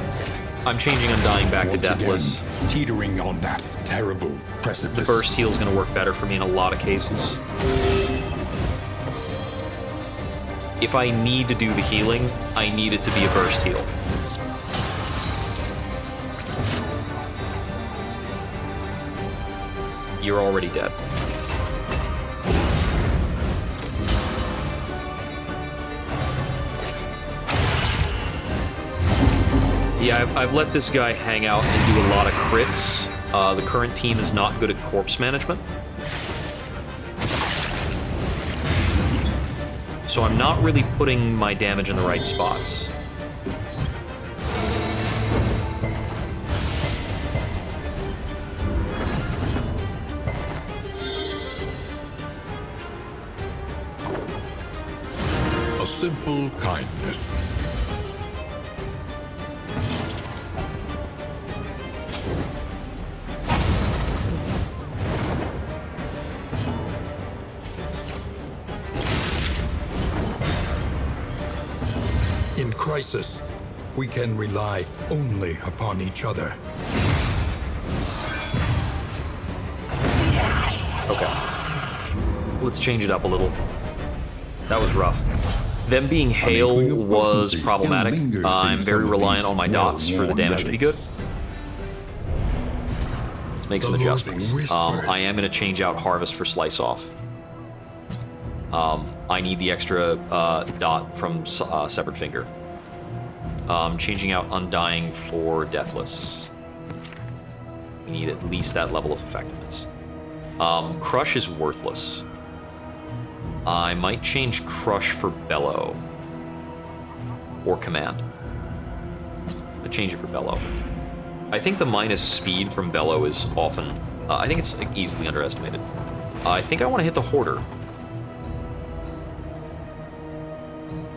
I'm changing Undying back to Once Deathless. again, teetering on that terrible precipice. The burst heal is going to work better for me in a lot of cases. If I need to do the healing, I need it to be a burst heal. You're already dead. Yeah, I've let this guy hang out and do a lot of crits. The current team is not good at corpse management. So I'm not really putting my damage in the right spots. A simple kindness. In crisis, we can rely only upon each other. Okay. Let's change it up a little. That was rough. Them being hail inkling of was potency problematic. still lingers I'm in very some of reliant these on my dots for the well-worn damage to be good. relics. Let's make some The adjustments. loathing whispers. I am going to change out Harvest for Slice Off. I need the extra dot from Severed Finger. Changing out Undying for Deathless. We need at least that level of effectiveness. Crush is worthless. I might change Crush for Bellow. Or Command. I'll change it for Bellow. I think the minus speed from Bellow is often... I think it's easily underestimated. I think I want to hit the Hoarder.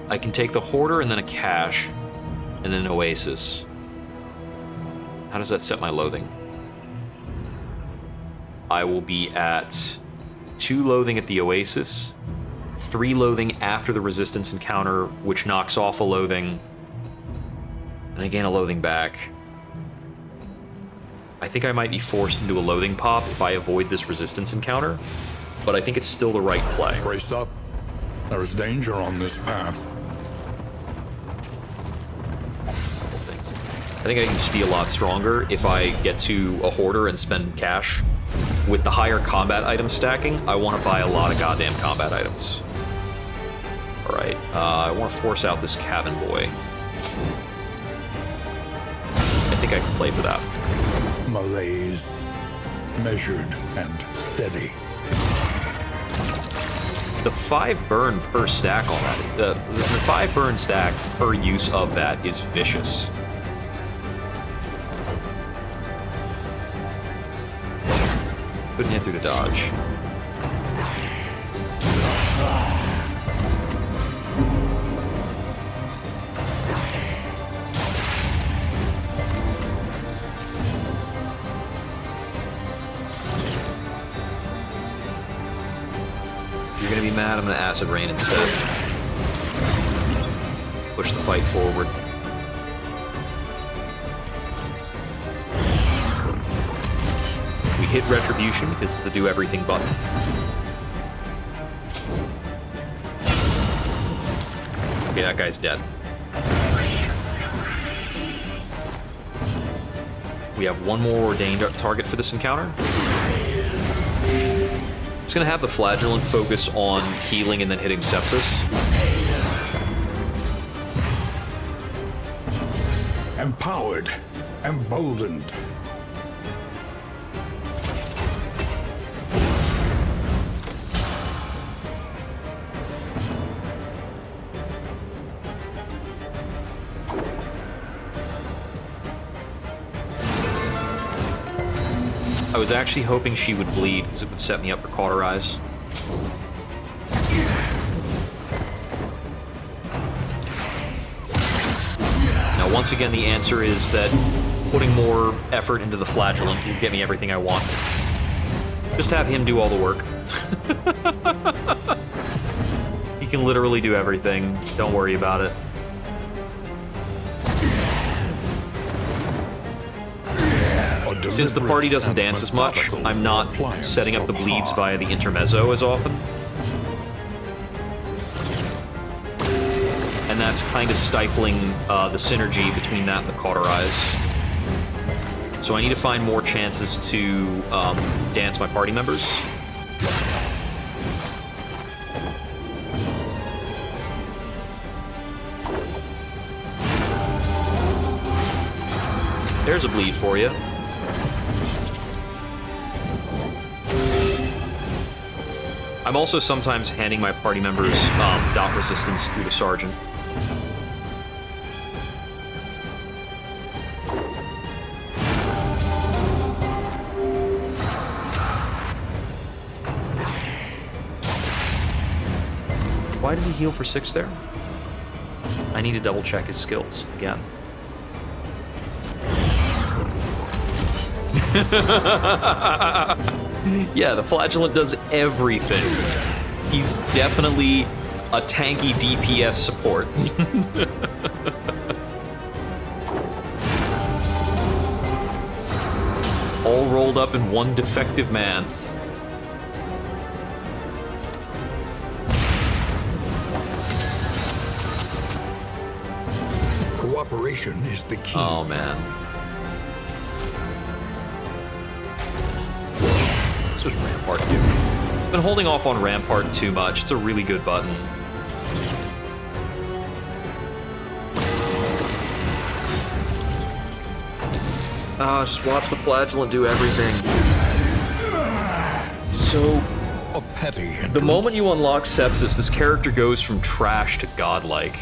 I can take the Hoarder and then a Cache, and then an Oasis. How does that set my loathing? I will be at 2 loathing at the Oasis, 3 loathing after the resistance encounter, which knocks off a loathing, and I gain a loathing back. I think I might be forced into a loathing pop if I avoid this resistance encounter, but I think it's still the right play. Brace up. There is danger on this path. Things. I think I can just be a lot stronger if I get to a Hoarder and spend cash. With the higher combat item stacking, I want to buy a lot of goddamn combat items. Alright, I want to force out this cabin boy. I think I can play for that. Malaise. Measured and steady. The 5 burn per stack on that, the 5 burn stack per use of that is vicious. Couldn't hit through the dodge. You're gonna be mad, I'm gonna Acid Rain instead. Push the fight forward. We hit Retribution because it's the do everything button. Okay, that guy's dead. We have one more ordained target for this encounter. Just gonna have the Flagellant focus on healing and then hitting Sepsis. Empowered. Emboldened. I was actually hoping she would bleed because it would set me up for Cauterize. Now, once again, the answer is that putting more effort into the Flagellant will get me everything I want. Just have him do all the work. He can literally do everything. Don't worry about it. Since the party doesn't dance as much, I'm not setting up the bleeds via the intermezzo as often. And that's kind of stifling the synergy between that and the Cauterize. So I need to find more chances to dance my party members. There's a bleed for you. I'm also sometimes handing my party members dot resistance through the sergeant. Why did he heal for 6 there? I need to double check his skills again. Yeah, the flagellant does everything. He's definitely a tanky DPS support. All rolled up in one defective man. Cooperation is the key. Oh, man. This was Rampart, dude. Been holding off on Rampart too much. It's a really good button. Just watch the flagellant do everything. So, A petty hindrance. the moment you unlock Sepsis, this character goes from trash to godlike.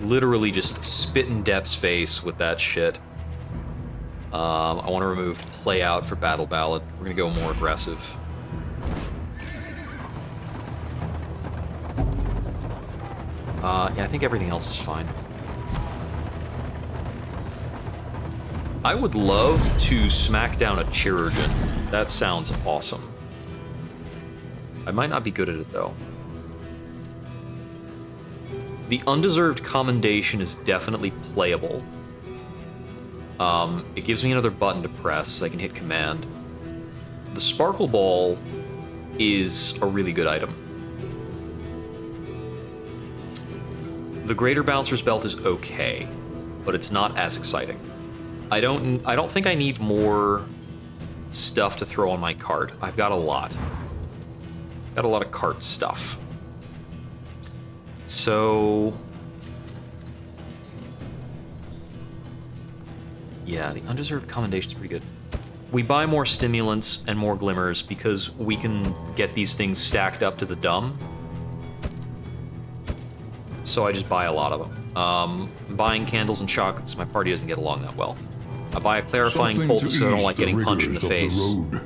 Literally just spit in death's face with that shit. I want to remove Play Out for Battle Ballad. We're gonna go more aggressive. Yeah, I think everything else is fine. I would love to smack down a Chirurgeon. That sounds awesome. I might not be good at it, though. The Undeserved Commendation is definitely playable. It gives me another button to press so I can hit Command. The Sparkle Ball is a really good item. The Greater Bouncer's Belt is okay, but it's not as exciting. I don't think I need more stuff to throw on my cart. I've got a lot. Got a lot of cart stuff. So, yeah, the Undeserved Commendation's pretty good. We buy more stimulants and more glimmers because we can get these things stacked up to the dumb. So I just buy a lot of them. I'm buying candles and chocolates. My party doesn't get along that well. I buy a clarifying Something poultice to so I don't ease like the getting punched in the rigors of face.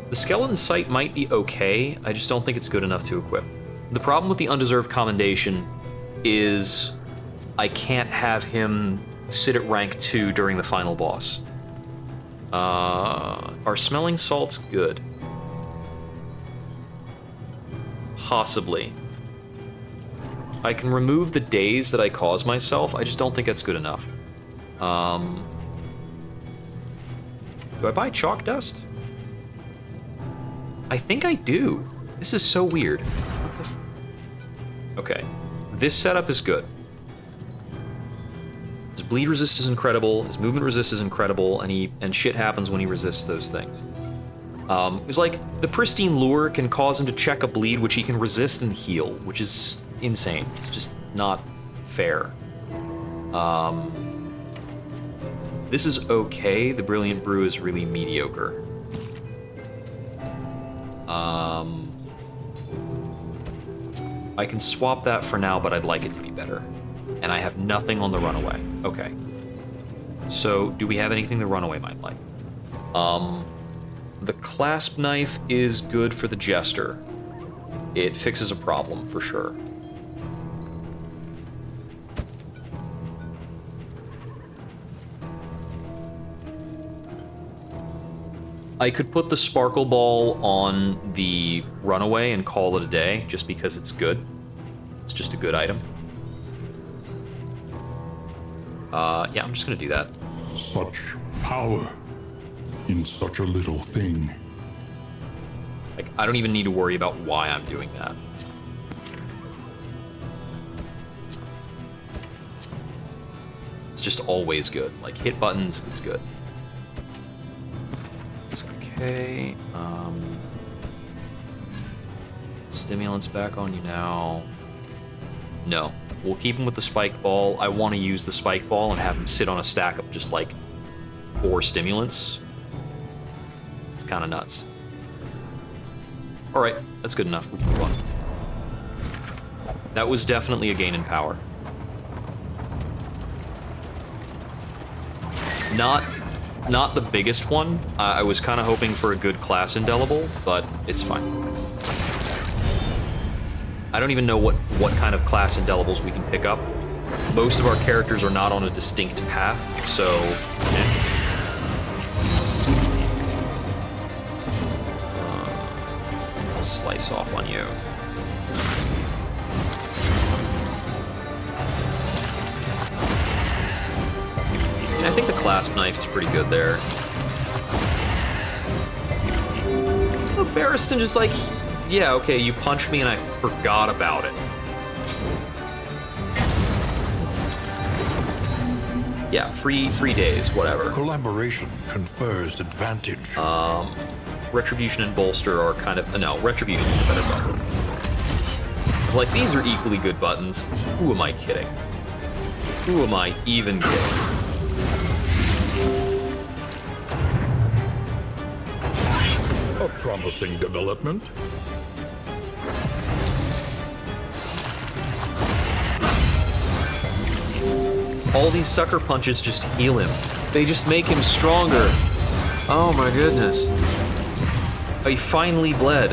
The skeleton sight might be okay, I just don't think it's good enough to equip. The problem with the Undeserved Commendation is I can't have him sit at rank 2 during the final boss. Are smelling salts good? Possibly. I can remove the daze that I cause myself, I just don't think that's good enough. Do I buy chalk dust? I think I do. This is so weird. What the okay. This setup is good. His bleed resist is incredible, his movement resist is incredible, and shit happens when he resists those things. It's like, the Pristine Lure can cause him to check a bleed, which he can resist and heal, which is insane. It's just not fair. This is okay. The Brilliant Brew is really mediocre. I can swap that for now, but I'd like it to be better. And I have nothing on the Runaway. Okay. So, do we have anything the Runaway might like? The Clasp Knife is good for the Jester. It fixes a problem, for sure. I could put the Sparkle Ball on the Runaway and call it a day, just because it's good. It's just a good item. Yeah, I'm just gonna do that. Such power in such a little thing. Like, I don't even need to worry about why I'm doing that. It's just always good. Like, hit buttons, it's good. It's okay. Stimulants back on you now. No. We'll keep him with the spike ball. I want to use the spike ball and have him sit on a stack of just like 4 stimulants. It's kind of nuts. Alright, that's good enough. We can move on. That was definitely a gain in power. Not the biggest one. I was kind of hoping for a good class indelible, but it's fine. I don't even know what kind of class indelibles we can pick up. Most of our characters are not on a distinct path, so... slice off on you. I think the clasp knife is pretty good there. Oh, Barristan just like, yeah, okay, you punched me and I forgot about it. Yeah, free days, whatever. Collaboration confers advantage. Retribution and Bolster are kind of... No, Retribution's the better button. It's like, these are equally good buttons. Who am I kidding? Who am I even kidding? A promising development. All these sucker punches just heal him. They just make him stronger. Oh my goodness. He finally bled.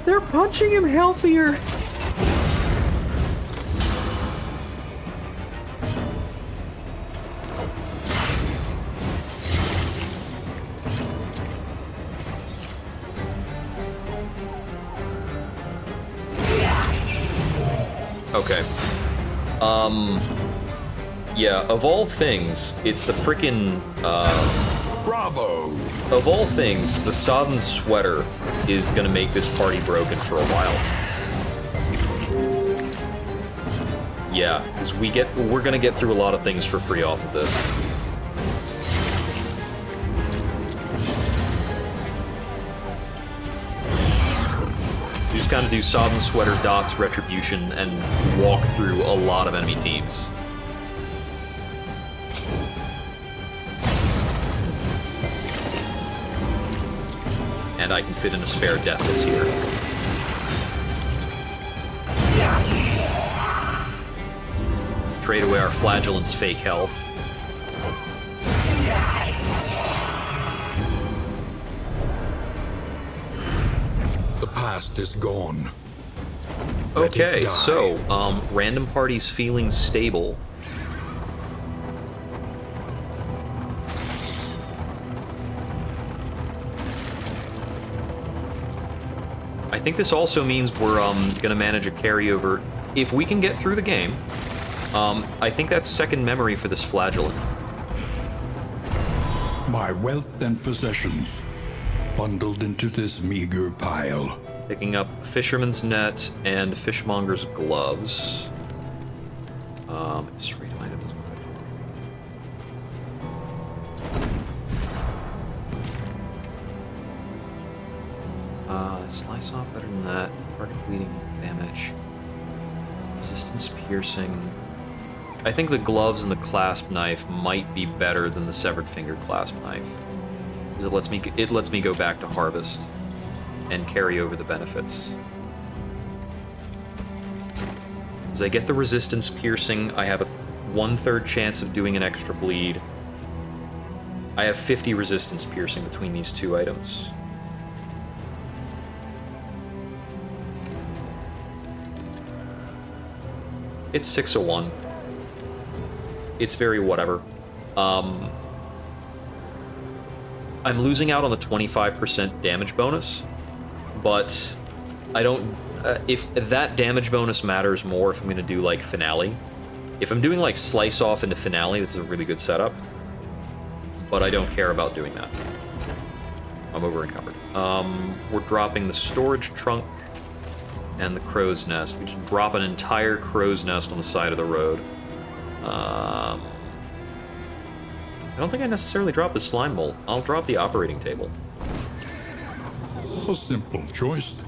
They're punching him healthier. Okay. Yeah, of all things, it's the frickin', Bravo! Of all things, the sodden sweater is gonna make this party broken for a while. Yeah, because we're gonna get through a lot of things for free off of this. You just gotta do sodden sweater, dots, retribution, and walk through a lot of enemy teams. And I can fit in a spare Deathless here. Trade away our Flagellant's fake health. The past is gone. Okay, so, random parties feeling stable. I think this also means we're gonna manage a carryover. If we can get through the game, I think that's second memory for this Flagellant. My wealth and possessions bundled into this meager pile. Picking up Fisherman's Net and Fishmonger's Gloves. Just read items. Slice off better than that. Target bleeding damage. Resistance piercing. I think the gloves and the clasp knife might be better than the severed finger clasp knife. Because it lets me go back to harvest and carry over the benefits. As I get the resistance piercing, I have a 1/3 chance of doing an extra bleed. I have 50 resistance piercing between these two items. It's 6/1. It's very whatever. I'm losing out on the 25% damage bonus, but I don't... if that damage bonus matters more if I'm going to do, like, Finale. If I'm doing, like, Slice Off into Finale, this is a really good setup. But I don't care about doing that. I'm over-encumbered. We're dropping the storage trunk and the crow's nest. We just drop an entire crow's nest on the side of the road. I don't think I necessarily drop the slime mold. I'll drop the operating table. A simple choice.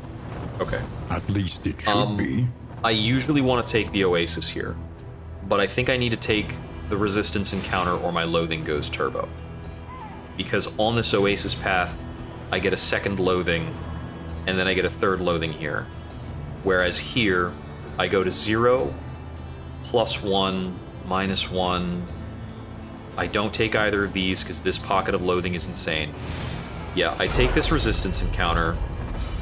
Okay. At least it should be. I usually want to take the Oasis here, but I think I need to take the Resistance Encounter or my Loathing goes turbo. Because on this Oasis path, I get a second Loathing, and then I get a third Loathing here. Whereas here, I go to 0, +1, -1. I don't take either of these because this pocket of Loathing is insane. Yeah, I take this Resistance Encounter,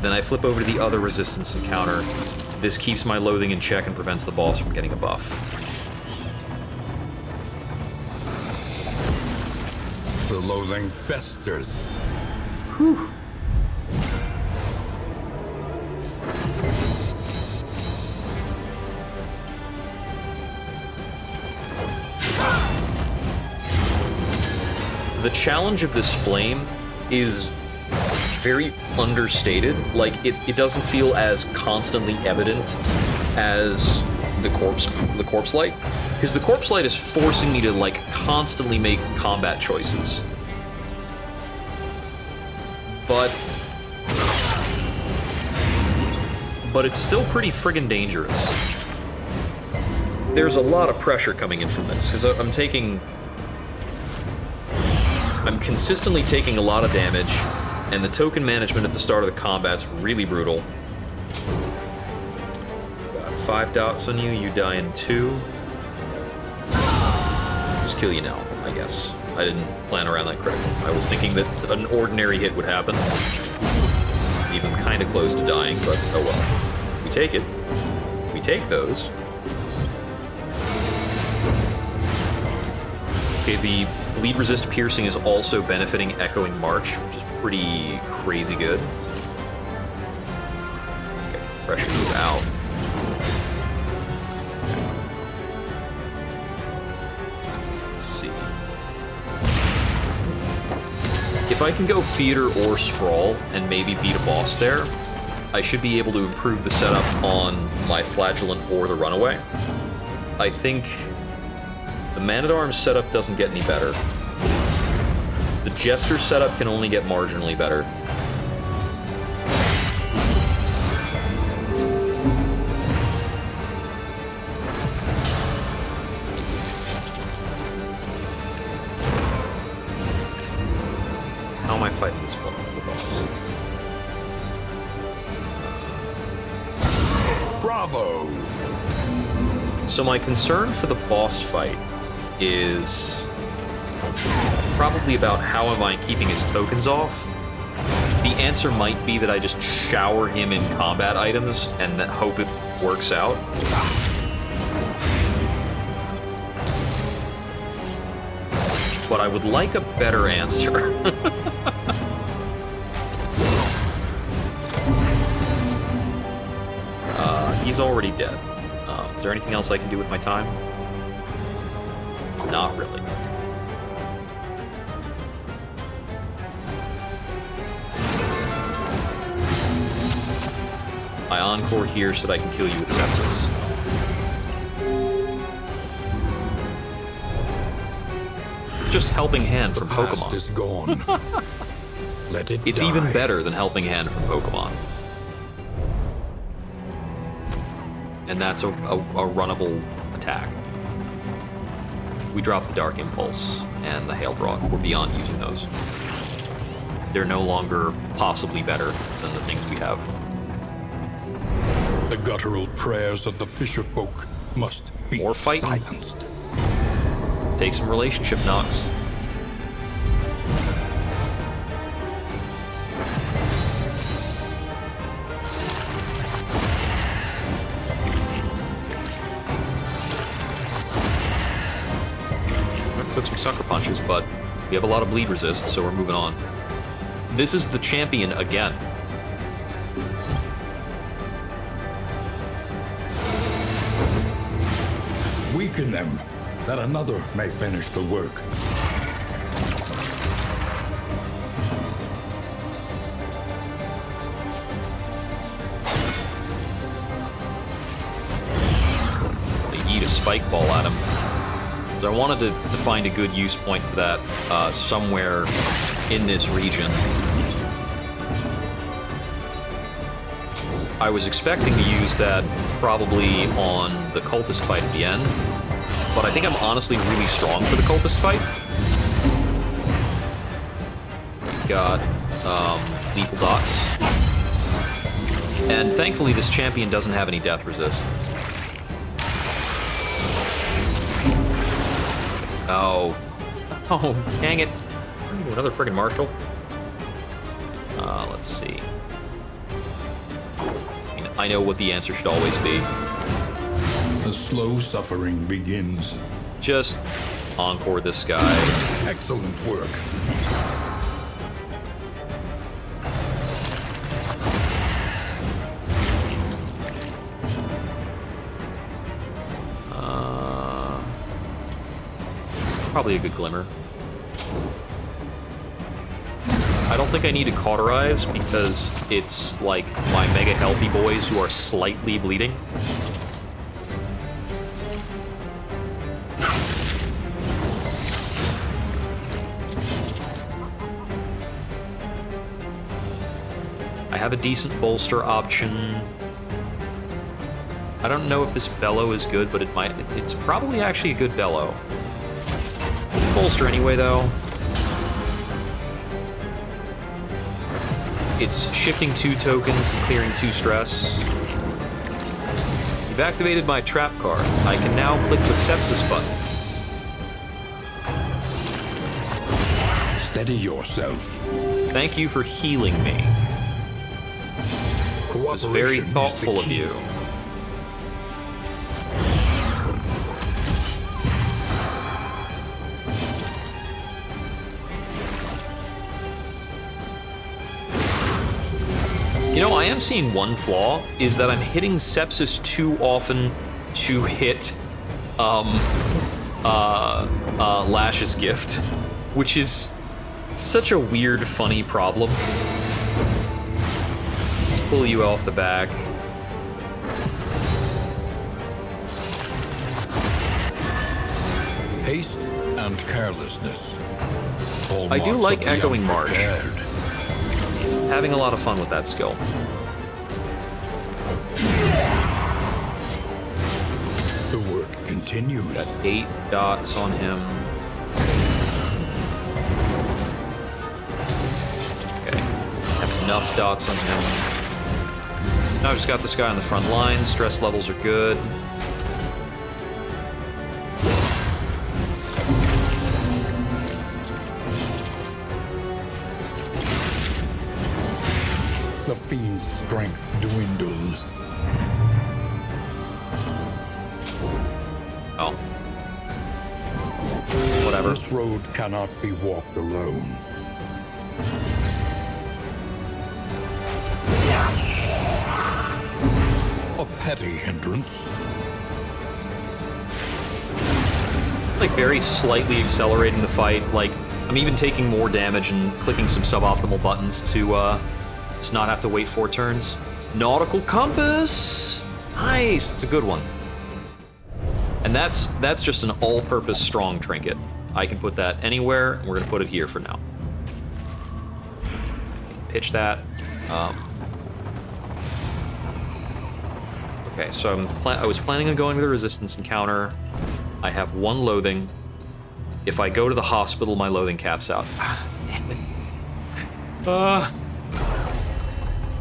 then I flip over to the other Resistance Encounter. This keeps my Loathing in check and prevents the boss from getting a buff. The loathing festers. Whew. The challenge of this flame is very understated. Like, it doesn't feel as constantly evident as the corpse light. Because the corpse light is forcing me to, like, constantly make combat choices. But it's still pretty friggin' dangerous. There's a lot of pressure coming in from this, because I'm consistently taking a lot of damage, and the token management at the start of the combat's really brutal. Got 5 dots on you, you die in 2. Just kill you now, I guess. I didn't plan around that crit. I was thinking that an ordinary hit would happen. Even kind of close to dying, but oh well. We take it. We take those. Okay, the bleed resist piercing is also benefiting Echoing March, which is pretty crazy good. Okay, pressure move out. Let's see. If I can go Foetor or Sprawl and maybe beat a boss there, I should be able to improve the setup on my Flagellant or the Runaway. I think the Man-at-Arms setup doesn't get any better. The Jester setup can only get marginally better. How am I fighting this boss? Bravo! So my concern for the boss fight is probably about how am I keeping his tokens off. The answer might be that I just shower him in combat items and that hope it works out. But I would like a better answer. He's already dead. Is there anything else I can do with my time? Not really. I encore here so that I can kill you with sepsis. It's just Helping Hand from Pokemon. Past is gone. Let it It's die. even better than Helping Hand from Pokemon. And that's a runnable attack. We drop the Dark Impulse and the Hail Brock. We're beyond using those. They're no longer possibly better than the things we have. The guttural prayers of the fisher folk must be More fighting. silenced. Take some relationship knocks. Took some sucker punches, but we have a lot of bleed resist, so we're moving on. This is the champion again. Weaken them, that another may finish the work. They eat a spike ball at him. I wanted to find a good use point for that somewhere in this region. I was expecting to use that probably on the cultist fight at the end, but I think I'm honestly really strong for the cultist fight. You've got lethal dots. And thankfully this champion doesn't have any death resist. Oh. Oh, dang it. Another friggin' marshal. Let's see. I know what the answer should always be. The slow suffering begins. Just encore this guy. Excellent work. Probably a good glimmer. I don't think I need to cauterize because it's like my mega healthy boys who are slightly bleeding. I have a decent bolster option. I don't know if this bellow is good, but it's probably actually a good bellow. Bolster anyway, though. It's shifting 2 tokens and clearing 2 stress. You've activated my trap card. I can now click the sepsis button. Steady yourself. Thank you for healing me. It was very thoughtful of you. You know, I am seeing one flaw, is that I'm hitting sepsis too often to hit Lash's gift, which is such a weird, funny problem. Let's pull you off the back. Haste and carelessness. I do like Echoing March. Having a lot of fun with that skill. The work continues. Got 8 dots on him. Okay. Have enough dots on him. Now I've just got this guy on the front line. Stress levels are good. The fiend's strength dwindles. Oh. Whatever. This road cannot be walked alone. A petty hindrance. Like very slightly accelerating the fight. Like I'm even taking more damage and clicking some suboptimal buttons to just not have to wait 4 turns. Nautical compass. Nice. It's a good one. And that's just an all-purpose strong trinket. I can put that anywhere, and we're gonna put it here for now. Pitch that. Okay, so I was planning on going to the resistance encounter. I have 1 loathing. If I go to the hospital, my loathing caps out.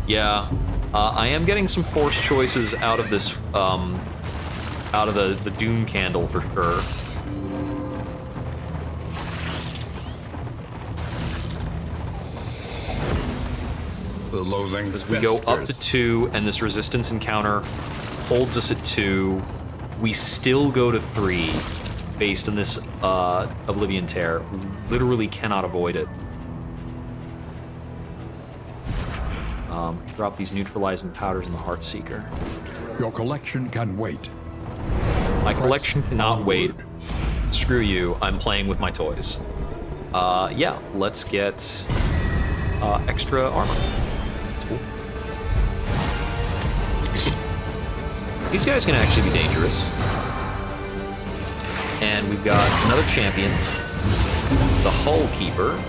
Yeah, I am getting some forced choices out of this, out of the Doom Candle for sure. The loathing. As we go up to 2, and this resistance encounter holds us at 2, we still go to 3 based on this Oblivion Tear. We literally cannot avoid it. Drop these neutralizing powders in the Heartseeker. Your collection can wait. My collection cannot wait. Screw you, I'm playing with my toys. Yeah, let's get extra armor. Cool. These guys can actually be dangerous. And we've got another champion, the Hull Keeper.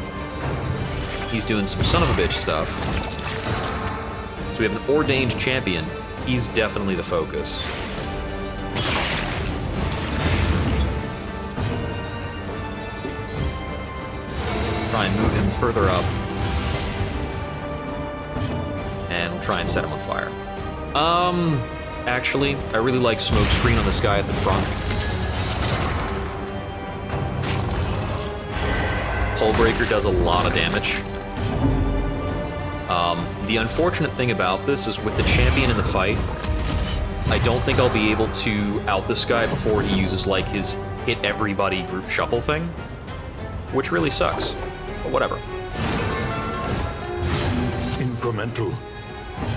He's doing some son of a bitch stuff. So we have an ordained champion. He's definitely the focus. Try and move him further up. And we'll try and set him on fire. Actually, I really like smoke screen on this guy at the front. Hullbreaker does a lot of damage. The unfortunate thing about this is with the champion in the fight, I don't think I'll be able to out this guy before he uses like his hit everybody group shuffle thing, which really sucks, but whatever. Incremental.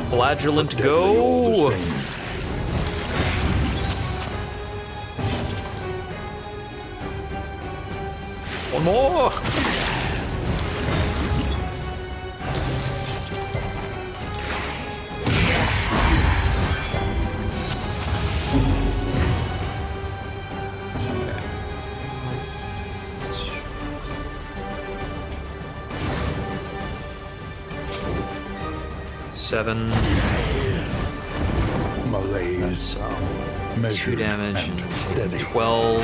Flagellant, Definitely all go! the same. One more! Okay. 7. Malaise. That's 2 Measured damage. and steady. 12.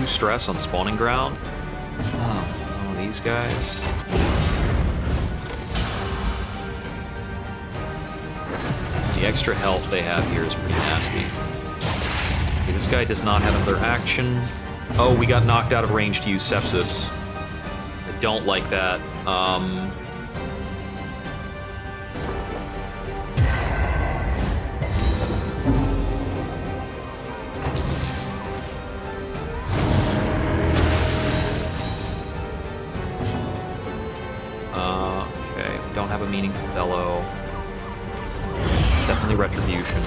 Stress on spawning ground. Oh, these guys. The extra health they have here is pretty nasty. Okay, this guy does not have another action. Oh, we got knocked out of range to use sepsis. I don't like that. Have a meaningful bellow. Definitely retribution.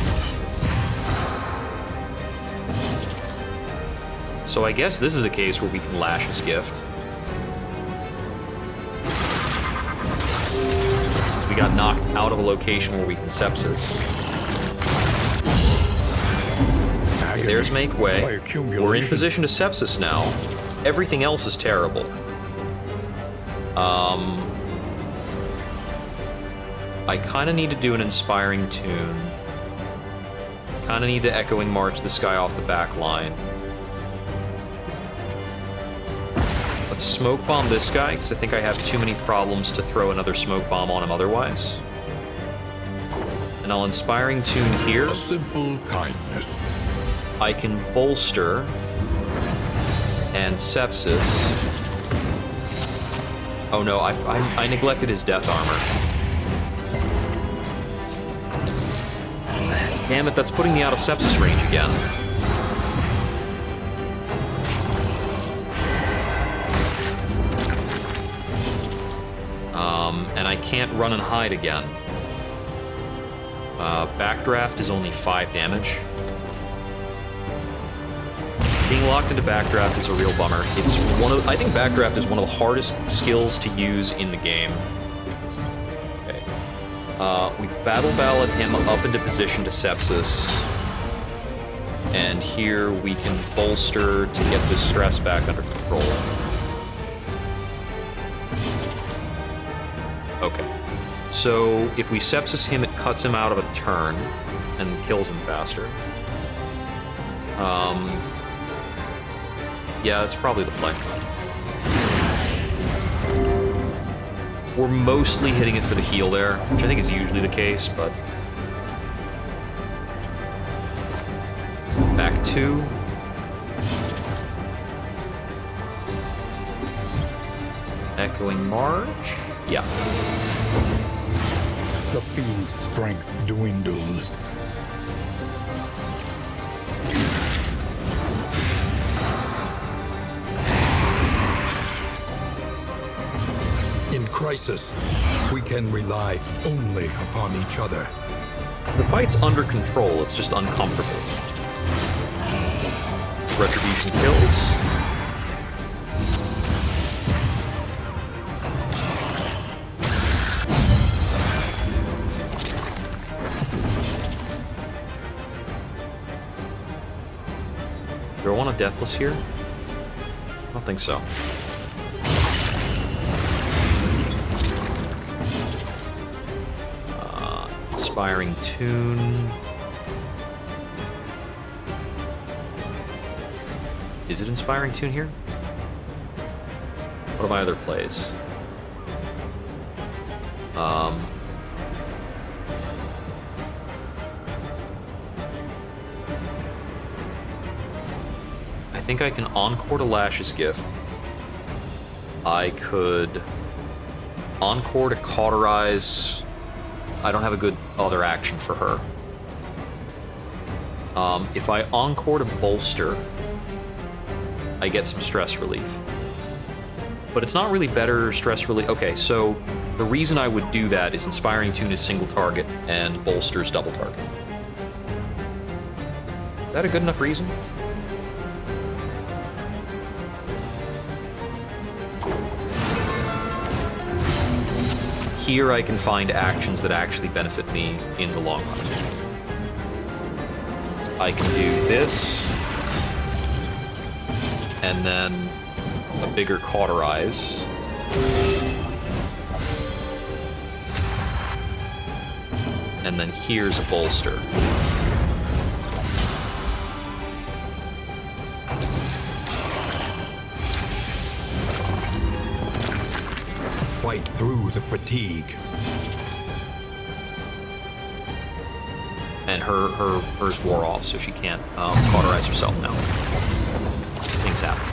So I guess this is a case where we can lash his gift. Since we got knocked out of a location where we can sepsis. Okay, there's make way. We're in position to sepsis now. Everything else is terrible. I kind of need to do an inspiring tune. Kind of need to echoing march this guy off the back line. Let's smoke bomb this guy, because I think I have too many problems to throw another smoke bomb on him otherwise. And I'll inspiring tune here. A simple kindness. I can bolster and sepsis. Oh no, I neglected his death armor. Damn it, that's putting me out of sepsis range again. And I can't run and hide again. Backdraft is only 5 damage. Being locked into backdraft is a real bummer. It's I think backdraft is one of the hardest skills to use in the game. We battle ballad him up into position to sepsis. And here we can bolster to get this stress back under control. Okay. So if we sepsis him, it cuts him out of a turn and kills him faster. Yeah, that's probably the play. We're mostly hitting it for the heal there, which I think is usually the case, but... Back 2. Echoing March? Yeah. The field's strength dwindles. In crisis, we can rely only upon each other. The fight's under control, it's just uncomfortable. Retribution kills. I want a Deathless here? I don't think so. Inspiring Tune. Is it Inspiring Tune here? What are my other plays? I think I can Encore to Lash's Gift. I could Encore to Cauterize. I don't have a good other action for her. If I Encore to Bolster, I get some stress relief. But it's not really better stress relief. Okay, so the reason I would do that is Inspiring Tune is single target and Bolster is double target. Is that a good enough reason? Here I can find actions that actually benefit me in the long run. So I can do this, and then a bigger Cauterize. And then here's a Bolster. Fight through the fatigue. And hers wore off, so she can't Cauterize herself now. Things happen.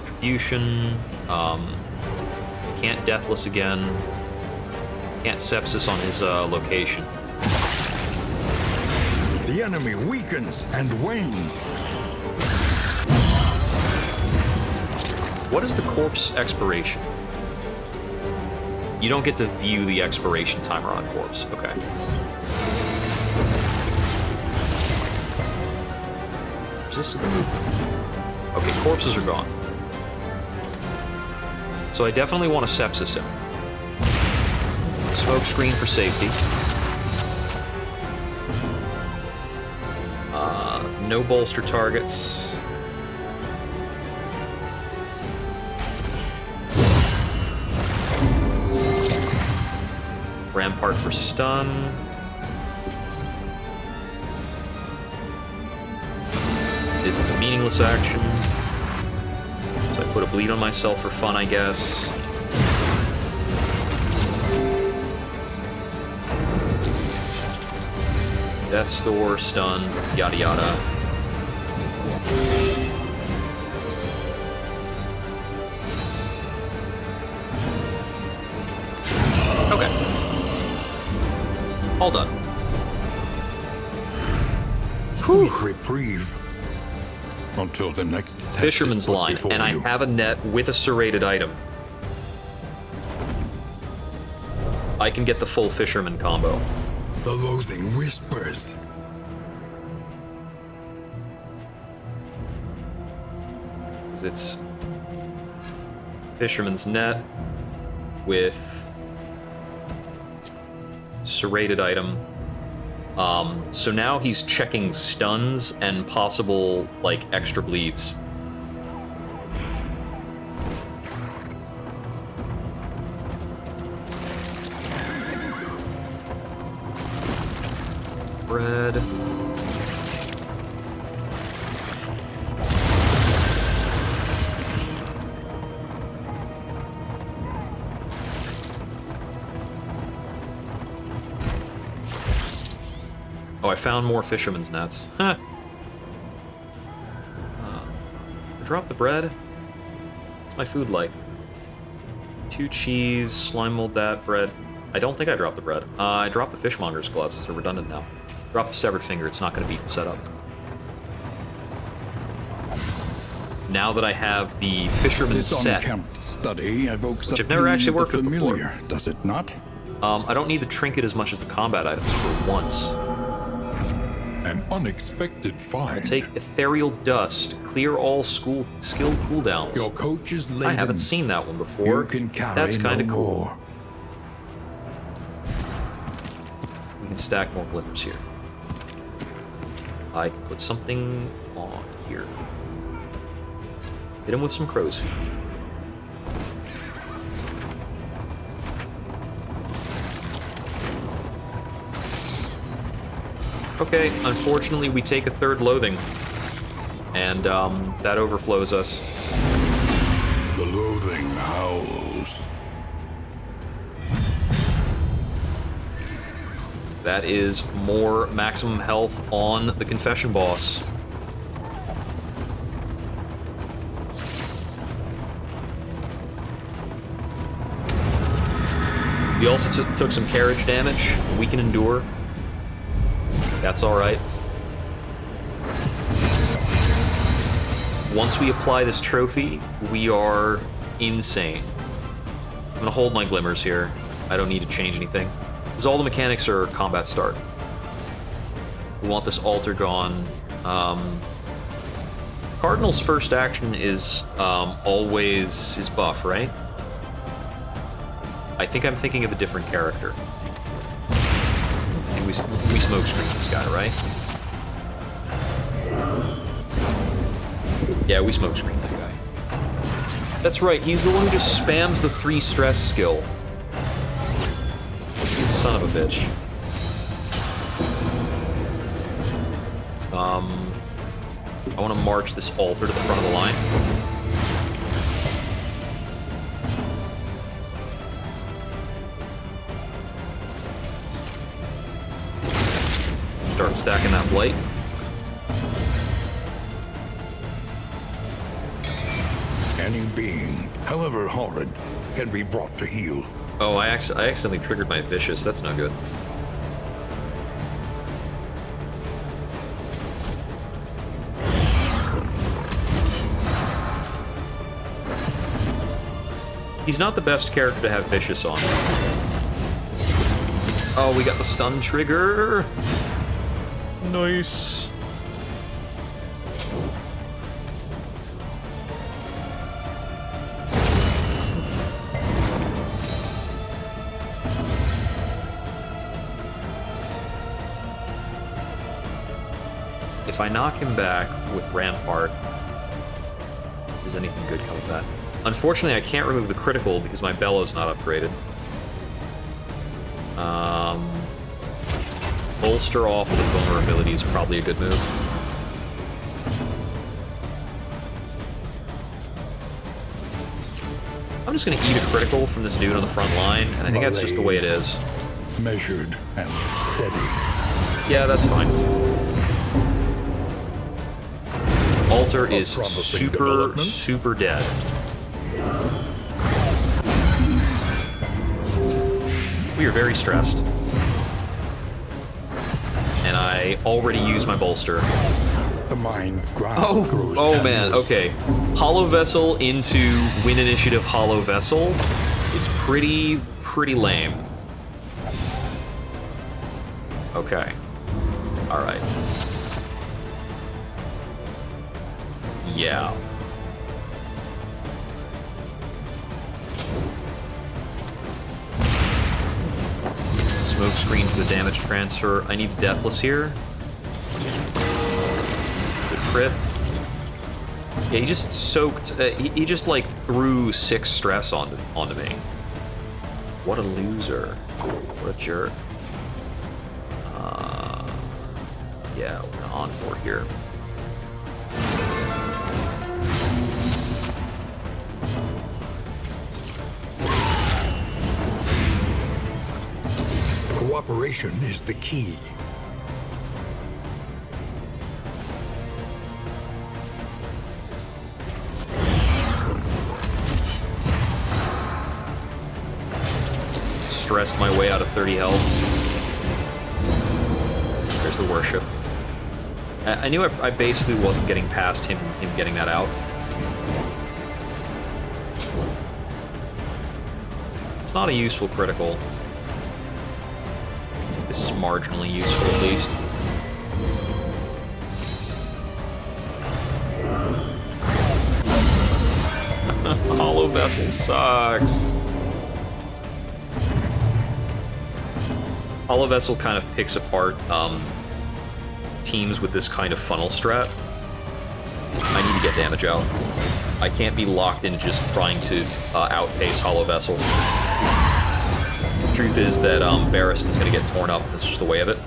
Attribution. Can't Deathless again. Can't Sepsis on his location. The enemy weakens and wanes. What is the corpse expiration? You don't get to view the expiration timer on corpse. Okay. Resisted the movement. Okay, corpses are gone. So I definitely want to Sepsis him. Smoke screen for safety. No bolster targets. Rampart for stun. This is a meaningless action. So I put a bleed on myself for fun, I guess. Death Store, stunned, yada yada. Okay. All done. Sweet reprieve. Until the next test Fisherman's is put line, before and I you. have a net with a serrated item. I can get the full Fisherman combo. The loathing whispers. It's Fisherman's net with serrated item. So now he's checking stuns and possible, like, extra bleeds. Bread. Oh, I found more fisherman's nets. Huh. I dropped the bread. What's my food like? 2 cheese, slime mold that, bread. I don't think I dropped the bread. I dropped the fishmonger's gloves, so redundant now. Drop the severed finger, it's not going to beat the setup. Now that I have the fisherman's This set, unkempt study evokes which a I've never actually feeling of worked the with before. familiar, does it not? I don't need the trinket as much as the combat items for once. An unexpected find. I'll take ethereal dust, clear all skill cooldowns. Your coach is laden. I haven't seen that one before. You can carry That's kind of no cool. more. can stack more glimmers here. I can put something on here. Hit him with some crow's feet. Okay, unfortunately we take a third loathing. And that overflows us. The loathing howls. That is more maximum health on the confession boss. We also took some carriage damage. We can endure. That's alright. Once we apply this trophy, we are insane. I'm gonna hold my glimmers here. I don't need to change anything. Because all the mechanics are combat start. We want this altar gone. Cardinal's first action is always his buff, right? I think I'm thinking of a different character. I think we smoke screen this guy, right? Yeah, we smoke screen that guy. That's right, he's the one who just spams the 3 stress skill. He's a son of a bitch. I want to march this altar to the front of the line. Start stacking that blight. Any being, however horrid, can be brought to heel. Oh, I accidentally triggered my vicious. That's no good. He's not the best character to have vicious on. Oh, we got the stun trigger. Nice. If I knock him back with Rampart, does anything good come of that? Unfortunately, I can't remove the critical because my bellow's not upgraded. Bolster off with vulnerability is probably a good move. I'm just gonna eat a critical from this dude on the front line, and I think that's just the way it is. Measured and steady. Yeah, that's fine. Altar is super dead. We are very stressed. And I already used my bolster. The mind's grasp grows Oh man, tenuous. okay. Hollow Vessel into win initiative Hollow Vessel is pretty lame. Okay. Alright. Yeah. Smoke screen for the damage transfer. I need Deathless here. The crit. Yeah, he just soaked. He just like threw 6 stress onto me. What a loser. What a jerk. Yeah, we're gonna encore here. Cooperation is the key. Stressed my way out of 30 health. There's the worship. I knew I basically wasn't getting past him getting that out. It's not a useful critical. This is marginally useful, at least. Hollow Vessel sucks. Hollow Vessel kind of picks apart teams with this kind of funnel strat. I need to get damage out. I can't be locked into just trying to outpace Hollow Vessel. The truth is that Barristan's going to get torn up. That's just the way of it.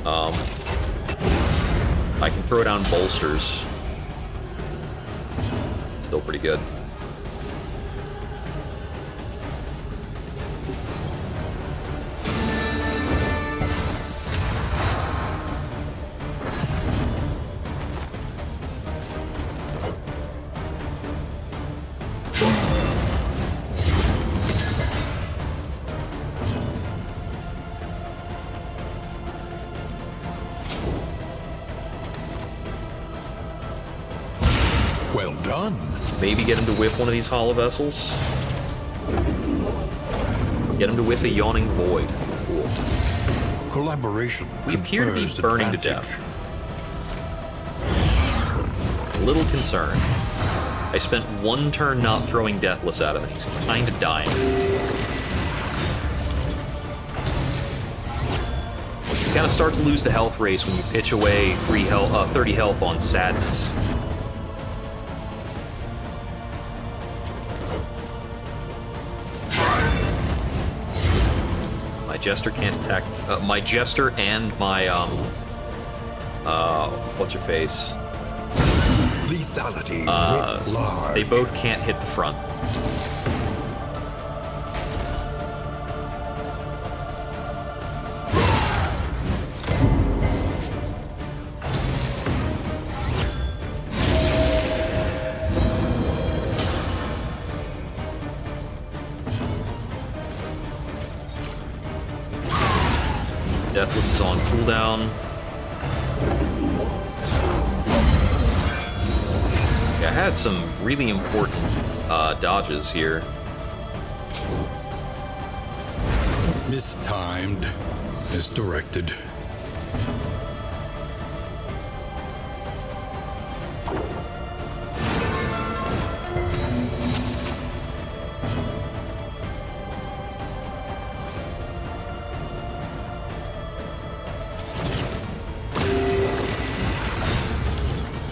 I can throw down bolsters. Still pretty good. Well done. Maybe get him to whiff one of these Hollow Vessels. Get him to whiff a Yawning Void. Cool. Collaboration. We appear to be confers burning to advantage. death. A little concerned. I spent one turn not throwing Deathless at him, and he's kind of dying. You kind of start to lose the health race when you pitch away 30 health on Sadness. My Jester can't attack. My Jester and my what's her face? Lethality writ large. They both can't hit the front. Deathless is on cooldown. Yeah, I had some really important dodges here. Mistimed. Misdirected.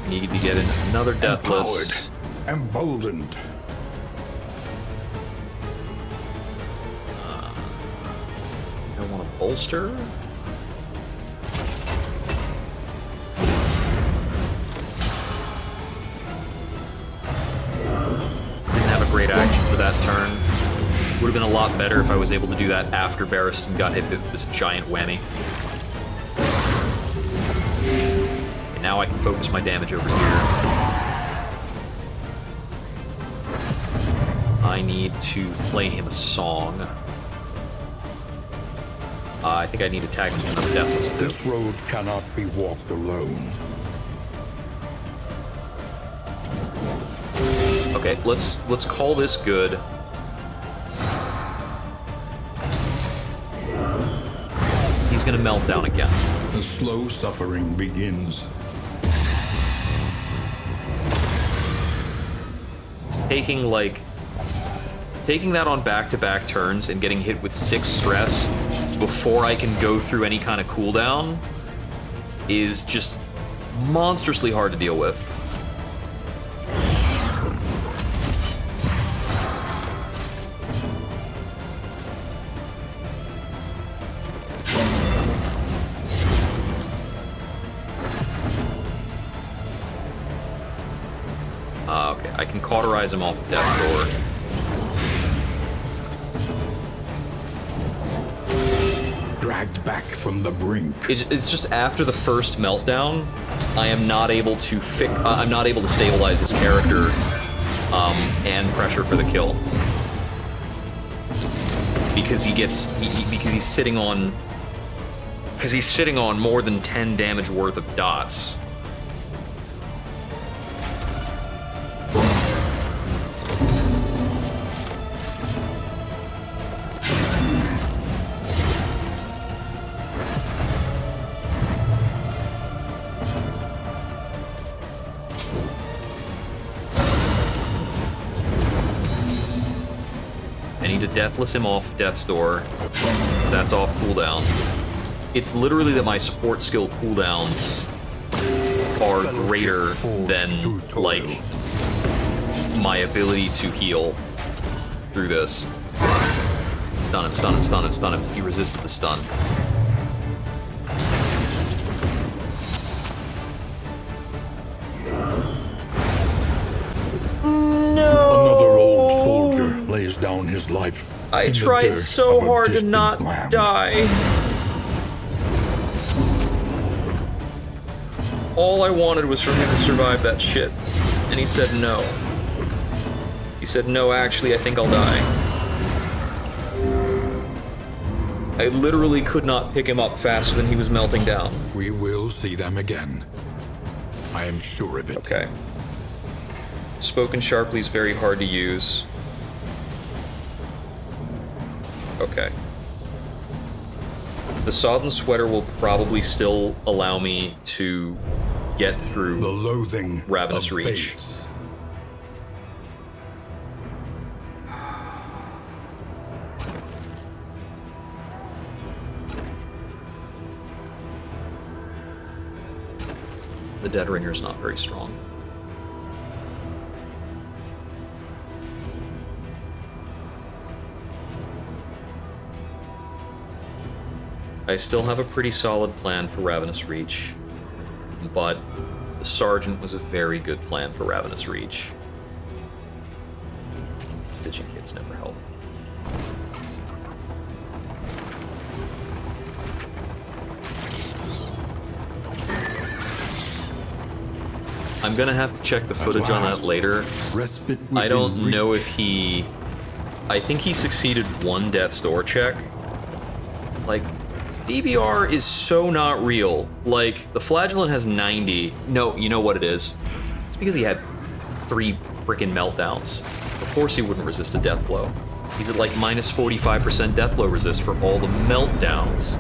Need to get in another Deathless. Empowered. Emboldened. I want a bolster. Didn't have a great action for that turn. Would have been a lot better if I was able to do that after Barristan got hit with this giant whammy. And now I can focus my damage over here. I need to play him a song. I think I need to tag him with another Deathless too. This road cannot be walked alone. Okay, let's call this good. He's gonna melt down again. The slow suffering begins. It's taking that on back-to-back turns and getting hit with 6 stress before I can go through any kind of cooldown is just monstrously hard to deal with. Okay, I can cauterize him off of Death's Door. Dragged back from the brink. It's just after the first meltdown, I am not able to I'm not able to stabilize his character and pressure for the kill because he's sitting on more than 10 damage worth of dots. Deathless him off Death's Door. That's off cooldown. It's literally that my support skill cooldowns are greater than, like, my ability to heal through this. Stun him, stun him, stun him, stun him. He resisted the stun. Another old soldier lays down his life. I in the tried dirt so of a hard to distant not land. die. All I wanted was for him to survive that shit. And he said no. He said, no, actually, I think I'll die. I literally could not pick him up faster than he was melting down. We will see them again. I am sure of it. Okay. Spoken Sharply is very hard to use. Okay. The Sodden Sweater will probably still allow me to get through The loathing Ravenous of Reach. babes. The Dead Ringer's not very strong. I still have a pretty solid plan for Ravenous Reach, but the Sergeant was a very good plan for Ravenous Reach. Stitching kits never help. I'm gonna have to check the footage on that later. Respite I don't within know reach. if he... I think he succeeded one Death's Door check. Like, DBR is so not real. Like, the Flagellant has 90. No, you know what it is? It's because he had 3 freaking meltdowns. Of course he wouldn't resist a death blow. He's at like minus 45% death blow resist for all the meltdowns.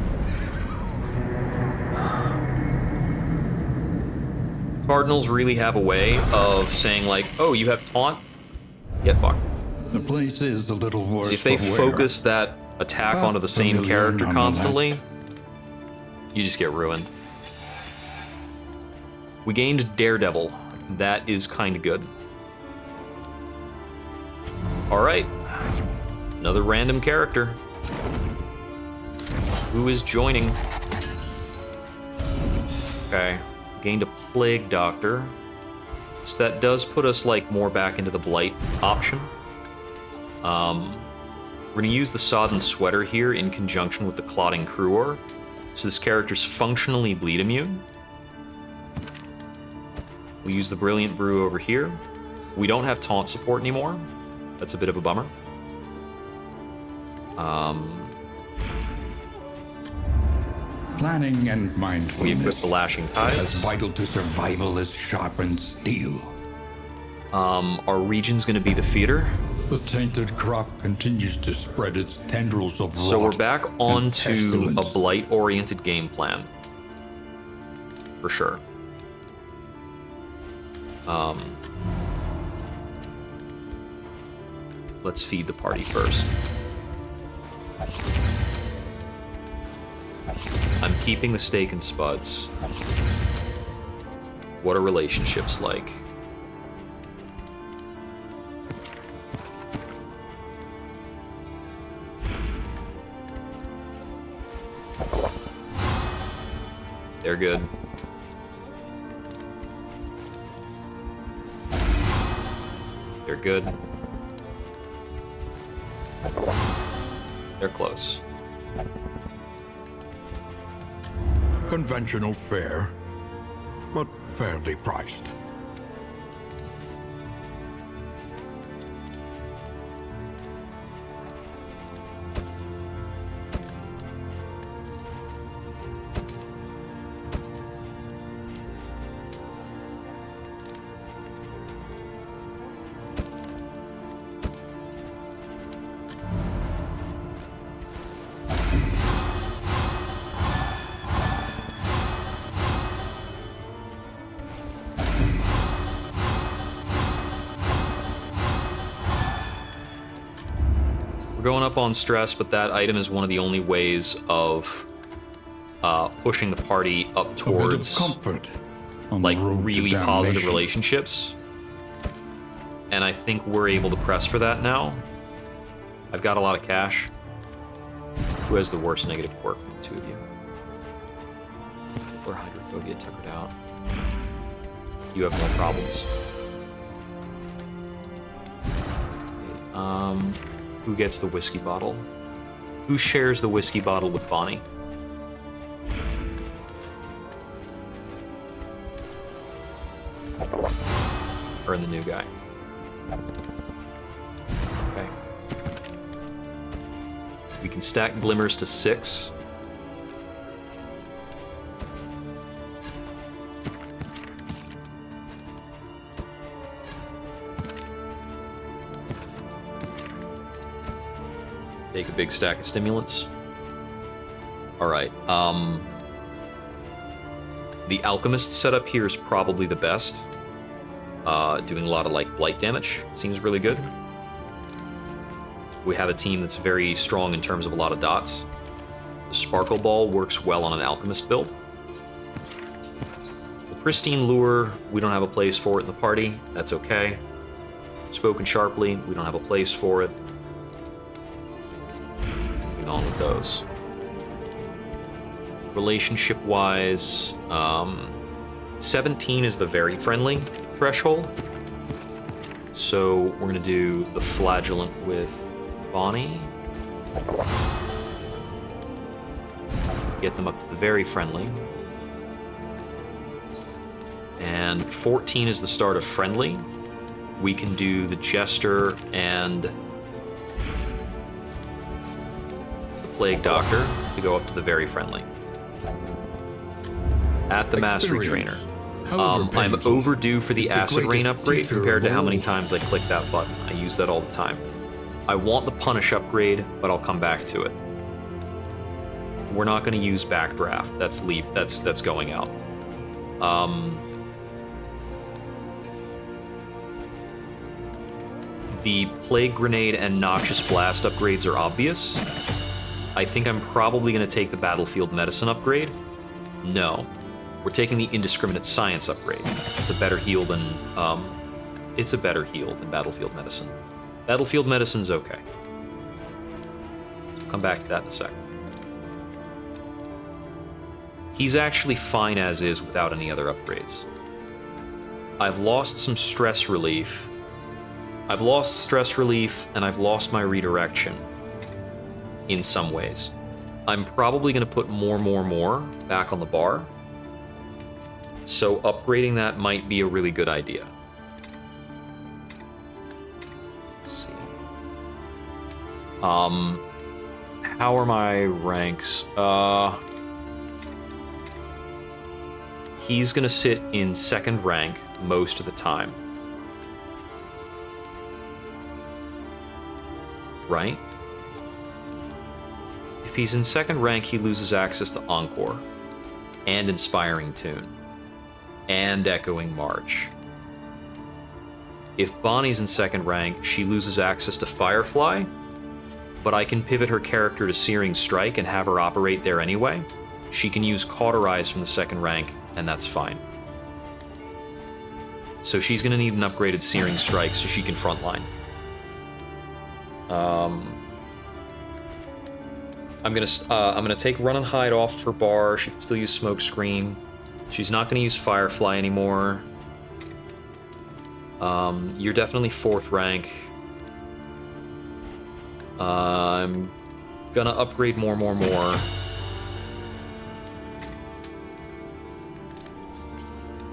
Cardinals really have a way of saying like, oh, you have taunt? Get fucked. The place is a little worse. See, if they for wear. focus that attack But onto the same familiar character nonetheless. constantly, you just get ruined. We gained Daredevil. That is kind of good. Alright. Another random character. Who is joining? Okay. Gained a Plague Doctor. So that does put us, like, more back into the Blight option. We're gonna use the Sodden Sweater here in conjunction with the Clotting Cruor. So this character's functionally bleed immune. We use the Brilliant Brew over here. We don't have taunt support anymore. That's a bit of a bummer. Planning and We equip mindfulness. the Lashing As Tides. vital to survival as sharpened steel. Our region's gonna be the Foetor. The tainted crop continues to spread its tendrils of So we're rot back and onto a pestilence. Blight-oriented game plan. For sure. Let's feed the party first. I'm keeping the steak and spuds. What are relationships like? They're good. They're good. They're close. Conventional fare, but fairly priced. going up on stress, but that item is one of the only ways of pushing the party up A bit of towards comfort on like the road to really positive damnation. relationships. And I think we're able to press for that now. I've got a lot of cash. Who has the worst negative quirk from the two of you? Or hydrophobia tuckered out. You have no problems. Who gets the whiskey bottle? Who shares the whiskey bottle with Bonnie? Or the new guy? Okay. We can stack glimmers to 6. Take a big stack of stimulants. Alright, the alchemist setup here is probably the best. Doing a lot of like blight damage. Seems really good. We have a team that's very strong in terms of a lot of dots. The sparkle ball works well on an alchemist build. The pristine lure, we don't have a place for it in the party. That's okay. Spoken sharply, we don't have a place for it. Moving on with those. Relationship-wise, 17 is the very friendly threshold. So we're gonna do the flagellant with Bonnie. Get them up to the very friendly. And 14 is the start of friendly. We can do the jester and the plague doctor to go up to the very friendly. At the mastery trainer. I'm overdue for the acid rain upgrade compared to how many times I click that button. I use that all the time. I want the punish upgrade, but I'll come back to it. We're not going to use backdraft. That's going out. The plague grenade and noxious blast upgrades are obvious. I think I'm probably going to take the battlefield medicine upgrade. No. We're taking the indiscriminate science upgrade. It's a better heal than battlefield medicine. Battlefield medicine's okay. I'll come back to that in a second. He's actually fine as is without any other upgrades. I've lost some stress relief. I've lost stress relief and I've lost my redirection in some ways. I'm probably going to put more back on the bar. So upgrading that might be a really good idea. Let's see. How are my ranks? He's gonna sit in second rank most of the time. Right? If he's in second rank, he loses access to Encore and Inspiring Tune and Echoing March. If Bonnie's in second rank, she loses access to Firefly, but I can pivot her character to Searing Strike and have her operate there anyway. She can use Cauterize from the second rank, and that's fine. So she's gonna need an upgraded Searing Strike so she can frontline. I'm gonna take Run and Hide off for Bar. She can still use Smoke Screen. She's not gonna use Firefly anymore. You're definitely fourth rank. I'm gonna upgrade more.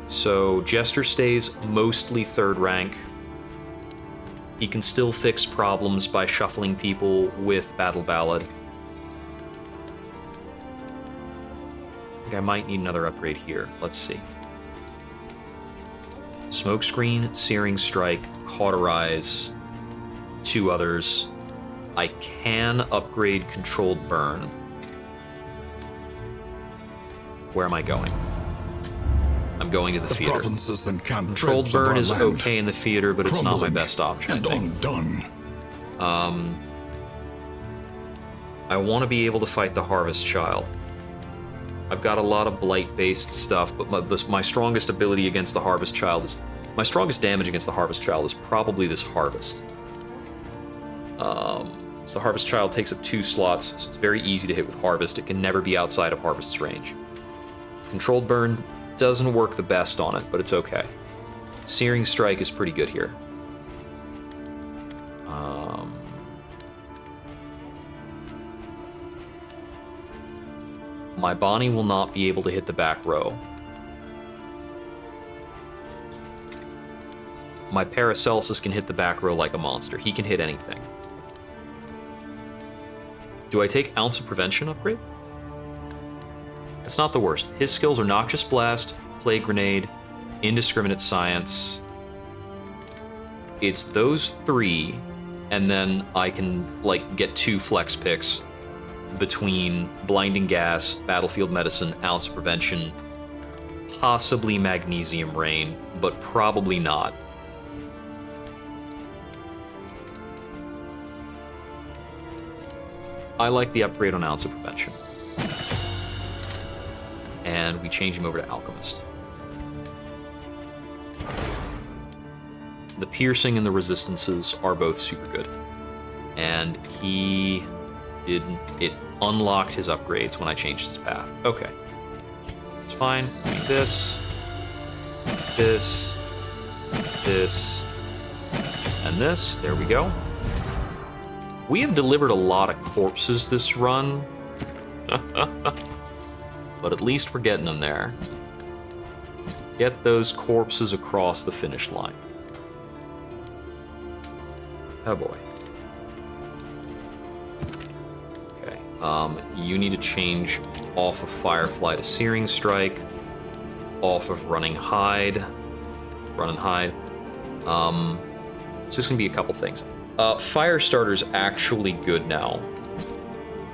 So Jester stays mostly third rank. He can still fix problems by shuffling people with Battle Ballad. I think I might need another upgrade here. Let's see. Smokescreen, Searing Strike, Cauterize, 2 others. I can upgrade Controlled Burn. Where am I going? I'm going to the theater. Provinces and Controlled Burn is okay in the theater, but it's not my best option, I and think. undone. I want to be able to fight the Harvest Child. I've got a lot of blight-based stuff, but my strongest ability against the Harvest Child is... My strongest damage against the Harvest Child is probably this Harvest. So the Harvest Child takes up 2 slots, so it's very easy to hit with Harvest. It can never be outside of Harvest's range. Controlled Burn doesn't work the best on it, but it's okay. Searing Strike is pretty good here. My Bonnie will not be able to hit the back row. My Paracelsus can hit the back row like a monster. He can hit anything. Do I take Ounce of Prevention upgrade? It's not the worst. His skills are Noxious Blast, Plague Grenade, Indiscriminate Science. It's those 3, and then I can, like, get 2 flex picks between Blinding Gas, Battlefield Medicine, Ounce of Prevention, possibly Magnesium Rain, but probably not. I like the upgrade on Ounce of Prevention. And we change him over to Alchemist. The Piercing and the Resistances are both super good. And it unlocked his upgrades when I changed his path. Okay. It's fine. This, and this. There we go. We have delivered a lot of corpses this run. But at least we're getting them there. Get those corpses across the finish line. Oh boy. Okay, you need to change off of Firefly to Searing Strike, off of Running Hide. Run and Hide. So there's gonna be a couple things. Firestarter's actually good now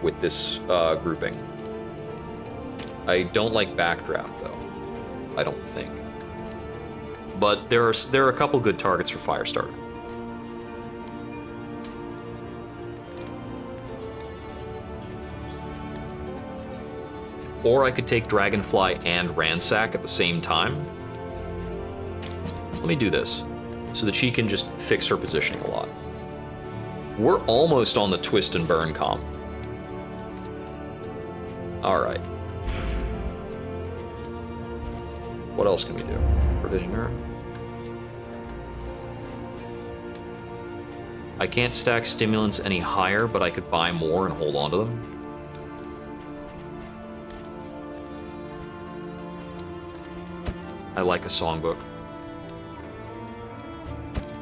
with this grouping. I don't like Backdraft though. I don't think. But there are a couple good targets for Firestarter. Or I could take Dragonfly and Ransack at the same time. Let me do this, so that she can just fix her positioning a lot. We're almost on the Twist and Burn comp. Alright. What else can we do? Provisioner. I can't stack stimulants any higher, but I could buy more and hold on to them. I like a songbook.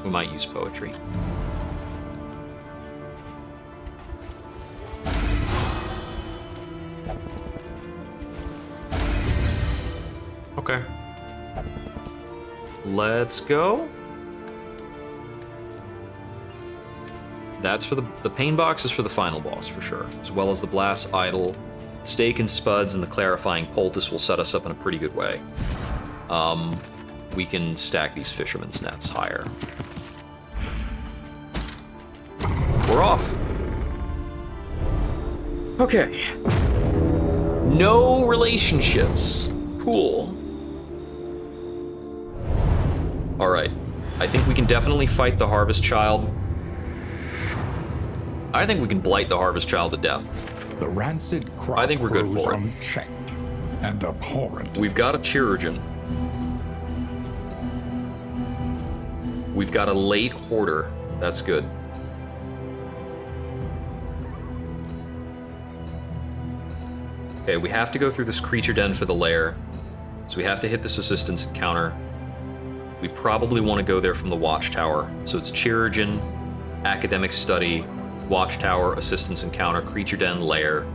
We might use poetry. Okay. Let's go. That's for the pain box is for the final boss for sure, as well as the Blast Idol. Stake and Spuds and the Clarifying Poultice will set us up in a pretty good way. We can stack these Fisherman's Nets higher. We're off. Okay. No relationships. Cool. Alright. I think we can definitely fight the Harvest Child. I think we can blight the Harvest Child to death. The rancid crop I think we're good for it. unchecked and abhorrent. We've got a Chirurgeon. We've got a late Hoarder. That's good. Okay, we have to go through this creature den for the lair. So we have to hit this assistance encounter. We probably want to go there from the Watchtower. So it's Chirurgeon, Academic Study, Watchtower, Assistance Encounter, Creature Den, Lair,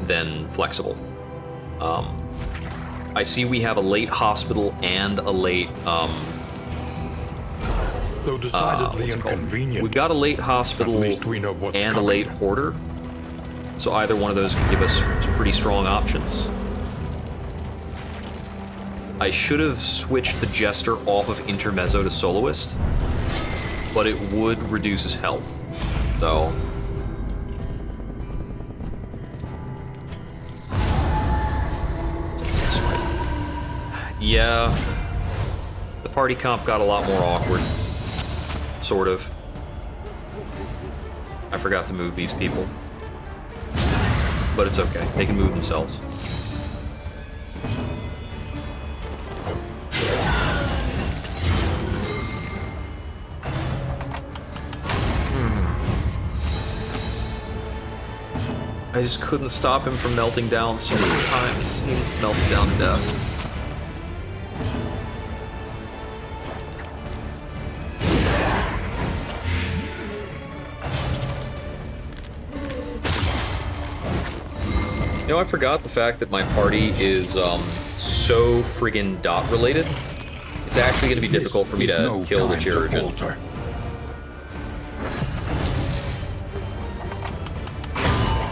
then Flexible. I see we have a late Hospital and a late, Though decidedly inconvenient. We've got a late Hospital At least we know what's and coming. a late Hoarder. So either one of those can give us some pretty strong options. I should have switched the Jester off of Intermezzo to Soloist, but it would reduce his health, though. Yeah. The party comp got a lot more awkward. Sort of. I forgot to move these people. But it's okay. They can move themselves. I just couldn't stop him from melting down so many times. He just melted down to death. You know, I forgot the fact that my party is so friggin' dot related. It's actually going to be difficult for me to kill the Chirurgeon.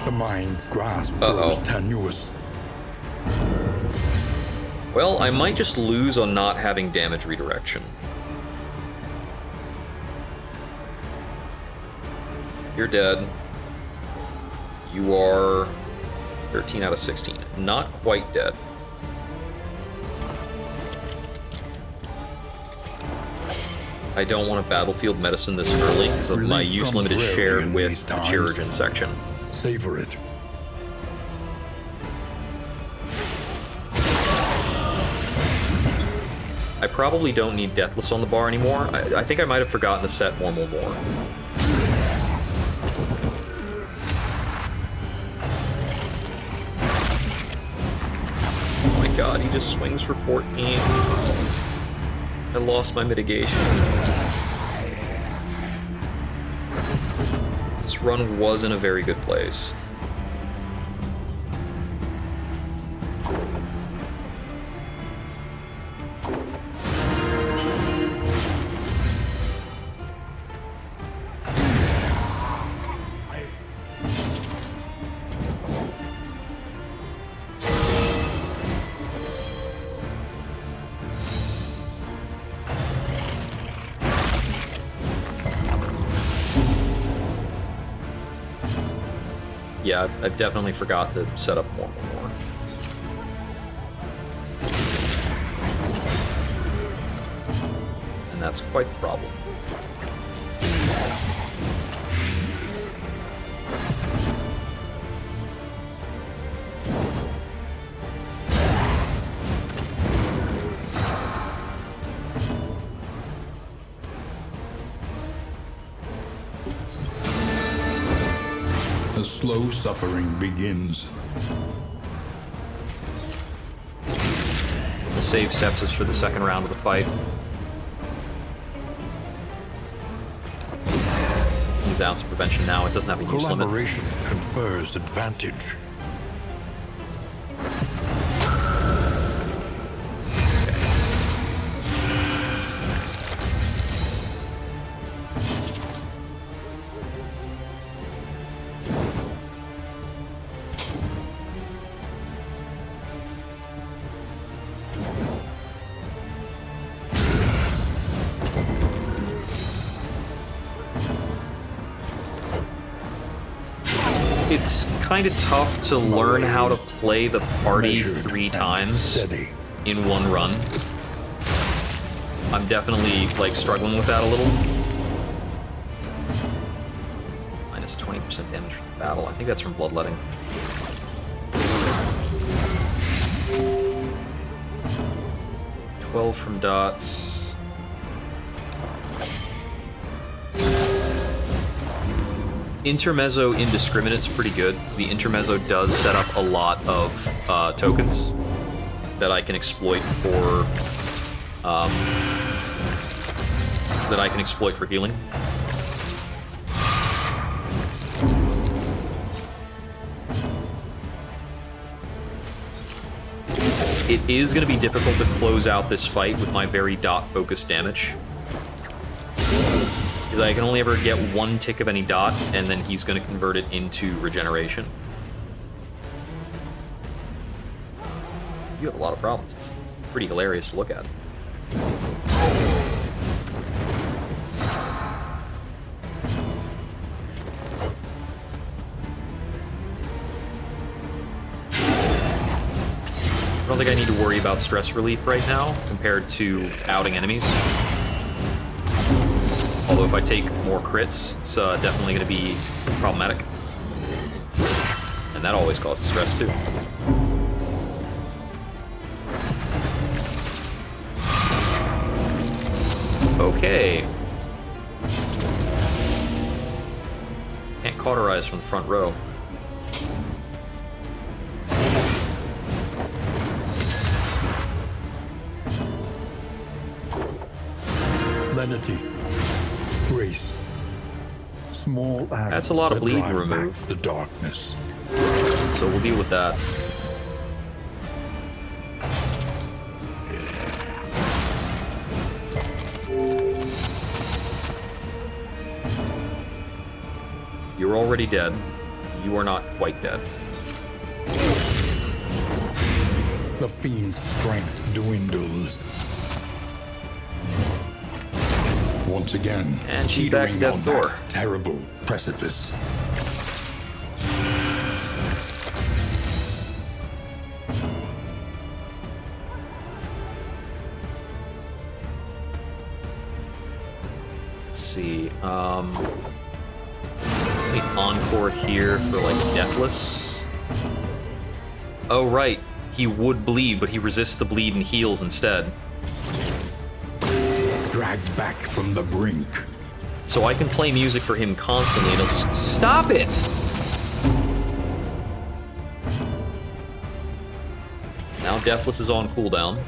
The mind's grasp grows tenuous. Well, I might just lose on not having damage redirection. You're dead. You are 13 out of 16. Not quite dead. I don't want to battlefield medicine this early because of my use limit is shared with the Chirurgeon section. Savor it. I probably don't need Deathless on the bar anymore. I think I might have forgotten to set more. Oh my god, he just swings for 14. I lost my mitigation. This run was in a very good place. Yeah, I definitely forgot to set up more. And that's quite the problem. The slow suffering begins. Save sepsis for the second round of the fight. Use ounce prevention now. It doesn't have a use limit. Collaboration confers advantage. It's kind of tough to learn how to play the party 3 times in one run. I'm definitely, like, struggling with that a little. Minus 20% damage from the battle. I think that's from bloodletting. $12 from dots. Intermezzo Indiscriminate's pretty good. The Intermezzo does set up a lot of tokens that I can exploit for healing. It is going to be difficult to close out this fight with my very dot focused damage. Because I can only ever get 1 tick of any dot, and then he's going to convert it into regeneration. You have a lot of problems. It's pretty hilarious to look at. don't think I need to worry about stress relief right now compared to outing enemies. Although if I take more crits, it's definitely going to be problematic. And that always causes stress too. Okay. Can't cauterize from the front row. Lenity, grace, small acts. That's a lot of that bleed to drive remove. back the darkness. So we'll deal with that. You're already dead. You are not quite dead. The fiend's strength dwindles. Once again, And she's back to teetering death's on that door. terrible precipice. Let's see. Let me encore here for like Deathless. Oh right, he would bleed, but he resists the bleed and heals instead. Dragged back from the brink. So I can play music for him constantly and he'll just stop it! Now Deathless is on cooldown.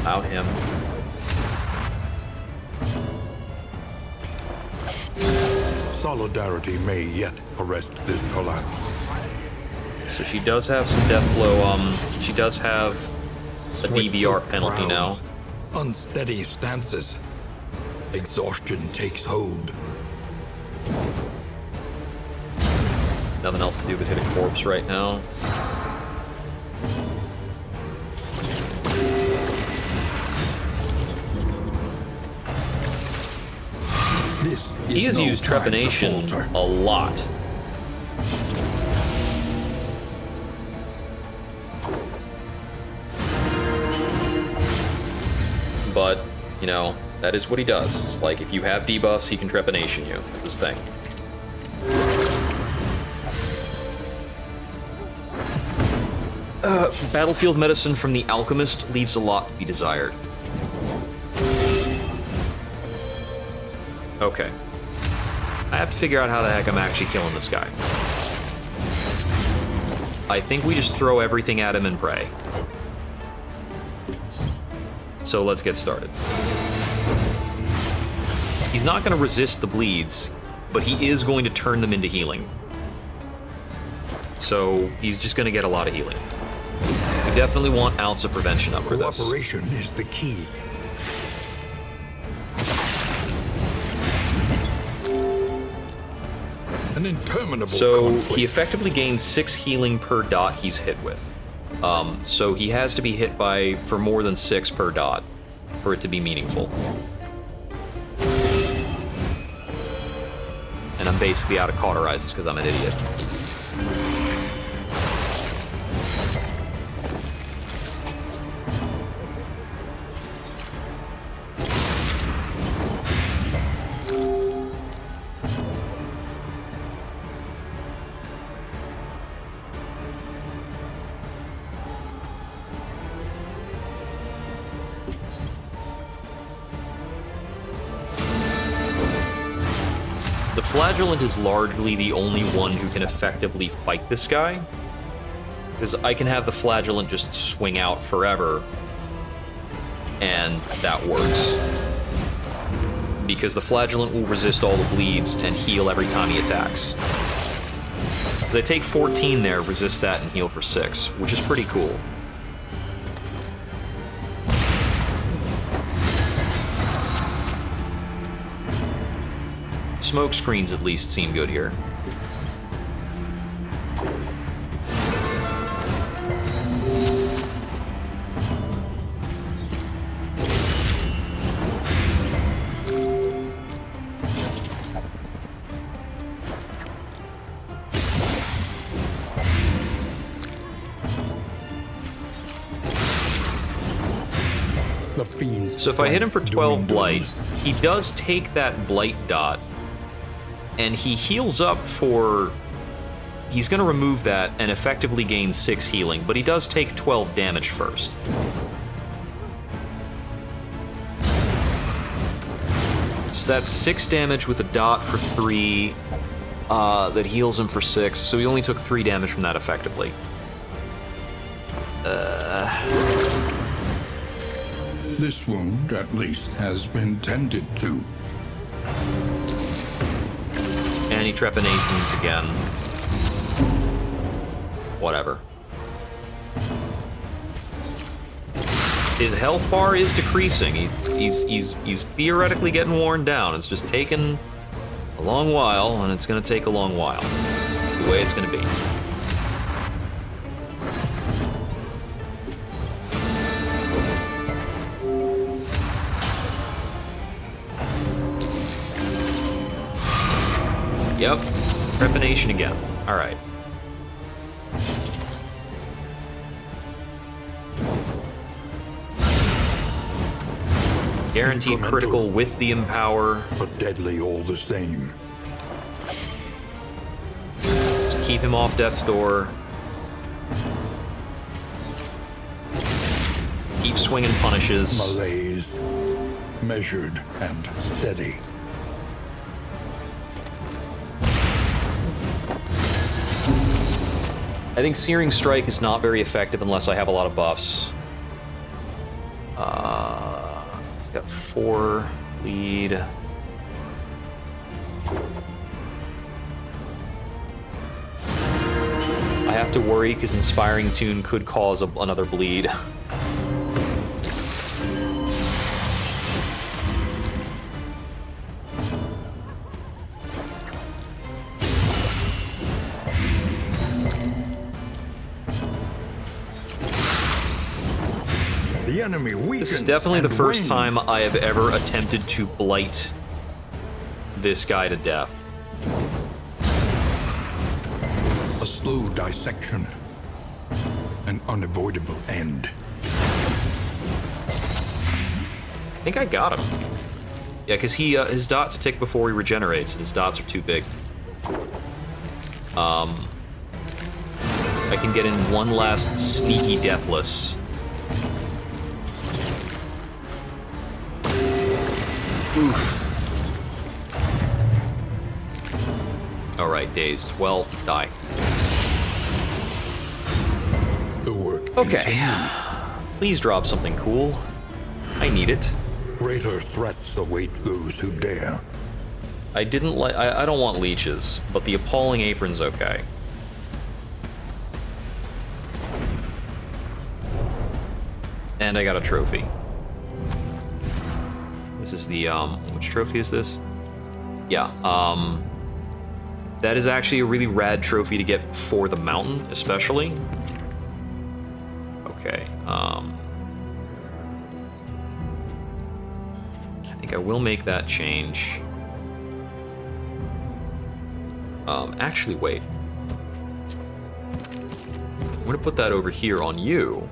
Out him. Solidarity may yet arrest this collapse. So she does have some death blow, she does have a DBR penalty now. Unsteady stances. Exhaustion takes hold. Nothing else to do but hit a corpse right now. This He has no used time to Trepanation falter. a lot. But, you know, that is what he does. It's like, if you have debuffs, he can Trepanation you. That's his thing. Battlefield medicine from the Alchemist leaves a lot to be desired. Okay. I have to figure out how the heck I'm actually killing this guy. I think we just throw everything at him and pray. So let's get started. He's not going to resist the bleeds, but he is going to turn them into healing. So he's just going to get a lot of healing. We definitely want ounce of prevention up for this. Cooperation is the key. An interminable So conflict. he effectively gains 6 healing per dot he's hit with. So he has to be hit by for more than 6 per dot for it to be meaningful. And I'm basically out of cauterizes because I'm an idiot. The Flagellant is largely the only one who can effectively fight this guy, because I can have the Flagellant just swing out forever, and that works. Because the Flagellant will resist all the bleeds and heal every time he attacks. Because I take 14 there, resist that, and heal for 6, which is pretty cool. Smoke screens at least seem good here. fiend's So if I hit him for strength 12 blight, dwindles. he does take that blight dot, and he heals up for... He's going to remove that and effectively gain 6 healing, but he does take 12 damage first. So that's 6 damage with a dot for 3, that heals him for 6, so he only took 3 damage from that effectively. This wound, at least, has been tended to. And he trepanations again. Whatever. His health bar is decreasing. He's theoretically getting worn down. It's just taken a long while, and it's going to take a long while. It's the way it's going to be. Yep. Trepanation again. All right. Guaranteed critical with the Empower. But deadly all the same. Just keep him off death's door. Keep swinging punishes. Malaise. Measured and steady. I think Searing Strike is not very effective unless I have a lot of buffs. Got 4 lead. I have to worry because Inspiring Tune could cause another bleed. The enemy weakens. This is definitely the and first wins. time I have ever attempted to blight this guy to death. A slow dissection. An unavoidable end. I think I got him. Yeah, because his dots tick before he regenerates. His dots are too big. I can get in one last sneaky deathless. Oof. Alright, dazed. Well, die. The work. Okay. Please drop something cool. I need it. Greater threats await those who dare. I didn't like. I don't want leeches, but the appalling apron's okay. And I got a trophy. This is the which trophy is this? Yeah. That is actually a really rad trophy to get for the mountain, especially. Okay. I think I will make that change. Actually, wait. I'm gonna put that over here on you.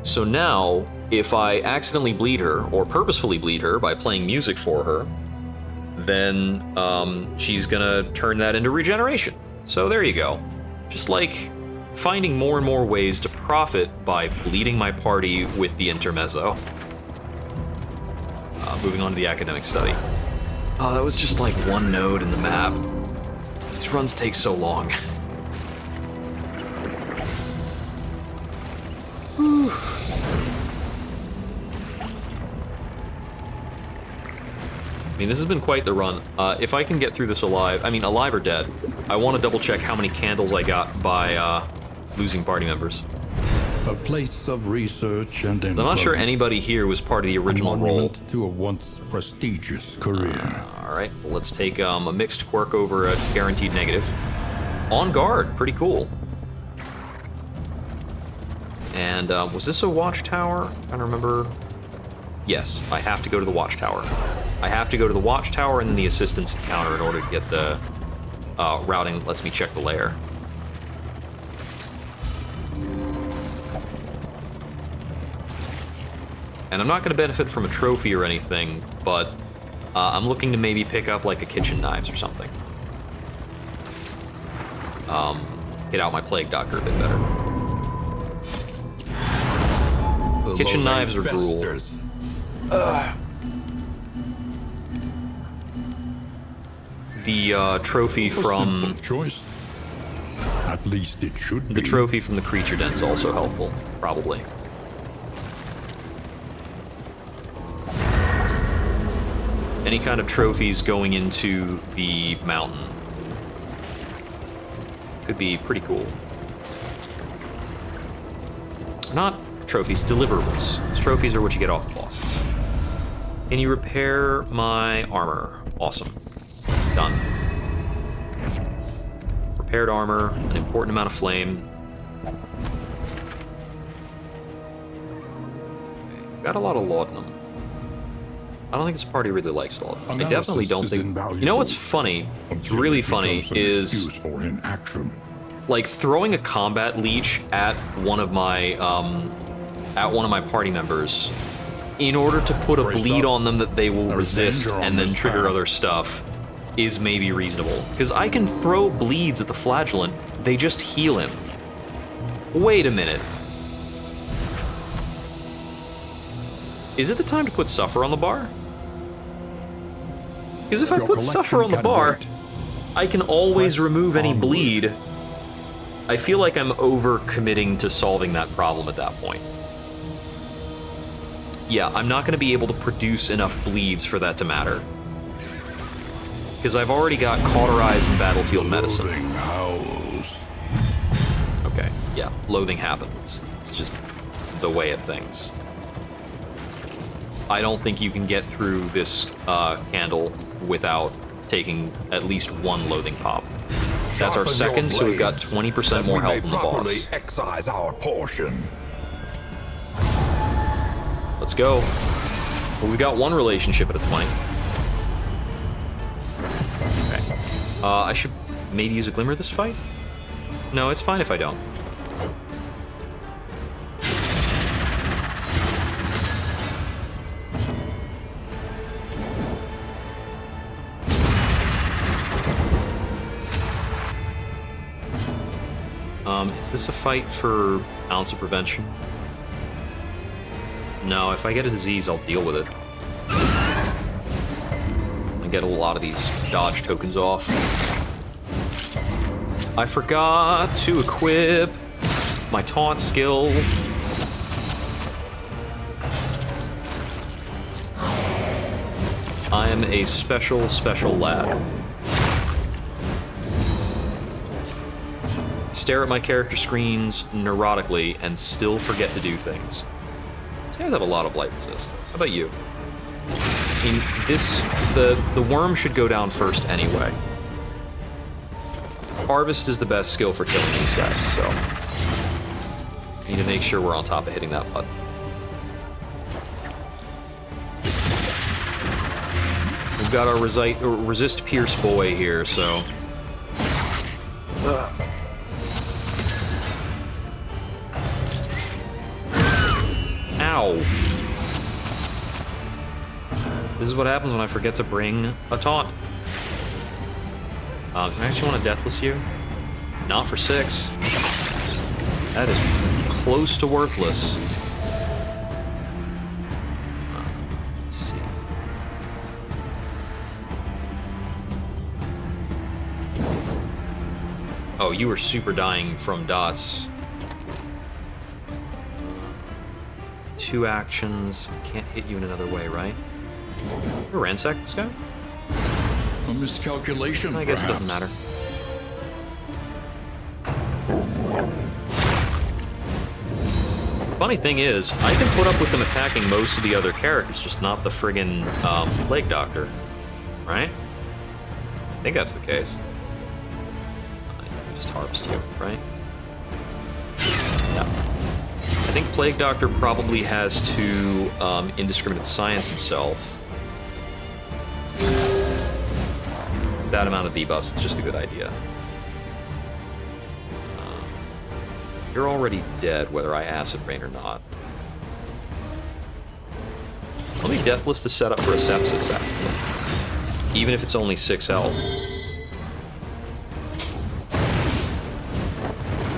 So now, if I accidentally bleed her, or purposefully bleed her by playing music for her, then she's gonna turn that into regeneration. So there you go. Just like finding more and more ways to profit by bleeding my party with the intermezzo. Moving on to the academic study. Oh, that was just like one node in the map. These runs take so long. Whew. I mean, this has been quite the run. If I can get through this alive, I mean, alive or dead, I want to double check how many candles I got by losing party members. A place of research and I'm not sure anybody here was part of the original roll. to a once prestigious career. Alright, well, let's take a mixed quirk over a guaranteed negative. On guard, pretty cool. And was this a watchtower? I'm trying to remember. Yes, I have to go to the watchtower. I have to go to the watchtower and then the assistance encounter in order to get the routing lets me check the lair. And I'm not going to benefit from a trophy or anything, but I'm looking to maybe pick up like a kitchen knives or something. Get out my Plague Doctor a bit better. Kitchen knives are gruel. The trophy from... Simple choice. At least it should be. The trophy from the creature den's also helpful, probably. Any kind of trophies going into the mountain could be pretty cool. Not trophies, deliverables. Those trophies are what you get off the bosses. Can you repair my armor? Awesome. Done. Repaired armor, an important amount of flame. Got a lot of laudanum. I don't think this party really likes laudanum. They definitely don't think... You know what's funny? It's really funny is... Like, throwing a combat leech at one of my party members in order to put a bleed on them that they will resist and then trigger other stuff is maybe reasonable. Because I can throw bleeds at the flagellant, they just heal him. Wait a minute. Is it the time to put Suffer on the bar? Because if I put Suffer on the bar, I can always remove any bleed. I feel like I'm over-committing to solving that problem at that point. Yeah, I'm not going to be able to produce enough bleeds for that to matter. Because I've already got Cauterize and Battlefield Medicine. Okay, yeah, loathing happens. It's just the way of things. I don't think you can get through this candle without taking at least one loathing pop. That's our second, so we've got 20% more health than the boss. Excise our portion. Let's go. Well, we've got one relationship at a 20. Okay. I should maybe use a Glimmer this fight? No, it's fine if I don't. Is this a fight for Ounce of Prevention? No, if I get a disease, I'll deal with it. I get a lot of these dodge tokens off. I forgot to equip my taunt skill. I am a special lad. Stare at my character screens neurotically and still forget to do things. These guys have a lot of blight resist. How about you? I mean, the worm should go down first anyway. Harvest is the best skill for killing these guys, so need to make sure we're on top of hitting that button. We've got our resist Pierce boy here, so. Ow. This is what happens when I forget to bring a taunt. I actually want to Deathless you. Not for 6. That is close to worthless. Let's see. Oh, you were super dying from dots. 2 actions. Can't hit you in another way, right? Can I ransack this guy? A miscalculation, I guess it doesn't matter. Funny thing is, I can put up with them attacking most of the other characters, just not the friggin' Plague Doctor. Right? I think that's the case. Just harvest you, right? Yeah. I think Plague Doctor probably has to indiscriminate science himself. That amount of debuffs, it's just a good idea. You're already dead, whether I Acid Rain or not. Let me Deathless to set up for a Sepsis, actually. Even if it's only 6 health.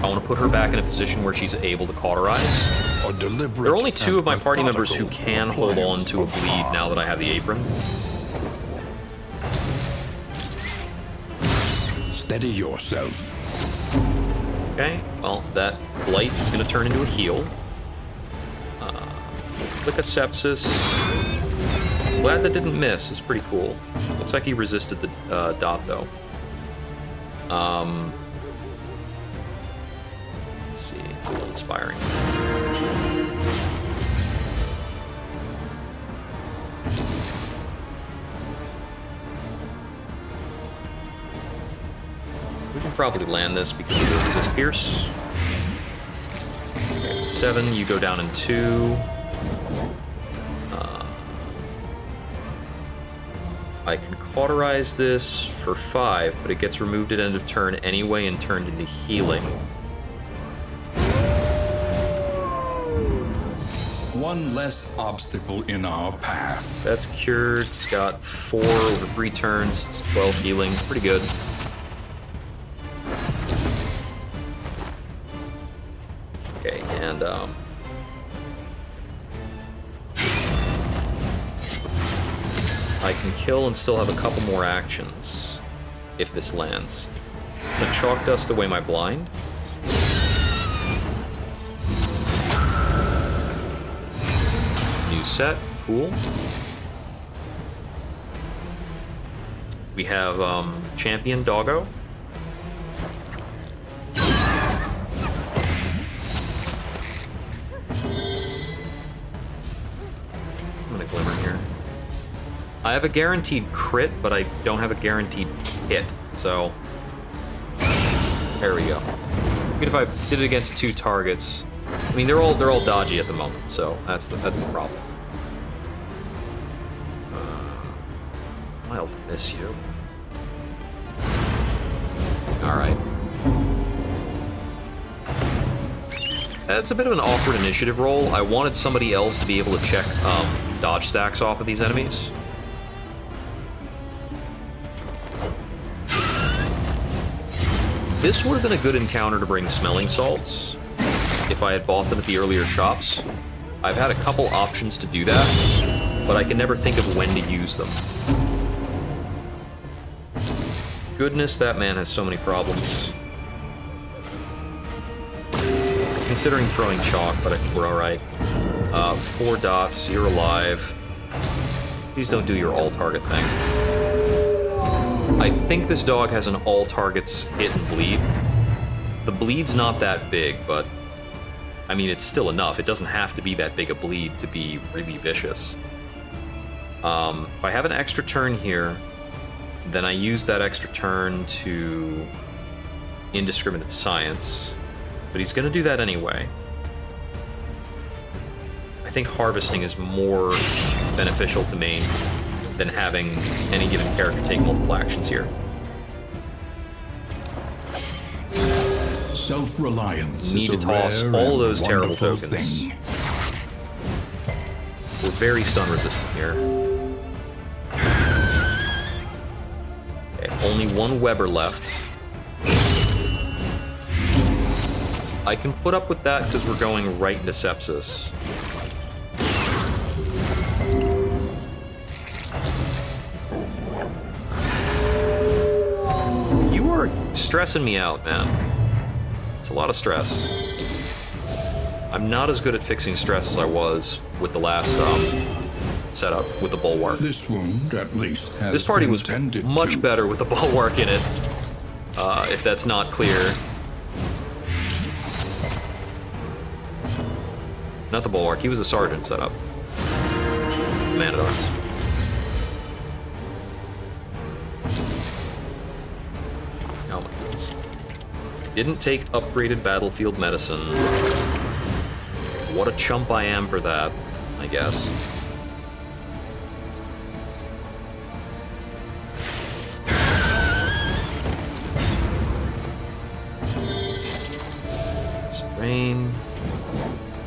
I want to put her back in a position where she's able to cauterize. There are only 2 of my party members who can hold on to a bleed now that I have the apron. Steady yourself. Okay, well, that blight is going to turn into a heal. Click a sepsis. Glad that didn't miss. It's pretty cool. Looks like he resisted the dot, though. Let's see. A little inspiring. We can probably land this because of the resist pierce. Okay, 7, you go down in 2. I can cauterize this for 5, but it gets removed at end of turn anyway and turned into healing. One less obstacle in our path. That's cured. It's got 4 over 3 turns. It's 12 healing. Pretty good. Okay, and I can kill and still have a couple more actions if this lands. I'm gonna chalk dust away my blind. New set, cool. We have Champion Doggo. I'm gonna Glimmer here. I have a guaranteed crit, but I don't have a guaranteed hit, so there we go. Even if I did it against 2 targets, I mean they're all dodgy at the moment, so that's the problem. I'll miss you. All right. That's a bit of an awkward initiative roll. I wanted somebody else to be able to check dodge stacks off of these enemies. This would have been a good encounter to bring smelling salts if I had bought them at the earlier shops. I've had a couple options to do that, but I can never think of when to use them. Goodness, that man has so many problems. Considering throwing chalk, but I think we're alright. 4 dots, you're alive. Please don't do your all-target thing. I think this dog has an all targets hit and bleed. The bleed's not that big, but I mean, it's still enough. It doesn't have to be that big a bleed to be really vicious. If I have an extra turn here, then I use that extra turn to Indiscriminate Science, but he's gonna do that anyway. I think harvesting is more beneficial to me than having any given character take multiple actions here. Self-reliance. Need to toss all of those terrible tokens. We're very stun resistant here. Okay, only 1 Weber left. I can put up with that because we're going right into Sepsis. You are stressing me out, man. It's a lot of stress. I'm not as good at fixing stress as I was with the last setup with the Bulwark. This wound, at least, has This party was tended much to. better with the Bulwark in it, if that's not clear. Not the Bulwark, he was a sergeant setup. Man-at-Arms. Oh my goodness. Didn't take upgraded battlefield medicine. What a chump I am for that, I guess. Rain.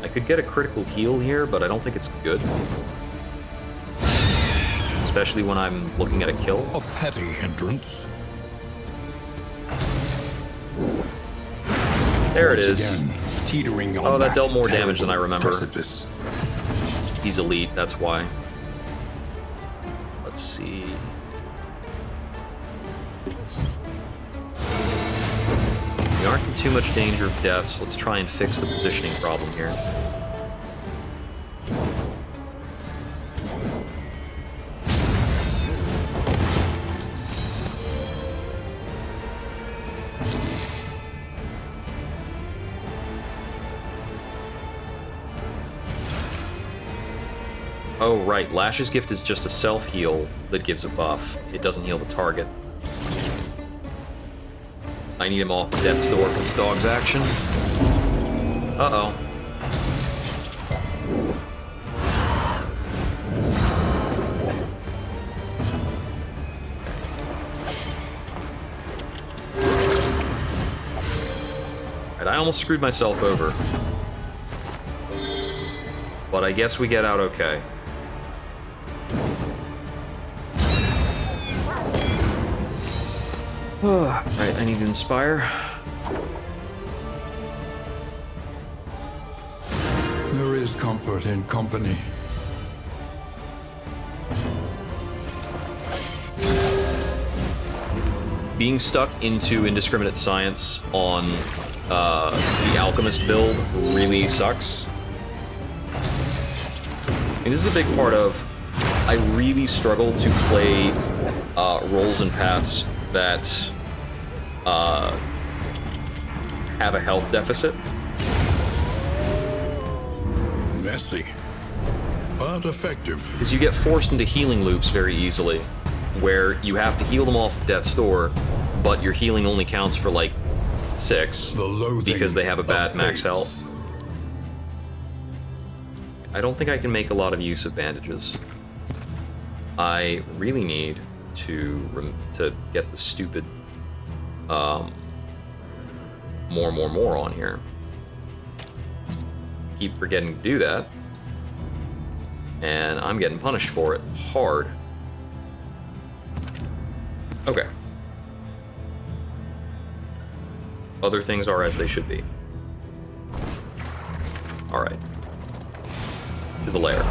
I could get a critical heal here, but I don't think it's good. especially when I'm looking at a kill. A petty hindrance. There it Once is. again, teetering on Oh, that dealt more damage than I terrible remember. precipice. He's elite, that's why. Let's see. We aren't in too much danger of deaths. Let's try and fix the positioning problem here. Oh, right. Lash's gift is just a self-heal that gives a buff. It doesn't heal the target. I need him off death's door from Stog's action. Uh-oh. Alright, I almost screwed myself over. But I guess we get out okay. Right, I need to inspire. There is comfort in company. Being stuck into indiscriminate science on the alchemist build really sucks. And this is a big part of, I really struggle to play roles and paths that have a health deficit. Messy, but effective. Because you get forced into healing loops very easily, where you have to heal them off of death's door, but your healing only counts for like 6 The loathing because they have a bad of max AIDS. health. I don't think I can make a lot of use of bandages. I really need to get the stupid more on here. Keep forgetting to do that, and I'm getting punished for it hard. Okay. Other things are as they should be. All right. To the lair.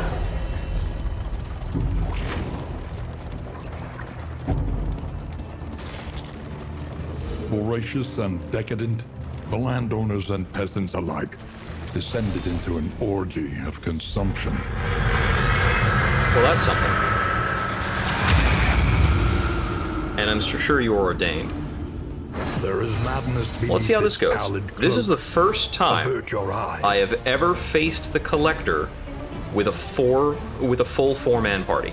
Voracious and decadent, the landowners and peasants alike descended into an orgy of consumption. Well, that's something. And I'm sure you're ordained. There is madness beneath Let's see how this its goes. pallid This is the cloak. first time Avert your eyes. I have ever faced the Collector with a full 4-man party.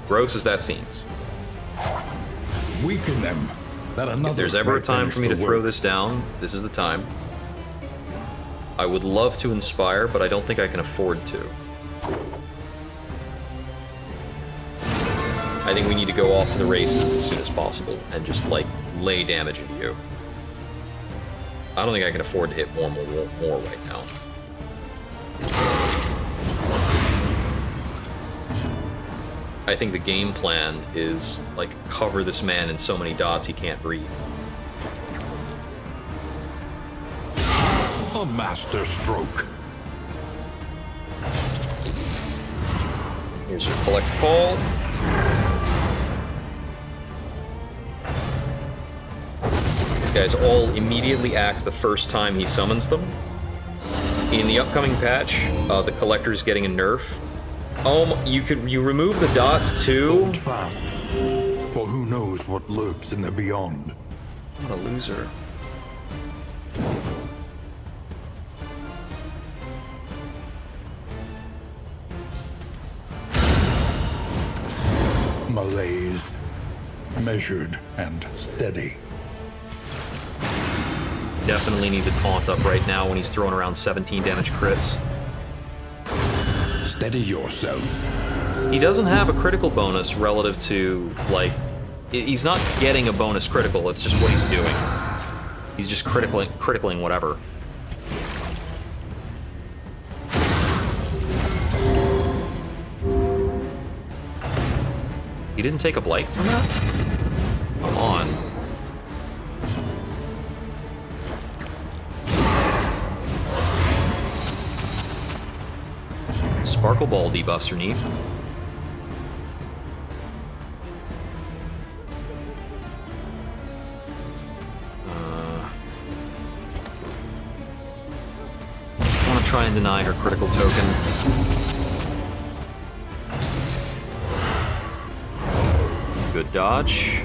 Gross as that seems. Weaken them. That another If there's ever a may time finish for me to the throw work. this down, this is the time. I would love to inspire, but I don't think I can afford to. I think we need to go off to the races as soon as possible and just, like, lay damage into you. I don't think I can afford to hit more right now. I think the game plan is, like, cover this man in so many dots he can't breathe. A master stroke. Here's your collect call. These guys all immediately act the first time he summons them. In the upcoming patch, the Collector's getting a nerf. You remove the dots too? Hold fast, for who knows what lurks in the beyond. What a loser. Malaise, measured and steady. Definitely need to taunt up right now when he's throwing around 17 damage crits. Steady yourself. He doesn't have a critical bonus relative to, like, he's not getting a bonus critical, it's just what he's doing. He's just criticling whatever. He didn't take a blight from that? Come on. Sparkle Ball debuffs are neat. I want to try and deny her critical token. Good dodge.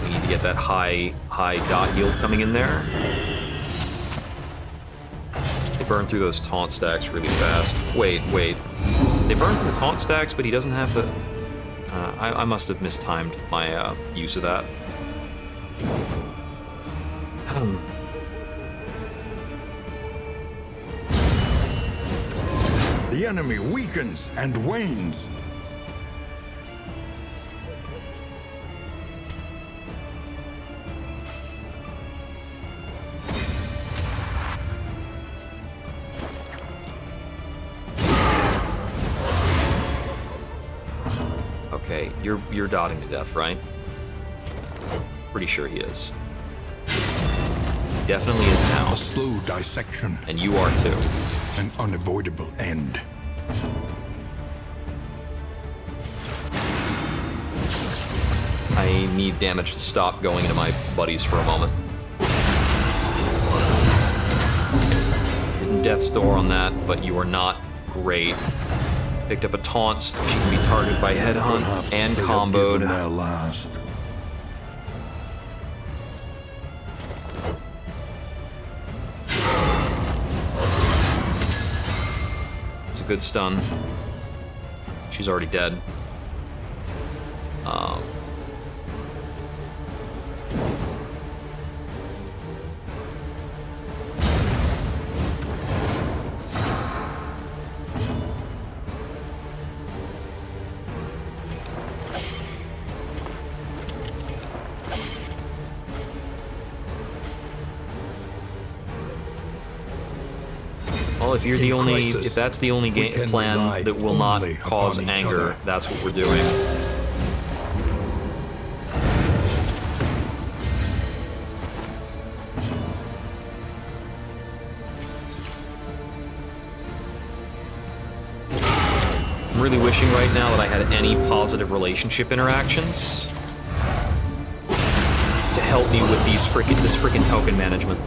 We need to get that high dot yield coming in there. They burn through those taunt stacks really fast. Wait. They burn through the taunt stacks, but he doesn't have the... I must have mistimed my use of that. The enemy weakens and wanes. Okay, you're dotting to death, right? Pretty sure he is. He definitely is now. A slow dissection. And you are too. An unavoidable end. I need damage to stop going into my buddies for a moment. Death's Door on that, but you are not great. Picked up a taunt so that she can be targeted by Headhunt Perhaps and they have comboed. given their last. It's a good stun. She's already dead. Well, if you're the only, if that's the only game plan that will not cause anger, that's what we're doing. I'm really wishing right now that I had any positive relationship interactions to help me with this freaking token management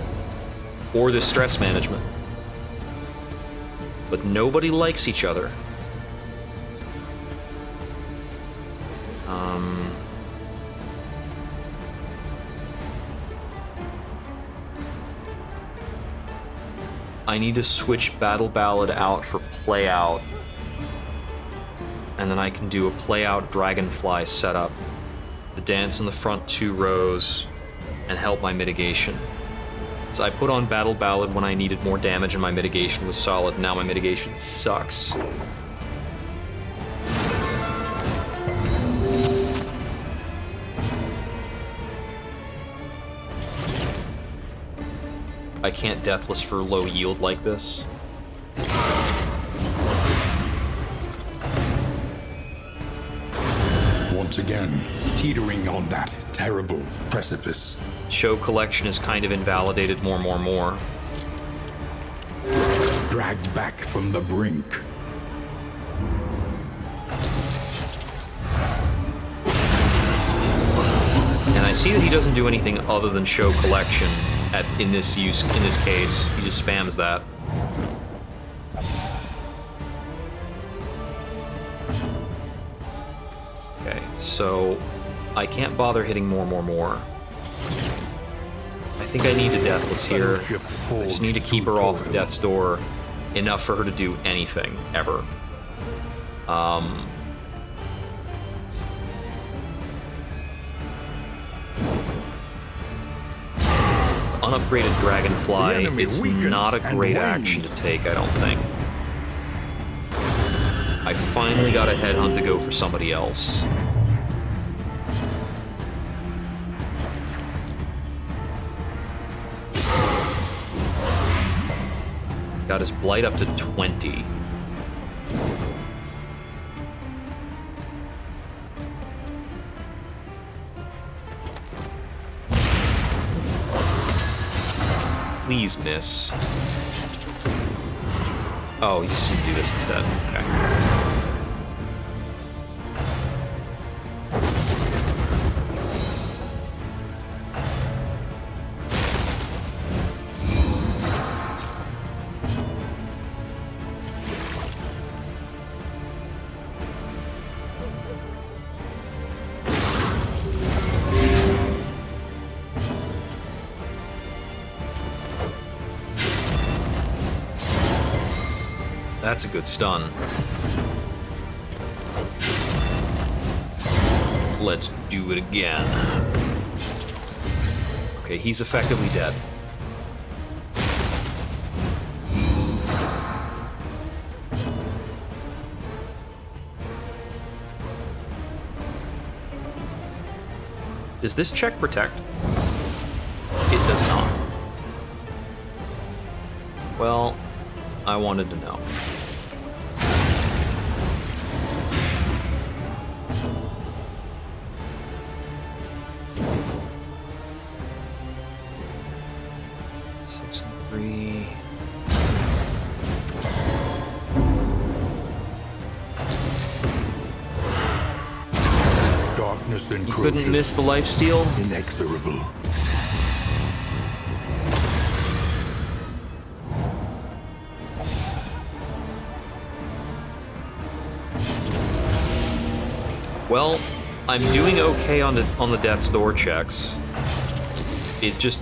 or this stress management. But nobody likes each other. I need to switch Battle Ballad out for Play Out. And then I can do a Play Out Dragonfly setup. The dance in the front 2 rows and help my mitigation. So I put on Battle Ballad when I needed more damage and my mitigation was solid. Now my mitigation sucks. I can't Deathless for low yield like this. Once again, teetering on that terrible precipice. Show Collection is kind of invalidated more. Dragged back from the brink. And I see that he doesn't do anything other than Show Collection in this case. He just spams that. Okay, so I can't bother hitting more. I think I need to Deathless here. I just need to keep her off of Death's Door enough for her to do anything, ever. Unupgraded Dragonfly, it's not a great action to take, I don't think. I finally got a Headhunt to go for somebody else. Got his blight up to 20. Please miss. Oh, he's just gonna do this instead. Okay. That's a good stun. Let's do it again. Okay, he's effectively dead. Does this check protect? It does not. Well, I wanted to know. You couldn't miss the lifesteal? Inexorable. Well, I'm doing okay on the death's door checks. It's just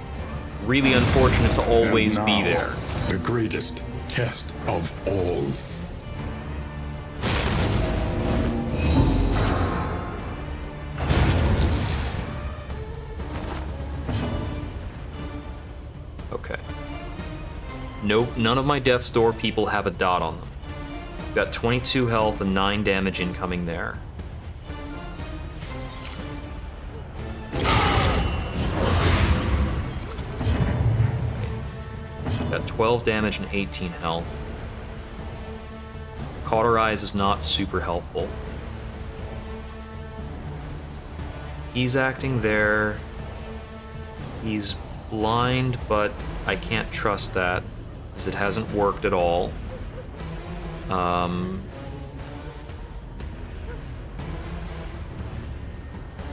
really unfortunate to always And be now, there. The greatest test of all. Okay. Nope, none of my death's door people have a dot on them. Got 22 health and 9 damage incoming there. Got 12 damage and 18 health. Cauterize is not super helpful. He's acting there. He's blind, but I can't trust that, because it hasn't worked at all.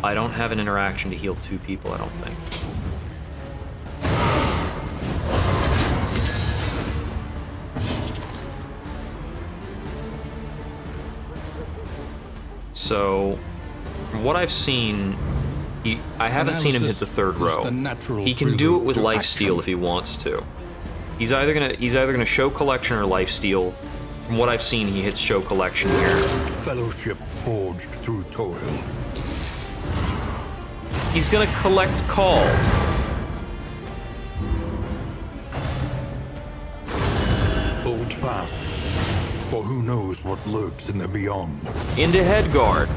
I don't have an interaction to heal 2 people, I don't think. So, from what I've seen, I haven't seen him hit the third row. He can do it with lifesteal if he wants to. He's either gonna show collection or lifesteal. From what I've seen, he hits show collection here. Fellowship forged through toil. He's gonna collect call. Hold fast, for who knows what lurks in the beyond. Into head guard.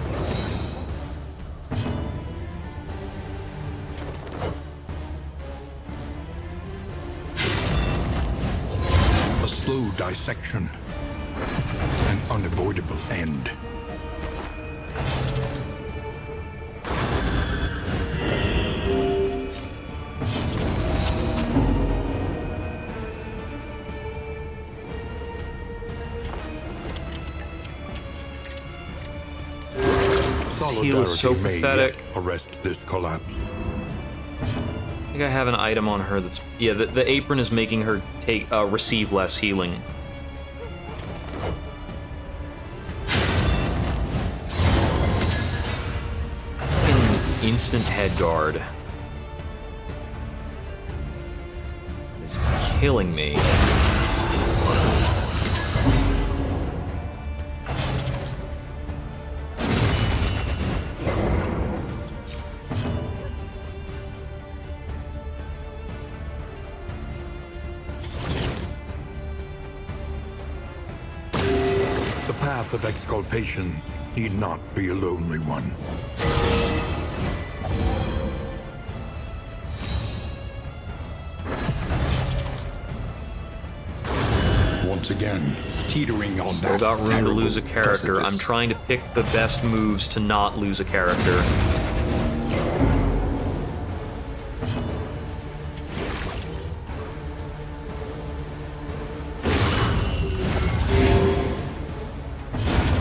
A slow dissection. An unavoidable end. Heal is so Solidarity may pathetic. yet arrest this collapse. I think I have an item on her that's... Yeah, the apron is making her receive less healing. Instant head guard. It's killing me. The path of exculpation need not be a lonely one. once again, teetering on Still that got room to terrible lose a character. precipice. I'm trying to pick the best moves to not lose a character.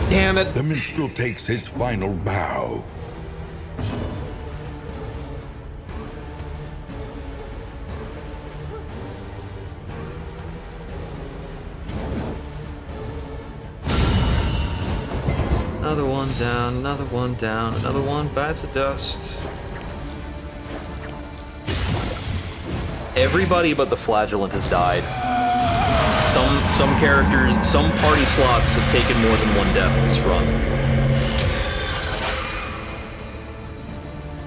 Damn it! The minstrel takes his final bow. Another one down, another one down, another one bites the dust. Everybody but the Flagellant has died. Some characters, some party slots have taken more than one death this run.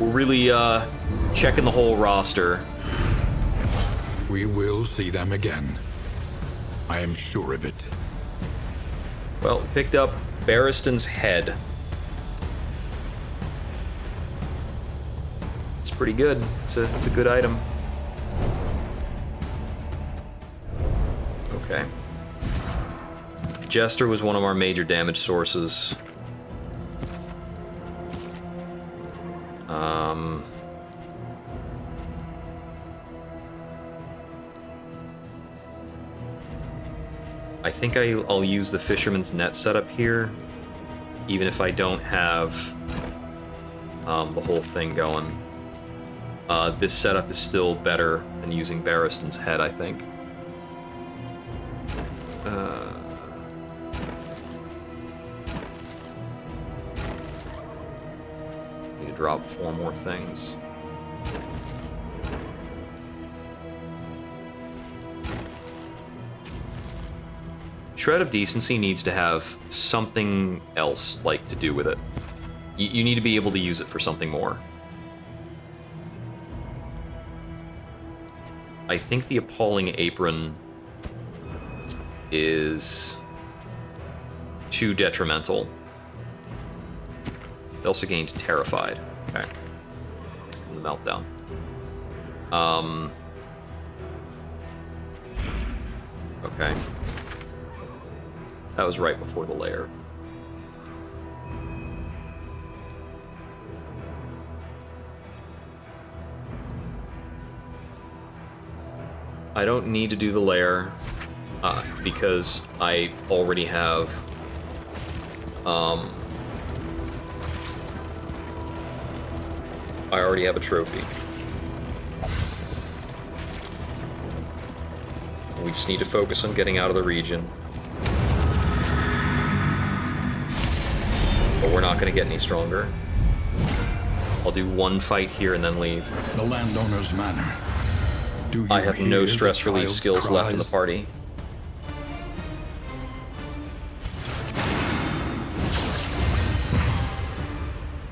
We're really checking the whole roster. We will see them again. I am sure of it. Well, picked up Barristan's head. It's pretty good. It's a good item. Okay. Jester was one of our major damage sources. I think I'll use the Fisherman's Net setup here, even if I don't have the whole thing going. This setup is still better than using Barristan's head, I think. Need to drop 4 more things. Shred of Decency needs to have something else, like, to do with it. You need to be able to use it for something more. I think the Appalling Apron is too detrimental. It also gained Terrified. Okay. The Meltdown. Okay. That was right before the lair. I don't need to do the lair because I already have a trophy. We just need to focus on getting out of the region. But we're not going to get any stronger. I'll do one fight here and then leave. The landowner's manor. Do you I have no hear stress the relief child's skills left in the cries? party.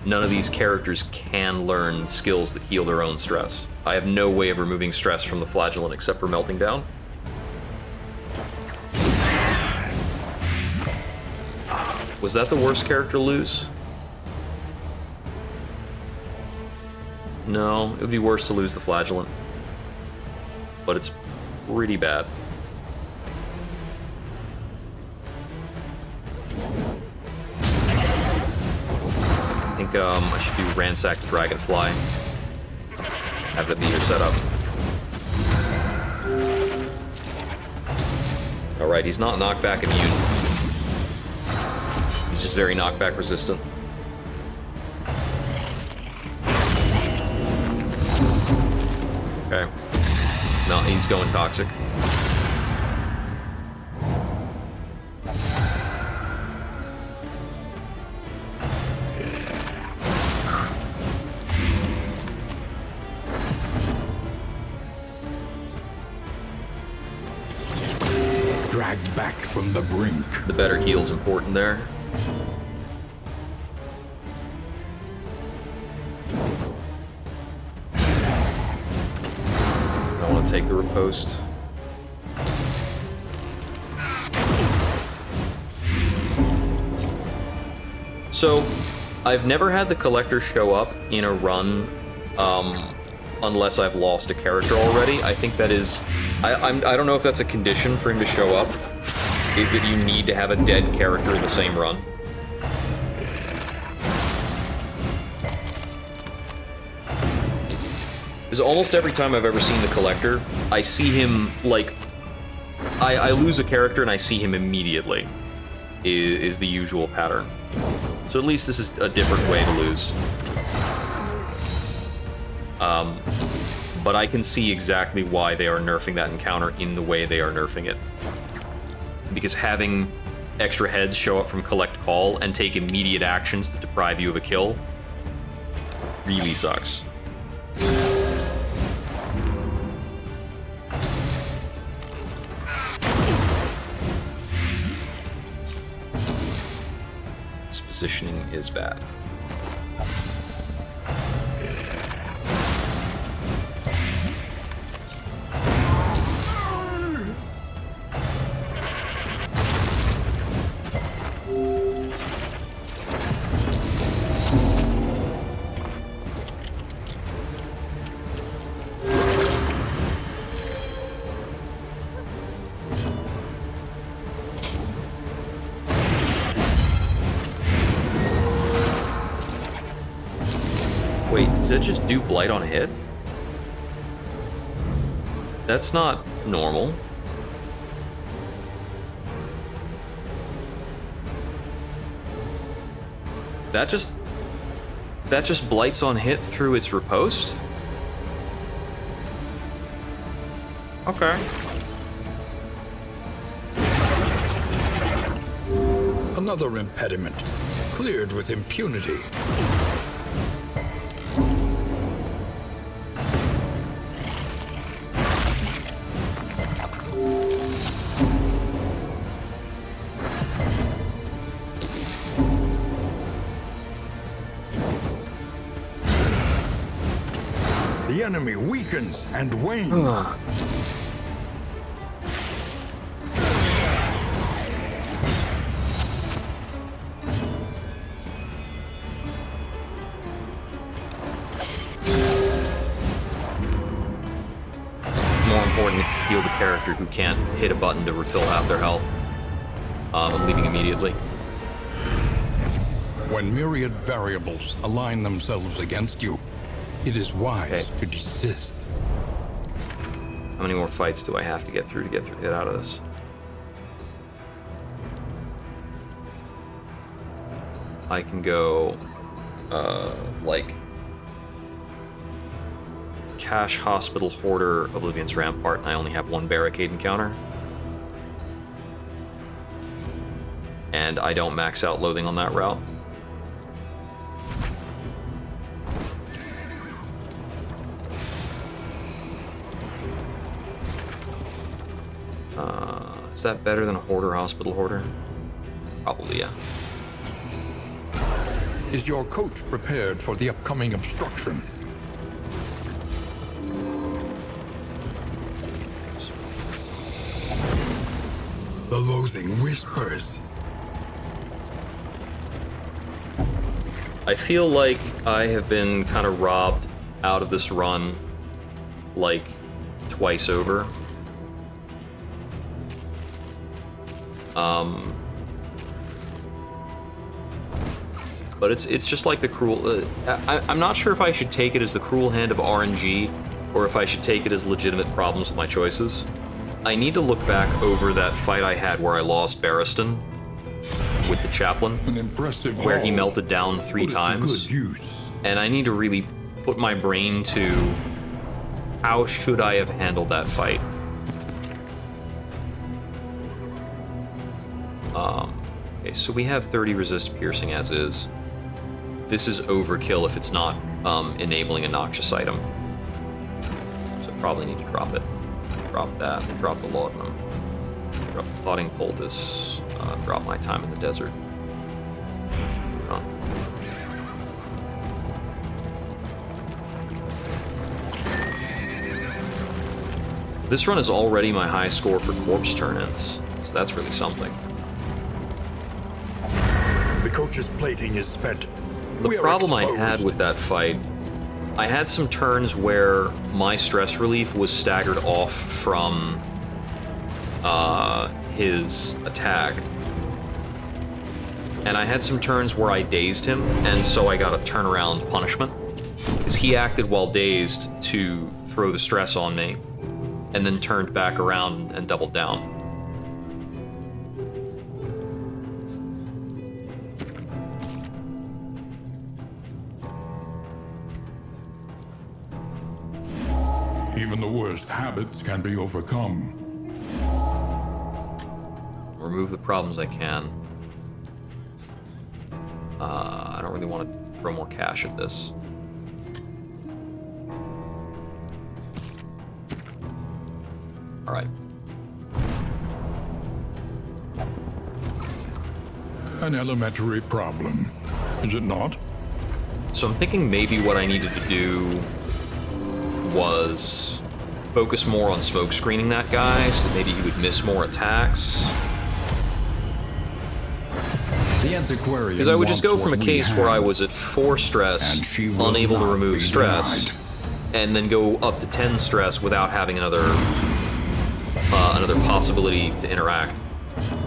None of these characters can learn skills that heal their own stress. I have no way of removing stress from the Flagellant except for melting down. Was that the worst character to lose? No, it would be worse to lose the Flagellant. But it's pretty bad. I think I should do Ransack the Dragonfly. Have that be your setup. Alright, he's not knockback immune. He's just very knockback resistant. Okay. No, he's going toxic. Dragged back from the brink. The better heal's important there. I want to take the riposte. So, I've never had the Collector show up in a run unless I've lost a character already. I think that is... I don't know if that's a condition for him to show up, is that you need to have a dead character in the same run. Because almost every time I've ever seen the Collector, I see him, like... I lose a character and I see him immediately, is the usual pattern. So at least this is a different way to lose. But I can see exactly why they are nerfing that encounter in the way they are nerfing it. Because having extra heads show up from Collect Call and take immediate actions that deprive you of a kill really sucks. This positioning is bad. Wait, does it just do blight on hit? That's not normal. That just blights on hit through its riposte? Okay. Another impediment, cleared with impunity. The enemy weakens and wanes. More important to heal the character who can't hit a button to refill half their health. I'm leaving immediately. When myriad variables align themselves against you, it is wise to desist. How many more fights do I have to get through to get out of this? I can go, like, Cache, Hospital, Hoarder, Oblivion's Rampart, and I only have one barricade encounter. And I don't max out loathing on that route. Is that better than a Hoarder, Hospital, Hoarder? Probably, yeah. Is your coach prepared for the upcoming obstruction? The loathing whispers. I feel like I have been kind of robbed out of this run, like, twice over. But it's just like the cruel... I'm not sure if I should take it as the cruel hand of RNG, or if I should take it as legitimate problems with my choices. I need to look back over that fight I had where I lost Barristan with the chaplain, An impressive where he haul. melted down 3 Put it to times. good use. And I need to really put my brain to how should I have handled that fight. Okay, so we have 30 resist piercing as is. This is overkill if it's not enabling a noxious item. So probably need to drop it. Drop that, drop the laudanum, drop the plotting poultice, drop my time in the desert. Oh. This run is already my high score for corpse turn-ins, so that's really something. The coach's plating is spent. The We are problem I exposed. had with that fight, I had some turns where my stress relief was staggered off from his attack. And I had some turns where I dazed him, and so I got a turnaround punishment. Because he acted while dazed to throw the stress on me, and then turned back around and doubled down. Even the worst habits can be overcome. Remove the problems I can. I don't really want to throw more cash at this. Alright. An elementary problem, is it not? So I'm thinking maybe what I needed to do was focus more on smoke screening that guy, so maybe he would miss more attacks. The antiquarian Because I would just go wants from a what we case where I have, was at 4 stress, and she will unable to not remove be stress, denied. and then go up to 10 stress without having another possibility to interact.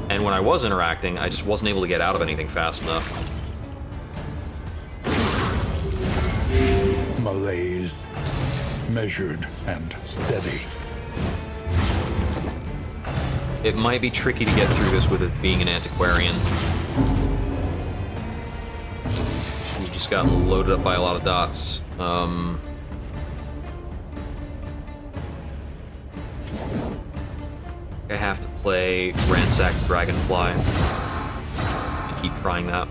And when I was interacting, I just wasn't able to get out of anything fast enough. Malaise, measured and steady. It might be tricky to get through this with it being an antiquarian. You just got loaded up by a lot of dots. I have to play Ransack Dragonfly and keep trying that.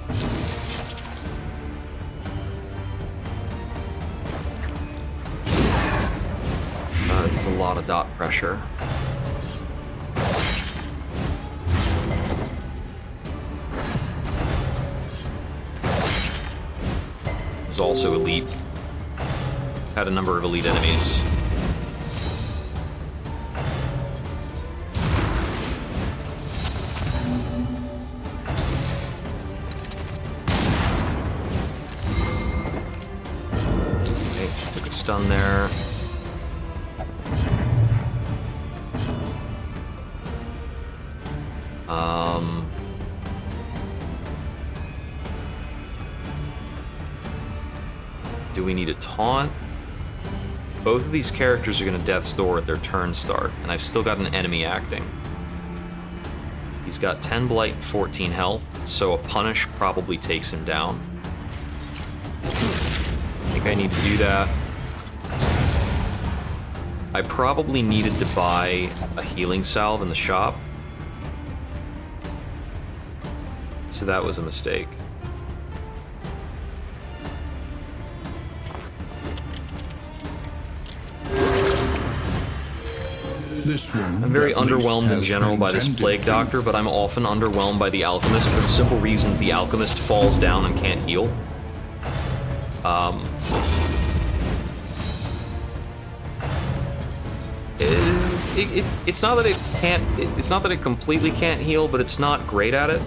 This is a lot of dot pressure. This is also elite. Had a number of elite enemies. Okay, took a stun there. Do we need a taunt? Both of these characters are going to Death's Door at their turn start, and I've still got an enemy acting. He's got 10 blight and 14 health, so a punish probably takes him down. I think I need to do that. I probably needed to buy a healing salve in the shop, so that was a mistake. I'm very underwhelmed in general by this Plague Doctor, but I'm often underwhelmed by the Alchemist for the simple reason the Alchemist falls down and can't heal. It's not that it can't. It's not that it completely can't heal, but it's not great at it.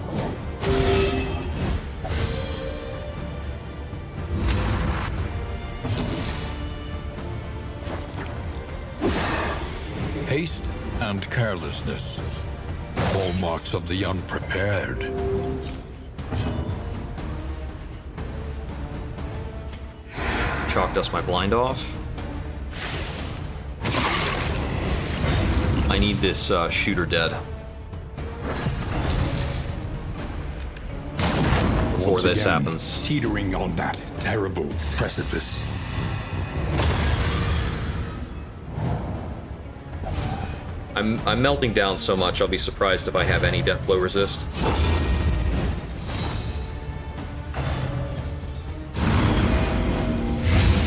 Haste and carelessness, hallmarks of the unprepared. Chalk dust my blind off. I need this shooter dead before Once this again, happens. Teetering on that terrible precipice. I'm melting down so much, I'll be surprised if I have any death blow resist.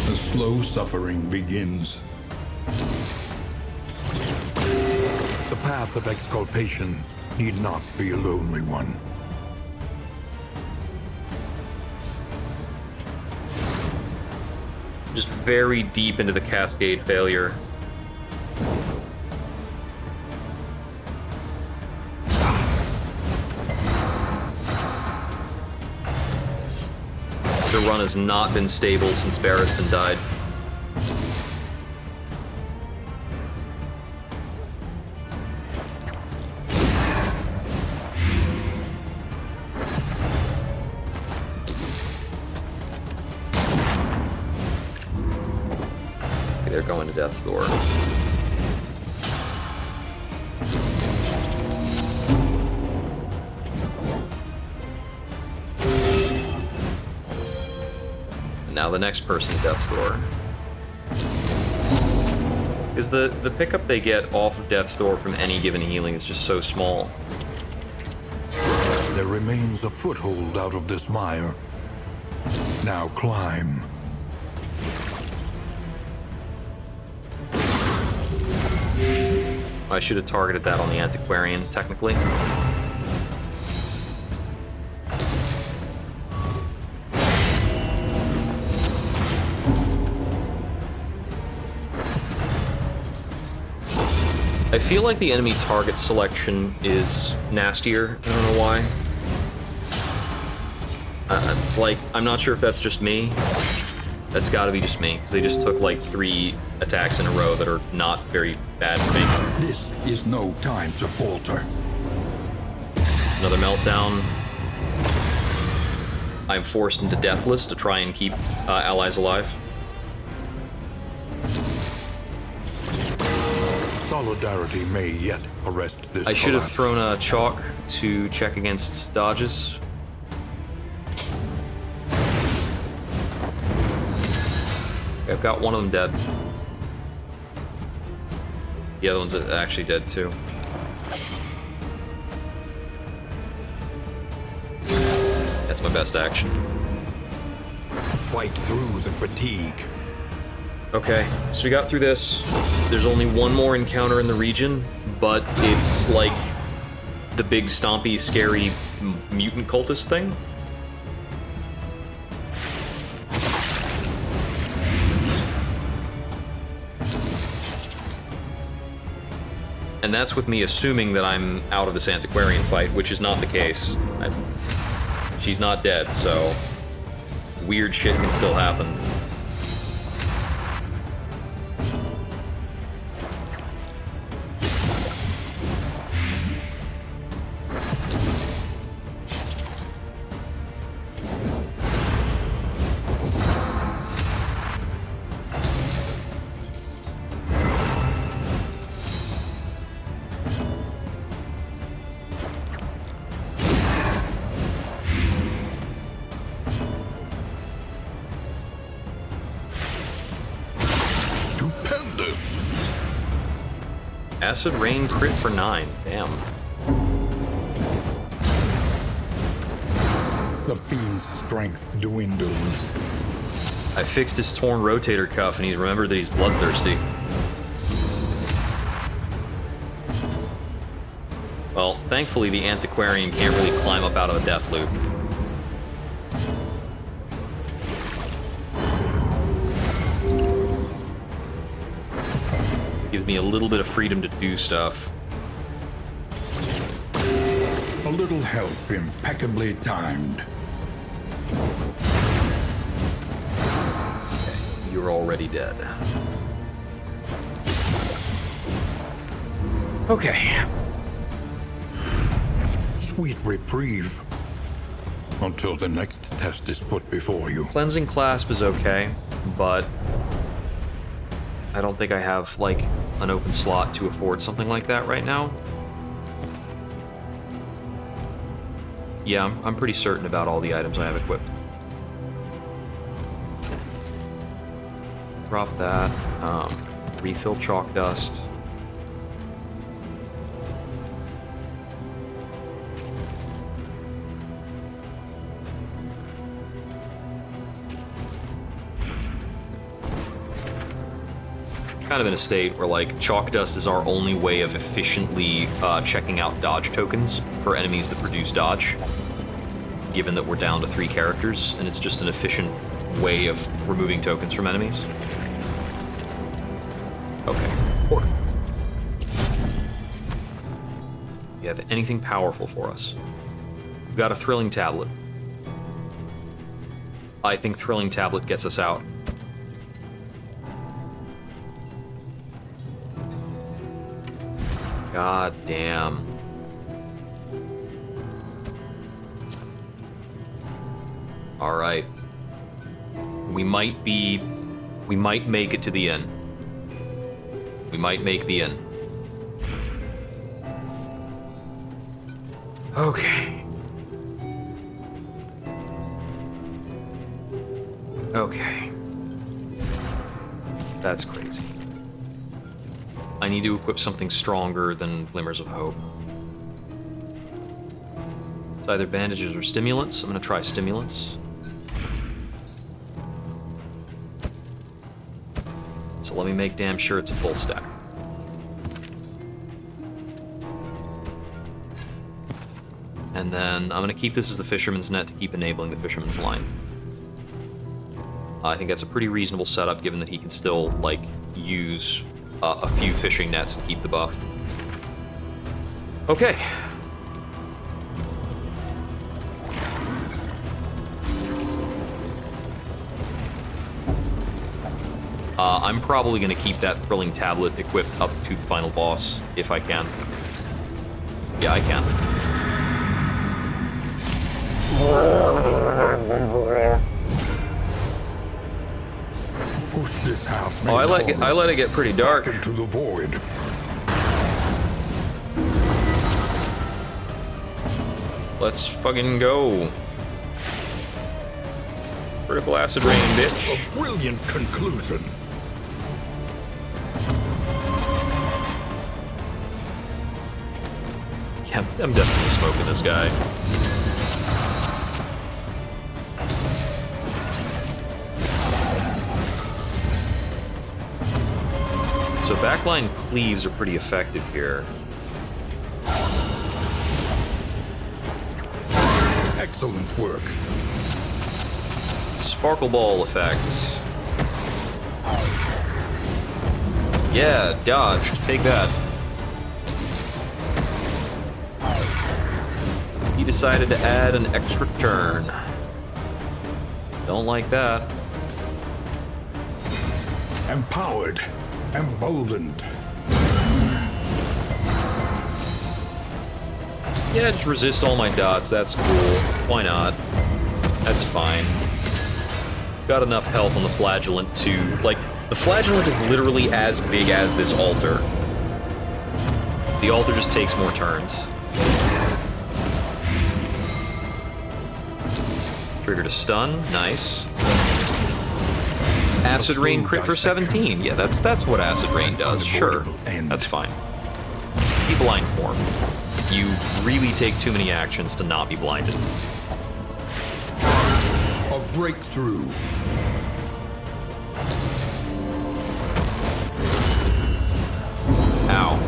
The slow suffering begins. The path of exculpation need not be a lonely one. Just very deep into the cascade failure. The run has not been stable since Barristan died. into death's door. And now the next person to death's door. Is the pickup they get off of death's door from any given healing is just so small. There remains a foothold out of this mire. Now climb. I should have targeted that on the antiquarian, technically. I feel like the enemy target selection is nastier. I don't know why. Like, I'm not sure if that's just me. That's gotta be just me, because they just took like 3 attacks in a row that are not very bad for me. This is no time to falter. It's another meltdown. I'm forced into Deathless to try and keep allies alive. Solidarity may yet arrest this. I should have collapse. thrown a chalk to check against dodges. Okay, I've got one of them dead. The other one's actually dead too. That's my best action. Fight through the fatigue. Okay, so we got through this. There's only one more encounter in the region, but it's like the big stompy, scary mutant cultist thing. And that's with me assuming that I'm out of this antiquarian fight, which is not the case. She's not dead, so weird shit can still happen. Acid Rain crit for 9. Damn. The fiend's strength dwindles. I fixed his torn rotator cuff and he's remembered that he's bloodthirsty. Well, thankfully the antiquarian can't really climb up out of a death loop. Gives me a little bit of freedom to do stuff. A little help impeccably timed. You're already dead. Okay. Sweet reprieve. Until the next test is put before you. Cleansing Clasp is okay, but I don't think I have, like, an open slot to afford something like that right now. Yeah, I'm pretty certain about all the items I have equipped. Drop that. Refill Chalk Dust. Kind of in a state where, like, Chalk Dust is our only way of efficiently checking out dodge tokens for enemies that produce dodge, given that we're down to 3 characters, and it's just an efficient way of removing tokens from enemies. Okay. Or you have anything powerful for us? We've got a Thrilling Tablet. I think Thrilling Tablet gets us out. God damn. All right. We might make it to the end. We might make the inn. Okay. Okay. That's crazy. I need to equip something stronger than Glimmers of Hope. It's either bandages or stimulants. I'm gonna try stimulants. So let me make damn sure it's a full stack. And then I'm gonna keep this as the Fisherman's Net to keep enabling the Fisherman's Line. I think that's a pretty reasonable setup, given that he can still, like, use a few fishing nets to keep the buff. Okay. I'm probably going to keep that Thrilling Tablet equipped up to the final boss, if I can. Yeah, I can. Push this half. Oh, I let it get pretty dark. Into the void. Let's fucking go. Critical acid rain, bitch. A brilliant conclusion. Yeah, I'm definitely smoking this guy. So backline cleaves are pretty effective here. Excellent work. Sparkle ball effects. Yeah, dodged. Take that. He decided to add an extra turn. Don't like that. Empowered. Emboldened. Yeah, just resist all my dots. That's cool. Why not? That's fine. Got enough health on the flagellant to... Like, the flagellant is literally as big as this altar. The altar just takes more turns. Triggered a stun. Nice. Acid Rain crit for 17. Yeah, that's what Acid Rain does. Sure. That's fine. Be blind more. You really take too many actions to not be blinded. A breakthrough. Ow.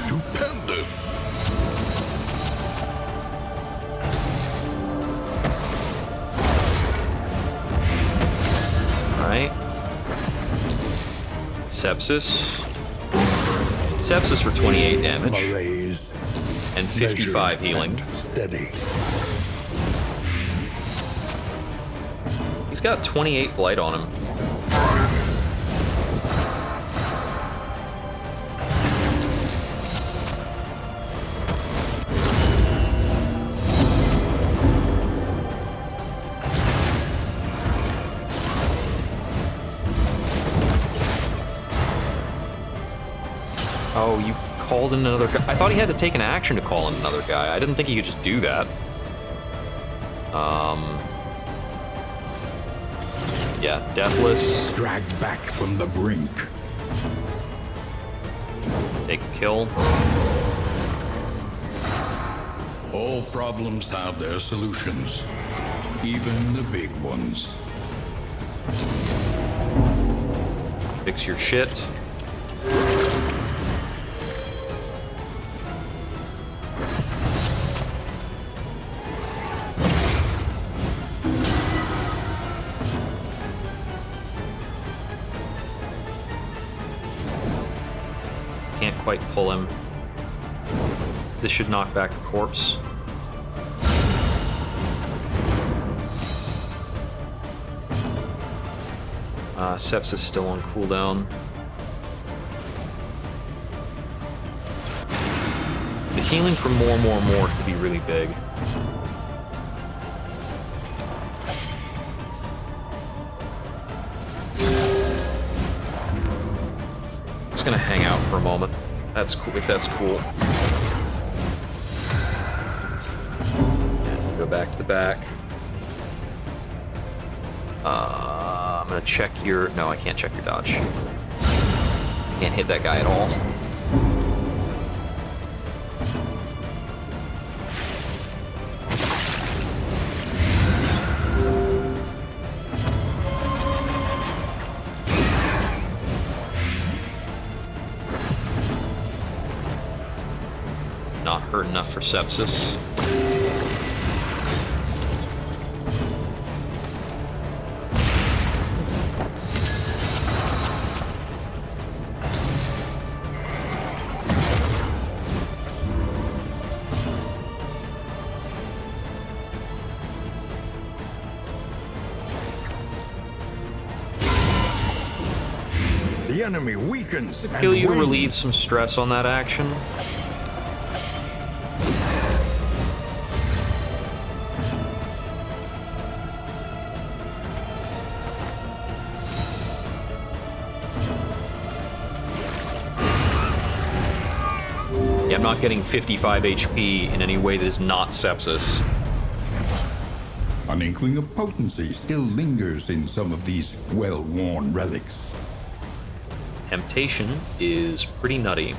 Stupendous. Alright. Sepsis. Sepsis for 28 damage. Malaise. And 55 Measured healing. and steady. He's got 28 blight on him. Oh, you called in another guy. I thought he had to take an action to call in another guy. I didn't think he could just do that. Yeah, Deathless. Dragged back from the brink. Take a kill. All problems have their solutions. Even the big ones. Fix your shit. Can't quite pull him. This should knock back the corpse. Sepsis still on cooldown. The healing from more should be really big. gonna hang out for a moment. That's cool, if that's cool. And we'll go back to the back. I'm gonna check your... No, I can't check your dodge. Can't hit that guy at all. Not hurt enough for sepsis. The enemy weakens. Kill you to and relieve some stress on that action. Yeah, I'm not getting 55 HP in any way that is not sepsis. An inkling of potency still lingers in some of these well-worn relics. Temptation is pretty nutty.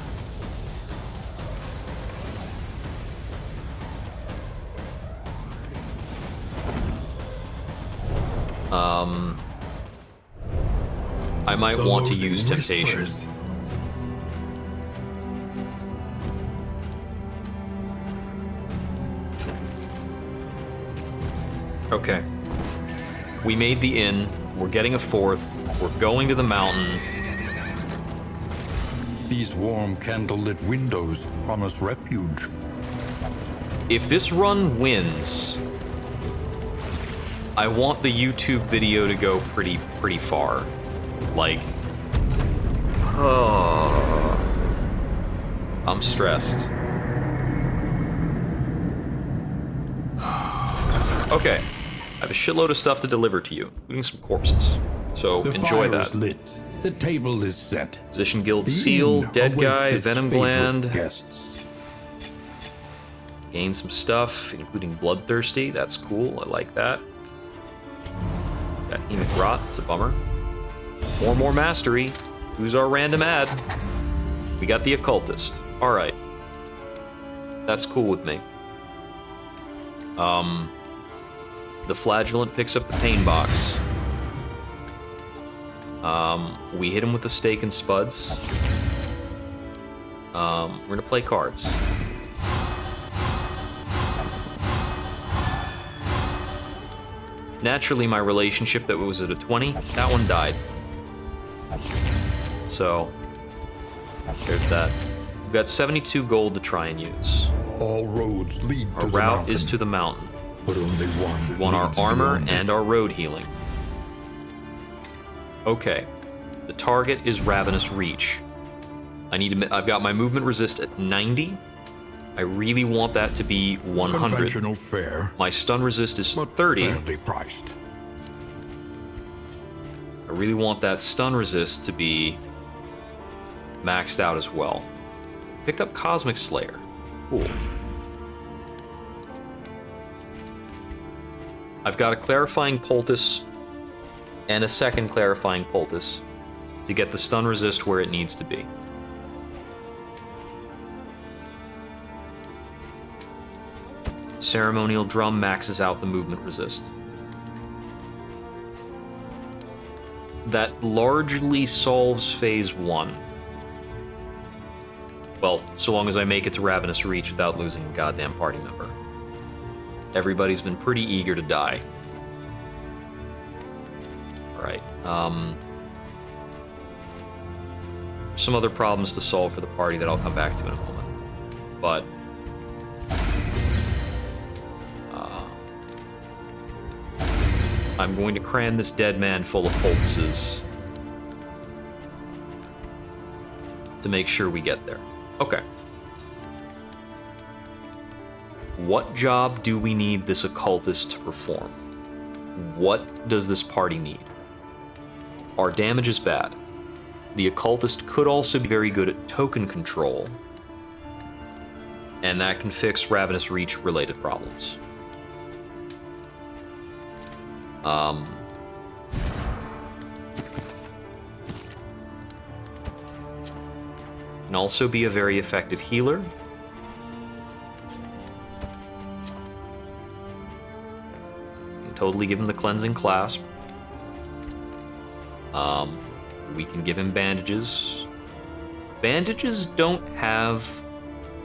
I might want to use temptation. Okay. We made the inn. We're getting a fourth. We're going to the mountain. These warm candlelit windows promise refuge. If this run wins, I want the YouTube video to go pretty far. Like, oh, I'm stressed. Okay, I have a shitload of stuff to deliver to you, including some corpses. So The enjoy fire that. is lit. The table is set. Position Guild The Seal, inn Dead Guy, awaits its Venom favorite Gland. Guests. Gain some stuff, including Bloodthirsty. That's cool. I like that. Got Hemic Rot. It's a bummer. More mastery. Who's our random ad? We got the Occultist. All right. That's cool with me. The Flagellant picks up the pain box. We hit him with the stake and spuds. We're gonna play cards. Naturally, my relationship that was at a 20, that one died. So, there's that. We've got 72 gold to try and use. All roads lead Our to the route mountain, is to the mountain. but only one. We want our leads armor beyond it. and our road healing. Okay. The target is Ravenous Reach. I've got my movement resist at 90. I really want that to be 100. Conventional fare, My stun resist is but 30. fairly priced. I really want that stun resist to be maxed out as well. Picked up Cosmic Slayer. Cool. I've got a Clarifying Poultice and a second Clarifying Poultice to get the stun resist where it needs to be. Ceremonial Drum maxes out the movement resist. That largely solves phase 1. Well, so long as I make it to Ravenous Reach without losing a goddamn party member. Everybody's been pretty eager to die. Alright, some other problems to solve for the party that I'll come back to in a moment. But I'm going to cram this dead man full of poultices to make sure we get there. Okay. What job do we need this occultist to perform? What does this party need? Our damage is bad. The Occultist could also be very good at token control, and that can fix Ravenous Reach related problems. Can also be a very effective healer. Can totally give him the Cleansing Clasp. We can give him bandages. Bandages don't have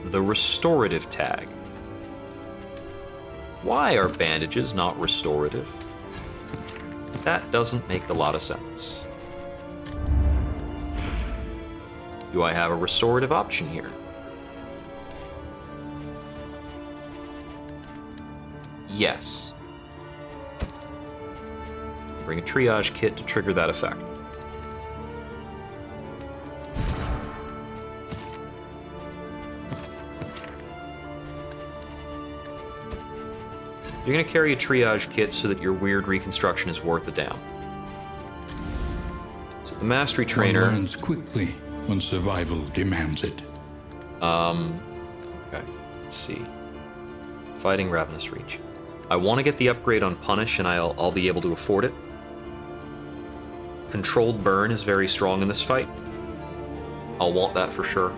the restorative tag. Why are bandages not restorative? That doesn't make a lot of sense. Do I have a restorative option here? Yes. Bring a triage kit to trigger that effect. You're going to carry a triage kit so that your weird reconstruction is worth the damn. So the mastery trainer One learns quickly when survival demands it. Okay, let's see. Fighting Ravenous Reach. I want to get the upgrade on Punish, and I'll be able to afford it. Controlled Burn is very strong in this fight. I'll want that for sure.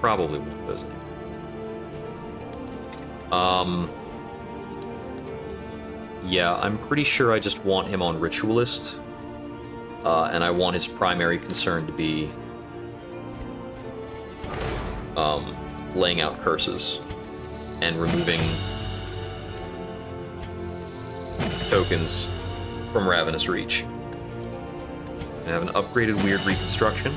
Probably won't, doesn't it? Yeah, I'm pretty sure I just want him on Ritualist. And I want his primary concern to be laying out curses and removing tokens from Ravenous Reach. And have an upgraded weird reconstruction.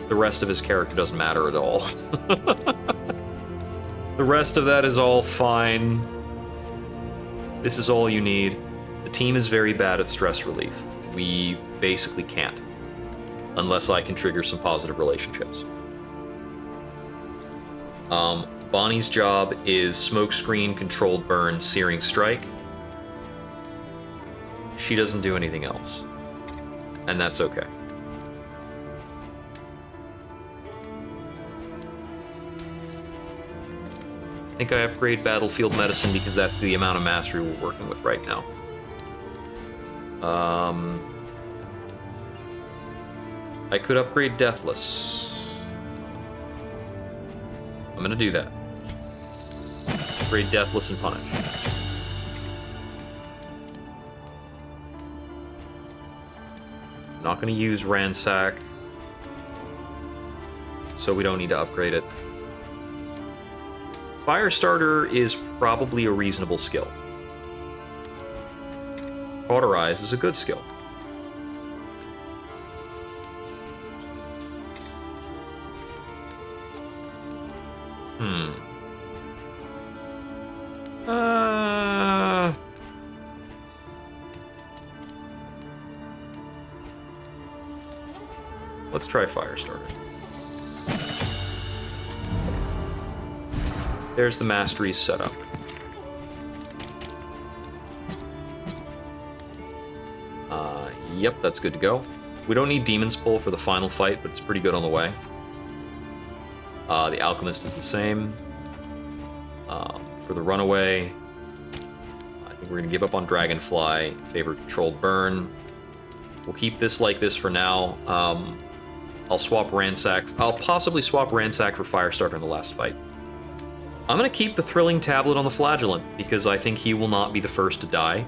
The rest of his character doesn't matter at all. The rest of that is all fine. This is all you need. The team is very bad at stress relief. We basically can't. Unless I can trigger some positive relationships. Bonnie's job is Smokescreen, Controlled Burn, Searing Strike. She doesn't do anything else. And that's okay. I think I upgrade Battlefield Medicine because that's the amount of mastery we're working with right now. I could upgrade Deathless. I'm gonna do that. Upgrade Deathless and Punish. I'm not gonna use Ransack, so we don't need to upgrade it. Firestarter is probably a reasonable skill. Cauterize is a good skill. Let's try Firestarter. There's the masteries set up. Yep, that's good to go. We don't need Demon's Pull for the final fight, but it's pretty good on the way. The Alchemist is the same. For the Runaway, I think we're going to give up on Dragonfly, favor Controlled Burn. We'll keep this like this for now. I'll swap Ransack. I'll possibly swap Ransack for Firestarter in the last fight. I'm going to keep the Thrilling Tablet on the Flagellant, because I think he will not be the first to die.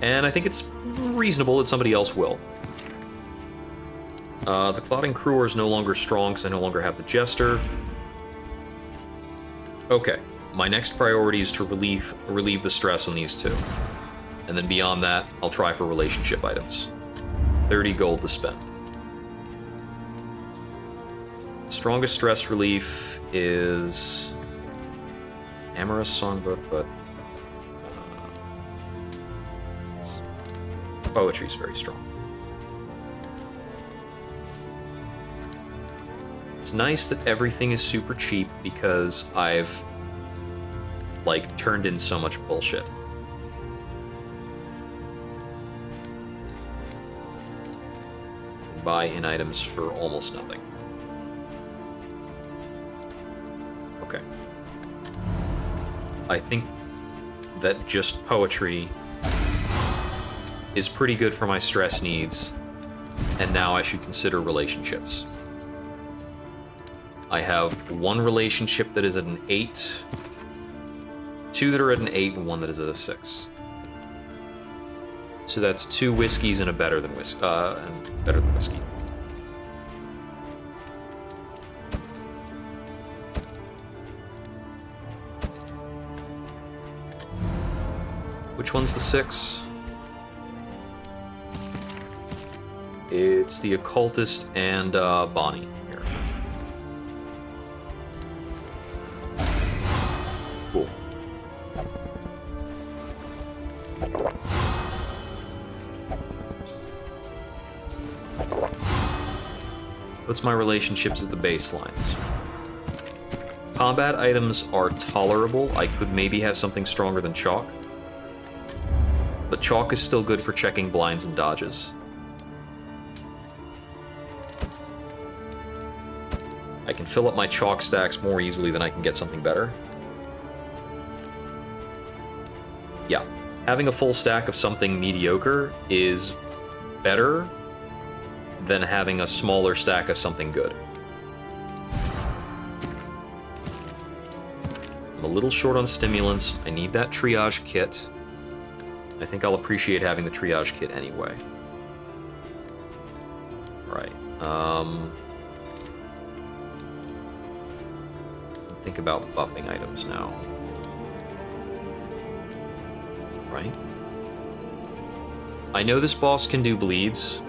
And I think it's reasonable that somebody else will. The Clotting Cruor is no longer strong, because I no longer have the Jester. Okay, my next priority is to relieve the stress on these two. And then beyond that, I'll try for relationship items. 30 gold to spend. Strongest stress relief is Amorous Songbook, but poetry is very strong. It's nice that everything is super cheap because I've, like, turned in so much bullshit. Buy in items for almost nothing. Okay. I think that just poetry is pretty good for my stress needs, and now I should consider relationships. I have one relationship that is at an 8, 2 that are at an 8, and 1 that is at a 6. So that's 2 whiskeys and a better than whiskey. Which one's the 6? It's the occultist and Bonnie here. Cool. What's my relationships at the baselines? Combat items are tolerable. I could maybe have something stronger than chalk. But chalk is still good for checking blinds and dodges. I can fill up my chalk stacks more easily than I can get something better. Yeah, having a full stack of something mediocre is better than having a smaller stack of something good. I'm a little short on stimulants. I need that triage kit. I think I'll appreciate having the triage kit anyway. Right. Think about buffing items now. Right? I know this boss can do bleeds,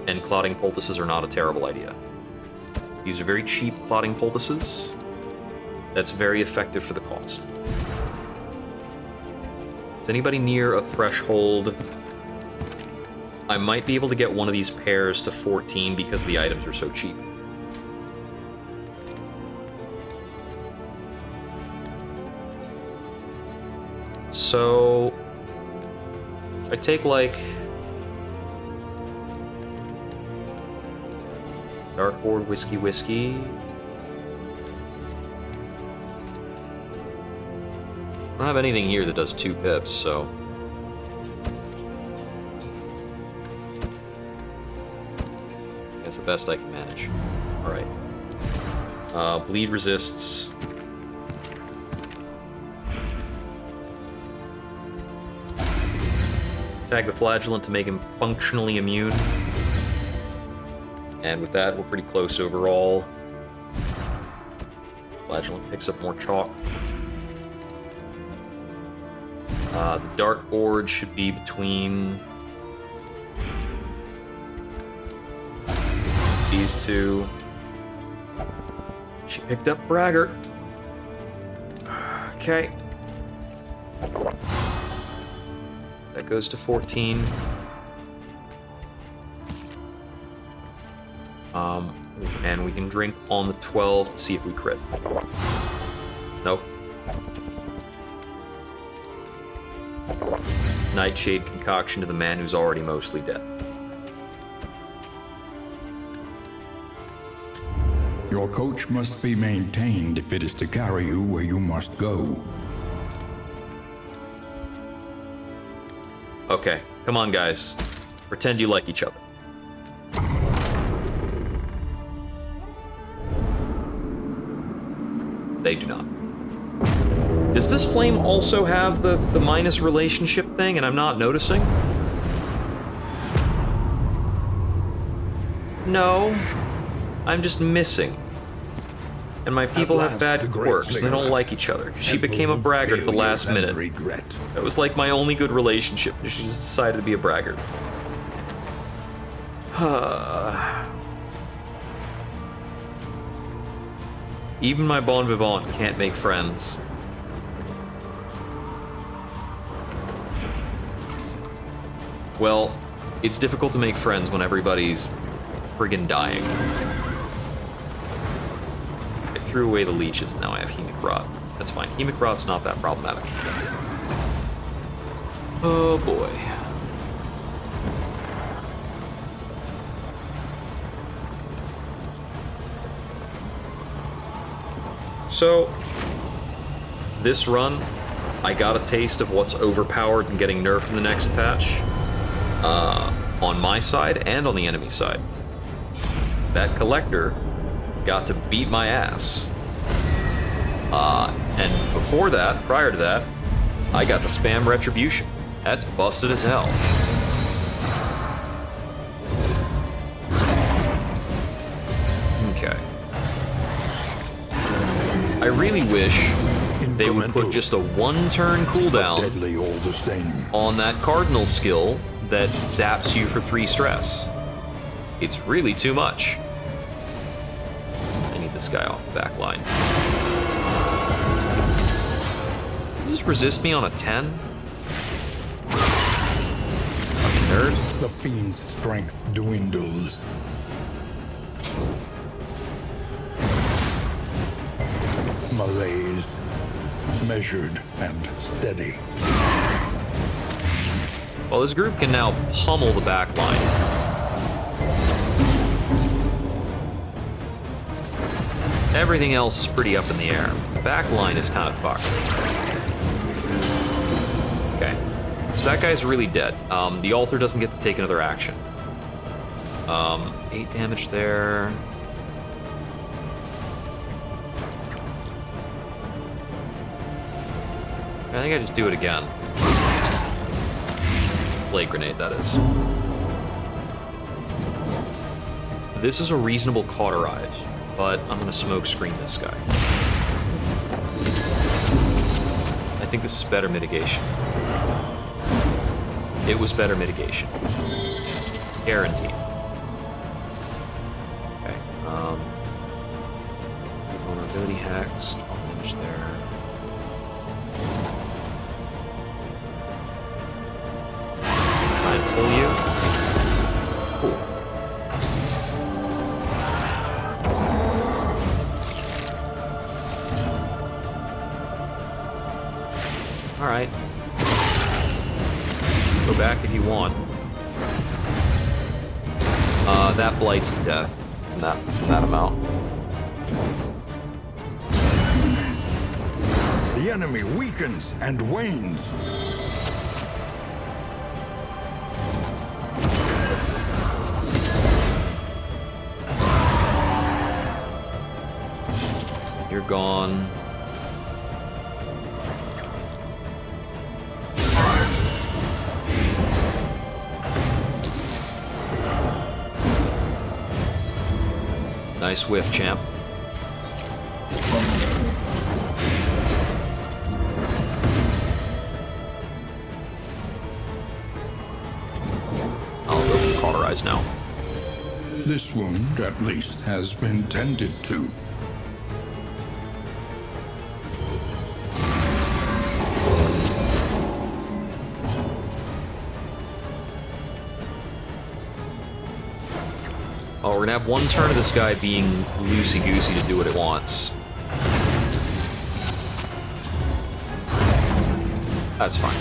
and clotting poultices are not a terrible idea. These are very cheap clotting poultices. That's very effective for the cost. Is anybody near a threshold? I might be able to get one of these pairs to 14 because the items are so cheap. So, if I take, like, dartboard, whiskey. I don't have anything here that does 2 pips, so... that's the best I can manage. Alright. Bleed resists. Tag the flagellant to make him functionally immune. And with that, we're pretty close overall. Flagellant picks up more chalk. The Dark Orge should be between these two. She picked up Braggart. Okay. That goes to 14. And we can drink on the 12 to see if we crit. Nope. Nightshade concoction to the man who's already mostly dead. Your coach must be maintained if it is to carry you where you must go. Okay, come on, guys. Pretend you like each other. They do not. Does this flame also have the minus relationship thing and I'm not noticing? No. I'm just missing. And my people have bad quirks. They don't like each other. She became a braggart at the last minute. That was like my only good relationship. She just decided to be a braggart. Even my bon vivant can't make friends. Well, it's difficult to make friends when everybody's friggin' dying. threw away the leeches, and now I have Hemic Rot. That's fine. Hemic Rot's not that problematic. Oh boy. So, this run, I got a taste of what's overpowered and getting nerfed in the next patch. On my side and on the enemy side. That Collector got to beat my ass. And before that, prior to that, I got to spam Retribution. That's busted as hell. Okay. I really wish they would put just a one-turn cooldown deadly all the same. on that Cardinal skill that zaps you for 3 stress. It's really too much. I need this guy off the back line. Just resist me on a 10? Fucking nerd. The fiend's strength dwindles. Malaise, measured and steady. Well, this group can now pummel the back line. Everything else is pretty up in the air. The back line is kind of fucked. Okay, so that guy's really dead. The altar doesn't get to take another action. 8 damage there. I think I just do it again. Blade grenade, that is. This is a reasonable cauterize, but I'm gonna smoke screen this guy. I think this is better mitigation. It was better mitigation. Guaranteed. Okay, vulnerability hacks, 12 damage there. Pull you. Cool. All right. Go back if you want. That blights to death. That amount. The enemy weakens and wanes. You're gone. Nice whiff, champ. I'll go for cauterize now. This wound, at least, has been tended to. Oh, we're gonna have one turn of this guy being loosey-goosey to do what it wants. That's fine.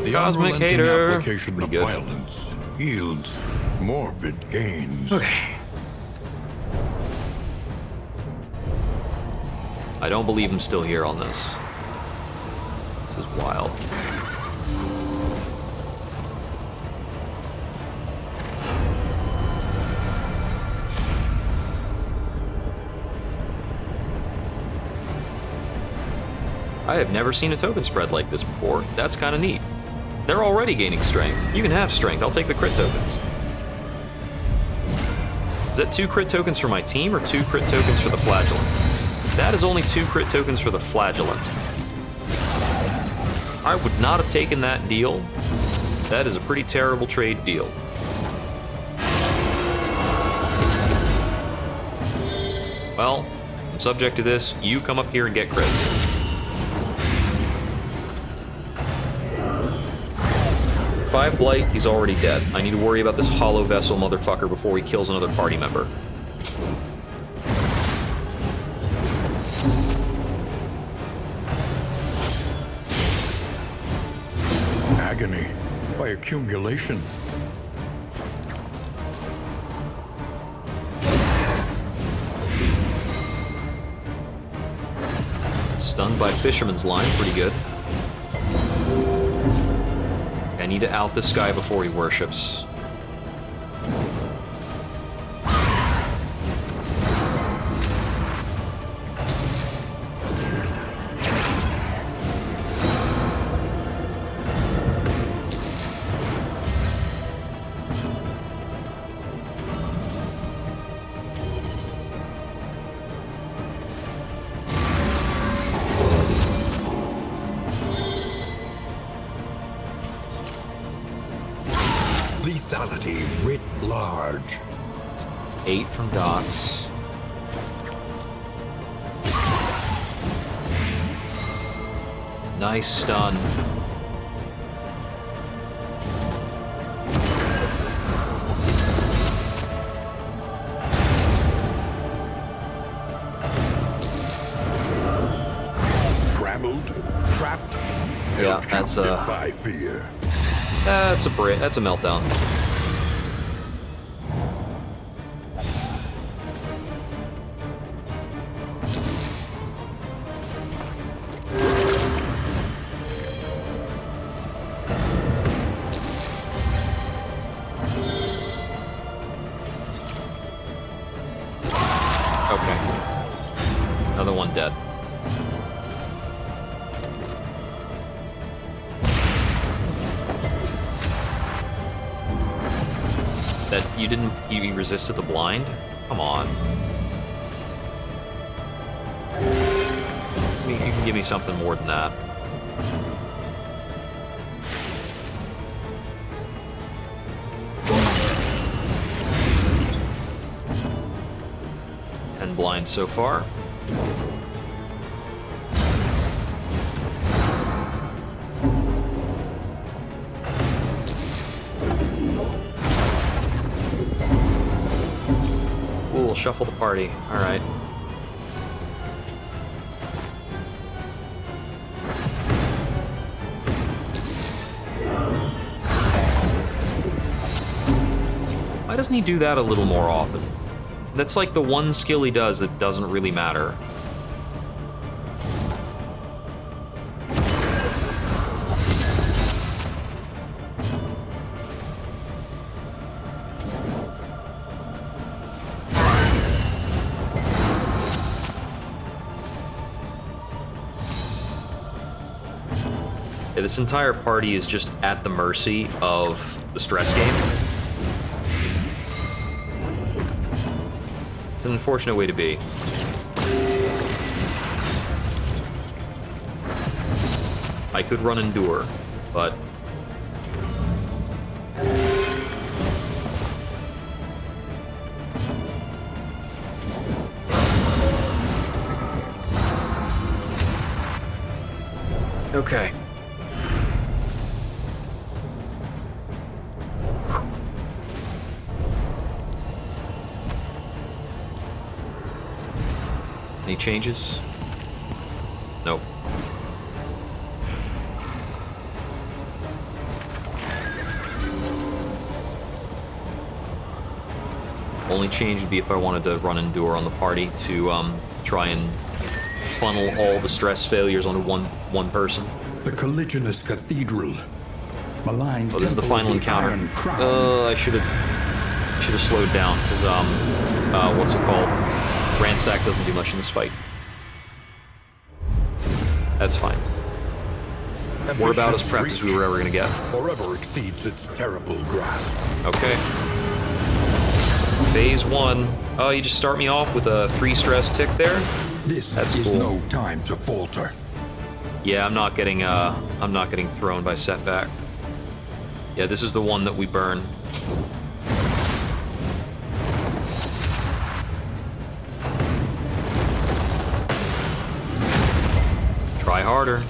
The Cosmic unrelenting Hater. application of Pretty good. violence yields morbid gains. Okay. I don't believe I'm still here on this. This is wild. I have never seen a token spread like this before. That's kind of neat. They're already gaining strength. You can have strength. I'll take the crit tokens. Is that 2 crit tokens for my team or 2 crit tokens for the flagellant? That is only 2 crit tokens for the flagellant. I would not have taken that deal. That is a pretty terrible trade deal. Well, I'm subject to this. You come up here and get crit. 5 blight, he's already dead. I need to worry about this hollow vessel motherfucker before he kills another party member. Agony by accumulation. Stunned by Fisherman's Line, pretty good. I need to out this guy before he worships. Lethality writ large. 8 from dots. Nice stun. Trammeled, trapped, Yeah, held that's captive by fear. That's a meltdown. Okay. Another one dead. That you resisted the blind? Come on. You can give me something more than that. Ten blinds so far. We'll shuffle the party. All right. Why doesn't he do that a little more often? That's like the one skill he does that doesn't really matter. Yeah, this entire party is just at the mercy of the stress game. It's an unfortunate way to be. I could run Endure, but... Okay. Any changes? Nope. Only change would be if I wanted to run Endure on the party to try and funnel all the stress failures onto one person. The colliginous cathedral. Malign Oh, this is the temple final of the encounter. Iron Crown. I should have slowed down because what's it called? Ransack doesn't do much in this fight. That's fine. We're about as prepped as we were ever gonna get. Forever exceeds its terrible grasp. Okay. Phase 1. Oh, you just start me off with a 3 stress tick there? This is cool. no time to falter. Yeah, I'm not getting thrown by setback. Yeah, this is the one that we burn. Try harder.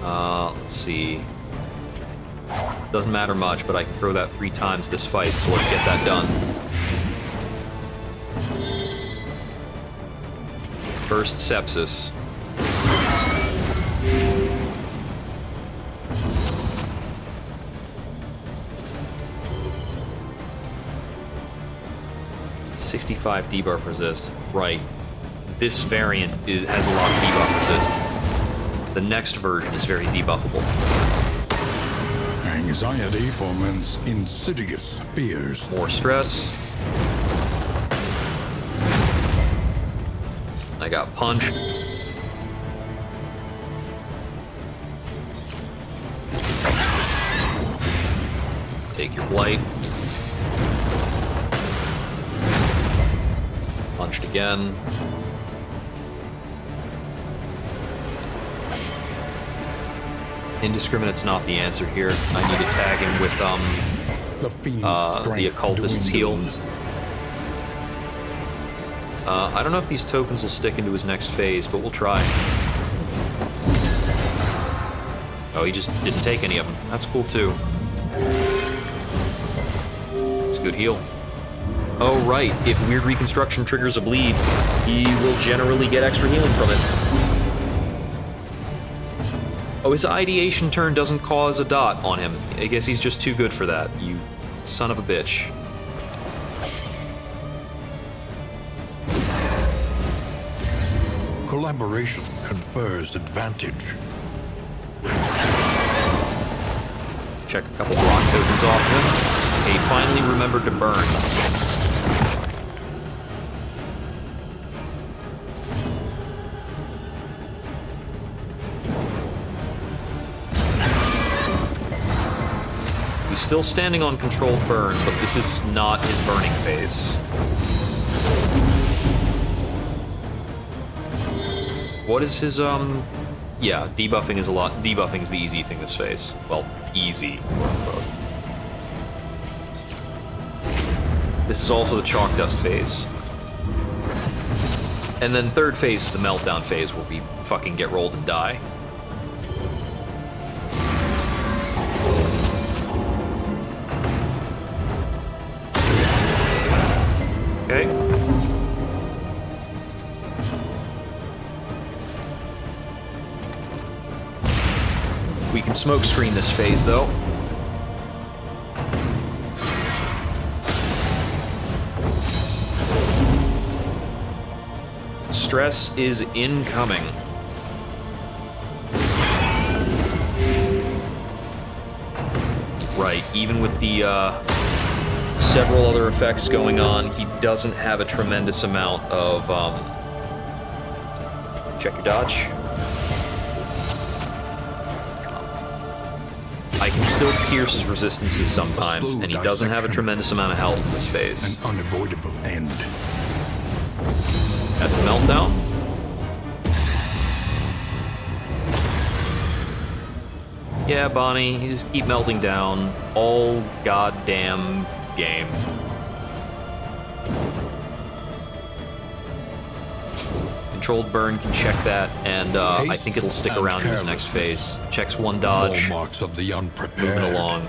Let's see. Doesn't matter much, but I can throw that 3 times this fight, so let's get that done. First sepsis. .65 debuff resist. Right. This variant has a lot of debuff resist. The next version is very debuffable. Anxiety foments insidious fears. More stress. I got punch. Take your blight. Punched again. Indiscriminate's not the answer here. I need to tag him with the occultist's heal. I don't know if these tokens will stick into his next phase, but we'll try. Oh, he just didn't take any of them. That's cool too. It's a good heal. Oh right, if Weird Reconstruction triggers a bleed, he will generally get extra healing from it. Oh, his ideation turn doesn't cause a dot on him. I guess he's just too good for that, you son of a bitch. Collaboration confers advantage. Check a couple block tokens off him. He finally remembered to burn. He's still standing on controlled burn, but this is not his burning phase. What is his, yeah, debuffing is debuffing is the easy thing this phase. Well, easy, quote unquote. This is also the chalk dust phase. And then third phase is the meltdown phase where we fucking get rolled and die. Okay. We can smoke screen this phase, though. Stress is incoming. Right, even with the several other effects going on, he doesn't have a tremendous amount of check your dodge. I can still pierce his resistances sometimes, and he doesn't have a tremendous amount of health in this phase. An unavoidable end. That's a meltdown. Yeah, Bonnie, you just keep melting down all goddamn game. Controlled burn can check that, and I think it'll stick around in his next phase. Checks one dodge. Hallmarks of the unprepared. Moving along.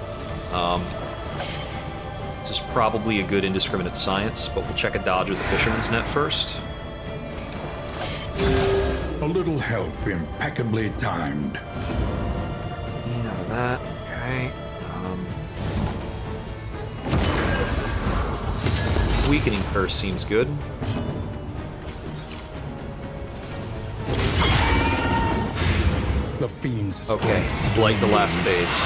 This is probably a good indiscriminate science, but we'll check a dodge with the Fisherman's Net first. A little help impeccably timed. Out of that. Okay. Weakening Curse seems good. The fiends. Okay, Blight the last phase.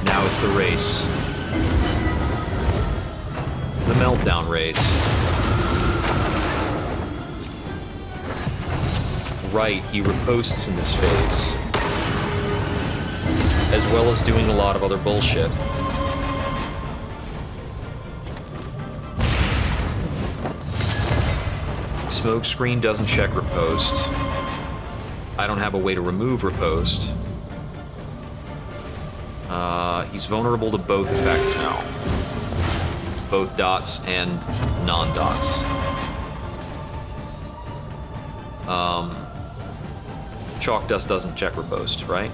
Now it's the race. The meltdown race. Right, he riposts in this phase. As well as doing a lot of other bullshit. Smoke screen doesn't check riposte. I don't have a way to remove riposte. He's vulnerable to both effects now. Both dots and non-dots. Chalk Dust doesn't check riposte, right?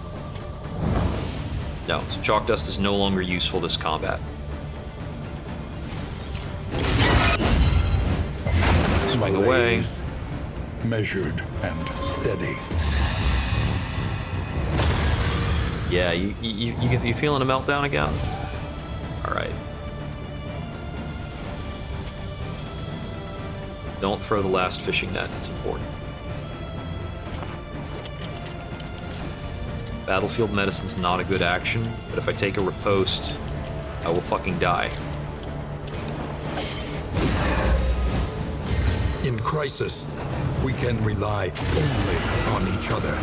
No, so Chalk Dust is no longer useful this combat. Swing away. Measured and steady. Yeah, you feeling a meltdown again? All right. Don't throw the last fishing net. It's important. Battlefield medicine's not a good action, but if I take a riposte, I will fucking die. In crisis, we can rely only on each other.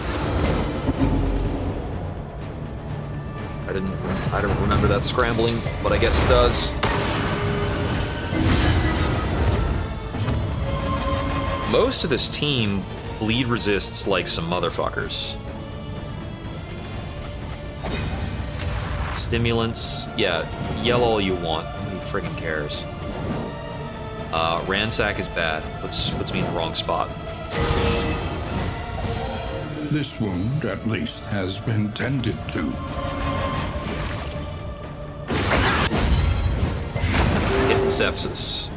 I don't remember that scrambling, but I guess it does. Most of this team bleed resists like some motherfuckers. Stimulants, yeah, yell all you want. Nobody friggin' cares. Ransack is bad. Puts me in the wrong spot. This wound, at least, has been tended to. Hit sepsis.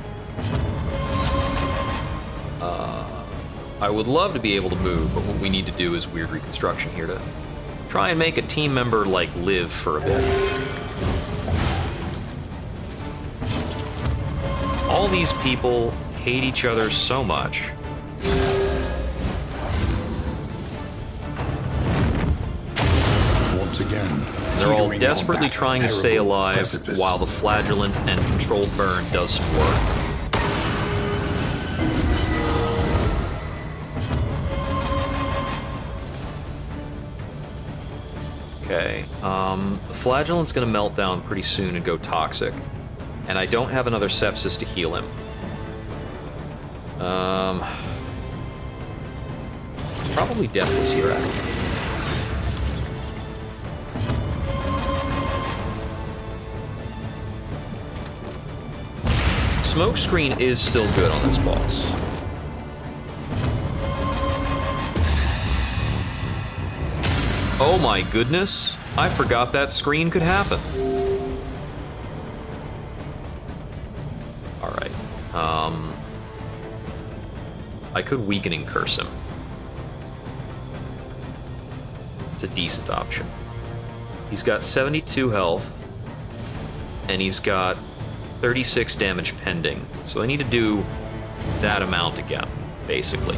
I would love to be able to move, but what we need to do is weird reconstruction here to try and make a team member, like, live for a bit. All these people hate each other so much. Once again, They're all teetering desperately on that trying to stay terrible alive precipice. while the flagellant and controlled burn does some work. Okay, the flagellant's gonna melt down pretty soon and go toxic. And I don't have another sepsis to heal him. Probably Deathless here, actually. Smokescreen is still good on this boss. Oh my goodness, I forgot that screen could happen. Alright, I could Weakening Curse him. It's a decent option. He's got 72 health, and he's got 36 damage pending, so I need to do that amount again, basically.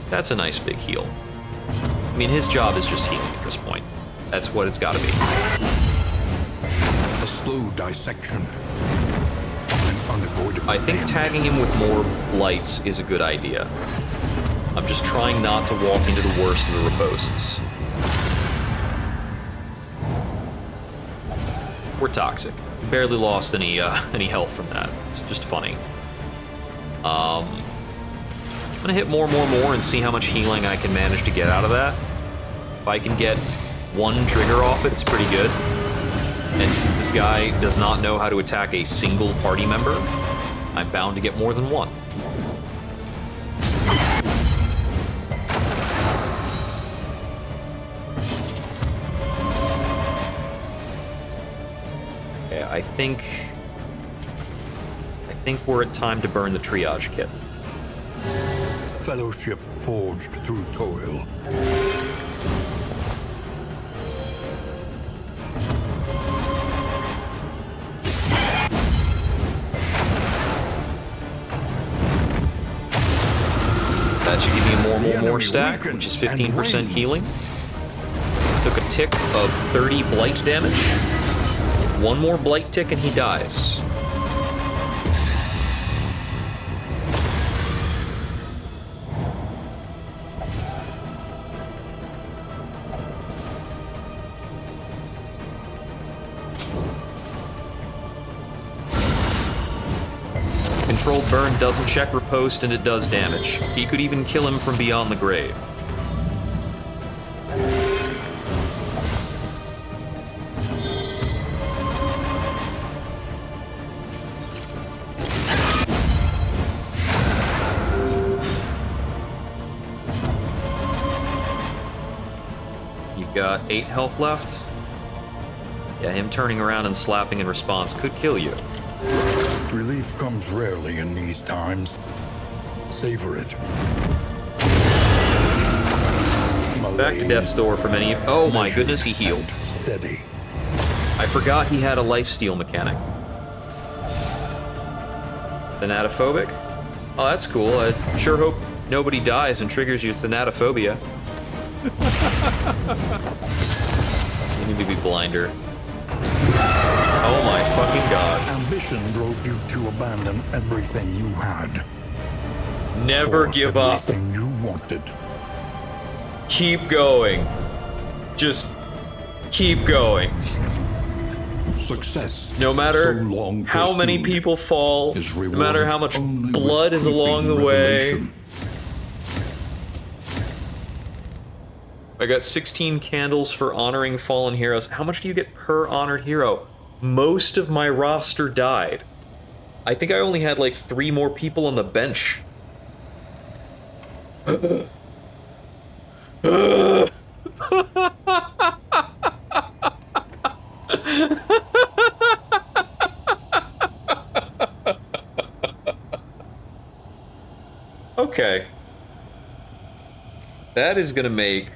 That's a nice big heal. I mean, his job is just healing at this point. That's what it's gotta be. A slow dissection. An unavoidable I think damage. tagging him with more lights is a good idea. I'm just trying not to walk into the worst of the ripostes. We're toxic. Barely lost any health from that. It's just funny. I'm gonna hit more and see how much healing I can manage to get out of that. If I can get one trigger off it, it's pretty good. And since this guy does not know how to attack a single party member, I'm bound to get more than one. Okay, I think we're at time to burn the triage kit. Fellowship forged through toil. That should give me a more enemy stack, weakened which is and 15% winged. healing. Took a tick of 30 blight damage. One more blight tick and he dies. Controlled burn doesn't check riposte and it does damage. He could even kill him from beyond the grave. got 8 health left. Yeah, him turning around and slapping in response could kill you. Relief comes rarely in these times. Savor it. Back to death's door for many. Oh my goodness, he healed. Steady. I forgot he had a lifesteal mechanic. Thanatophobic? Oh, that's cool. I sure hope nobody dies and triggers your thanatophobia. You need to be blinder. Oh my fucking god. Ambition drove you to abandon everything you had. Never For give up. everything you wanted. Keep going. Just keep going. Success. No matter so long how many pursued people fall, is no matter how much rewarded only blood with is along the creeping way. revelation. I got 16 candles for honoring fallen heroes. How much do you get per honored hero? Most of my roster died. I think I only had like 3 more people on the bench. Okay. That is gonna make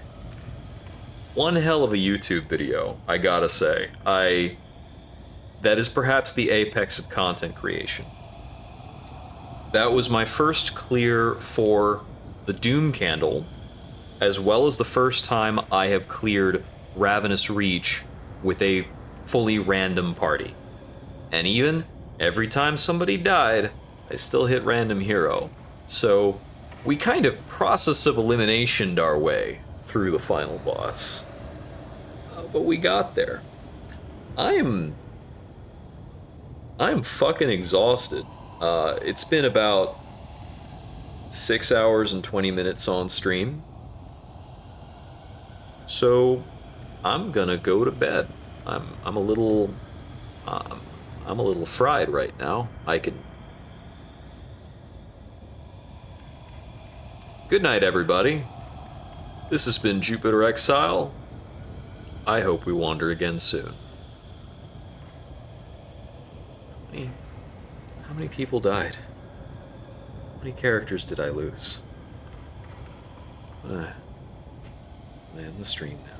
one hell of a YouTube video, I gotta say. That is perhaps the apex of content creation. That was my first clear for the Doom Candle, as well as the first time I have cleared Ravenous Reach with a fully random party. And even every time somebody died, I still hit random hero. So we kind of process of eliminationed our way through the final boss. But we got there. I'm fucking exhausted. It's been about 6 hours and 20 minutes on stream. So I'm gonna go to bed. I'm a little fried right now. Good night, everybody. This has been Jupiter Exile. I hope we wander again soon. How many people died? How many characters did I lose? I'm gonna end the stream now.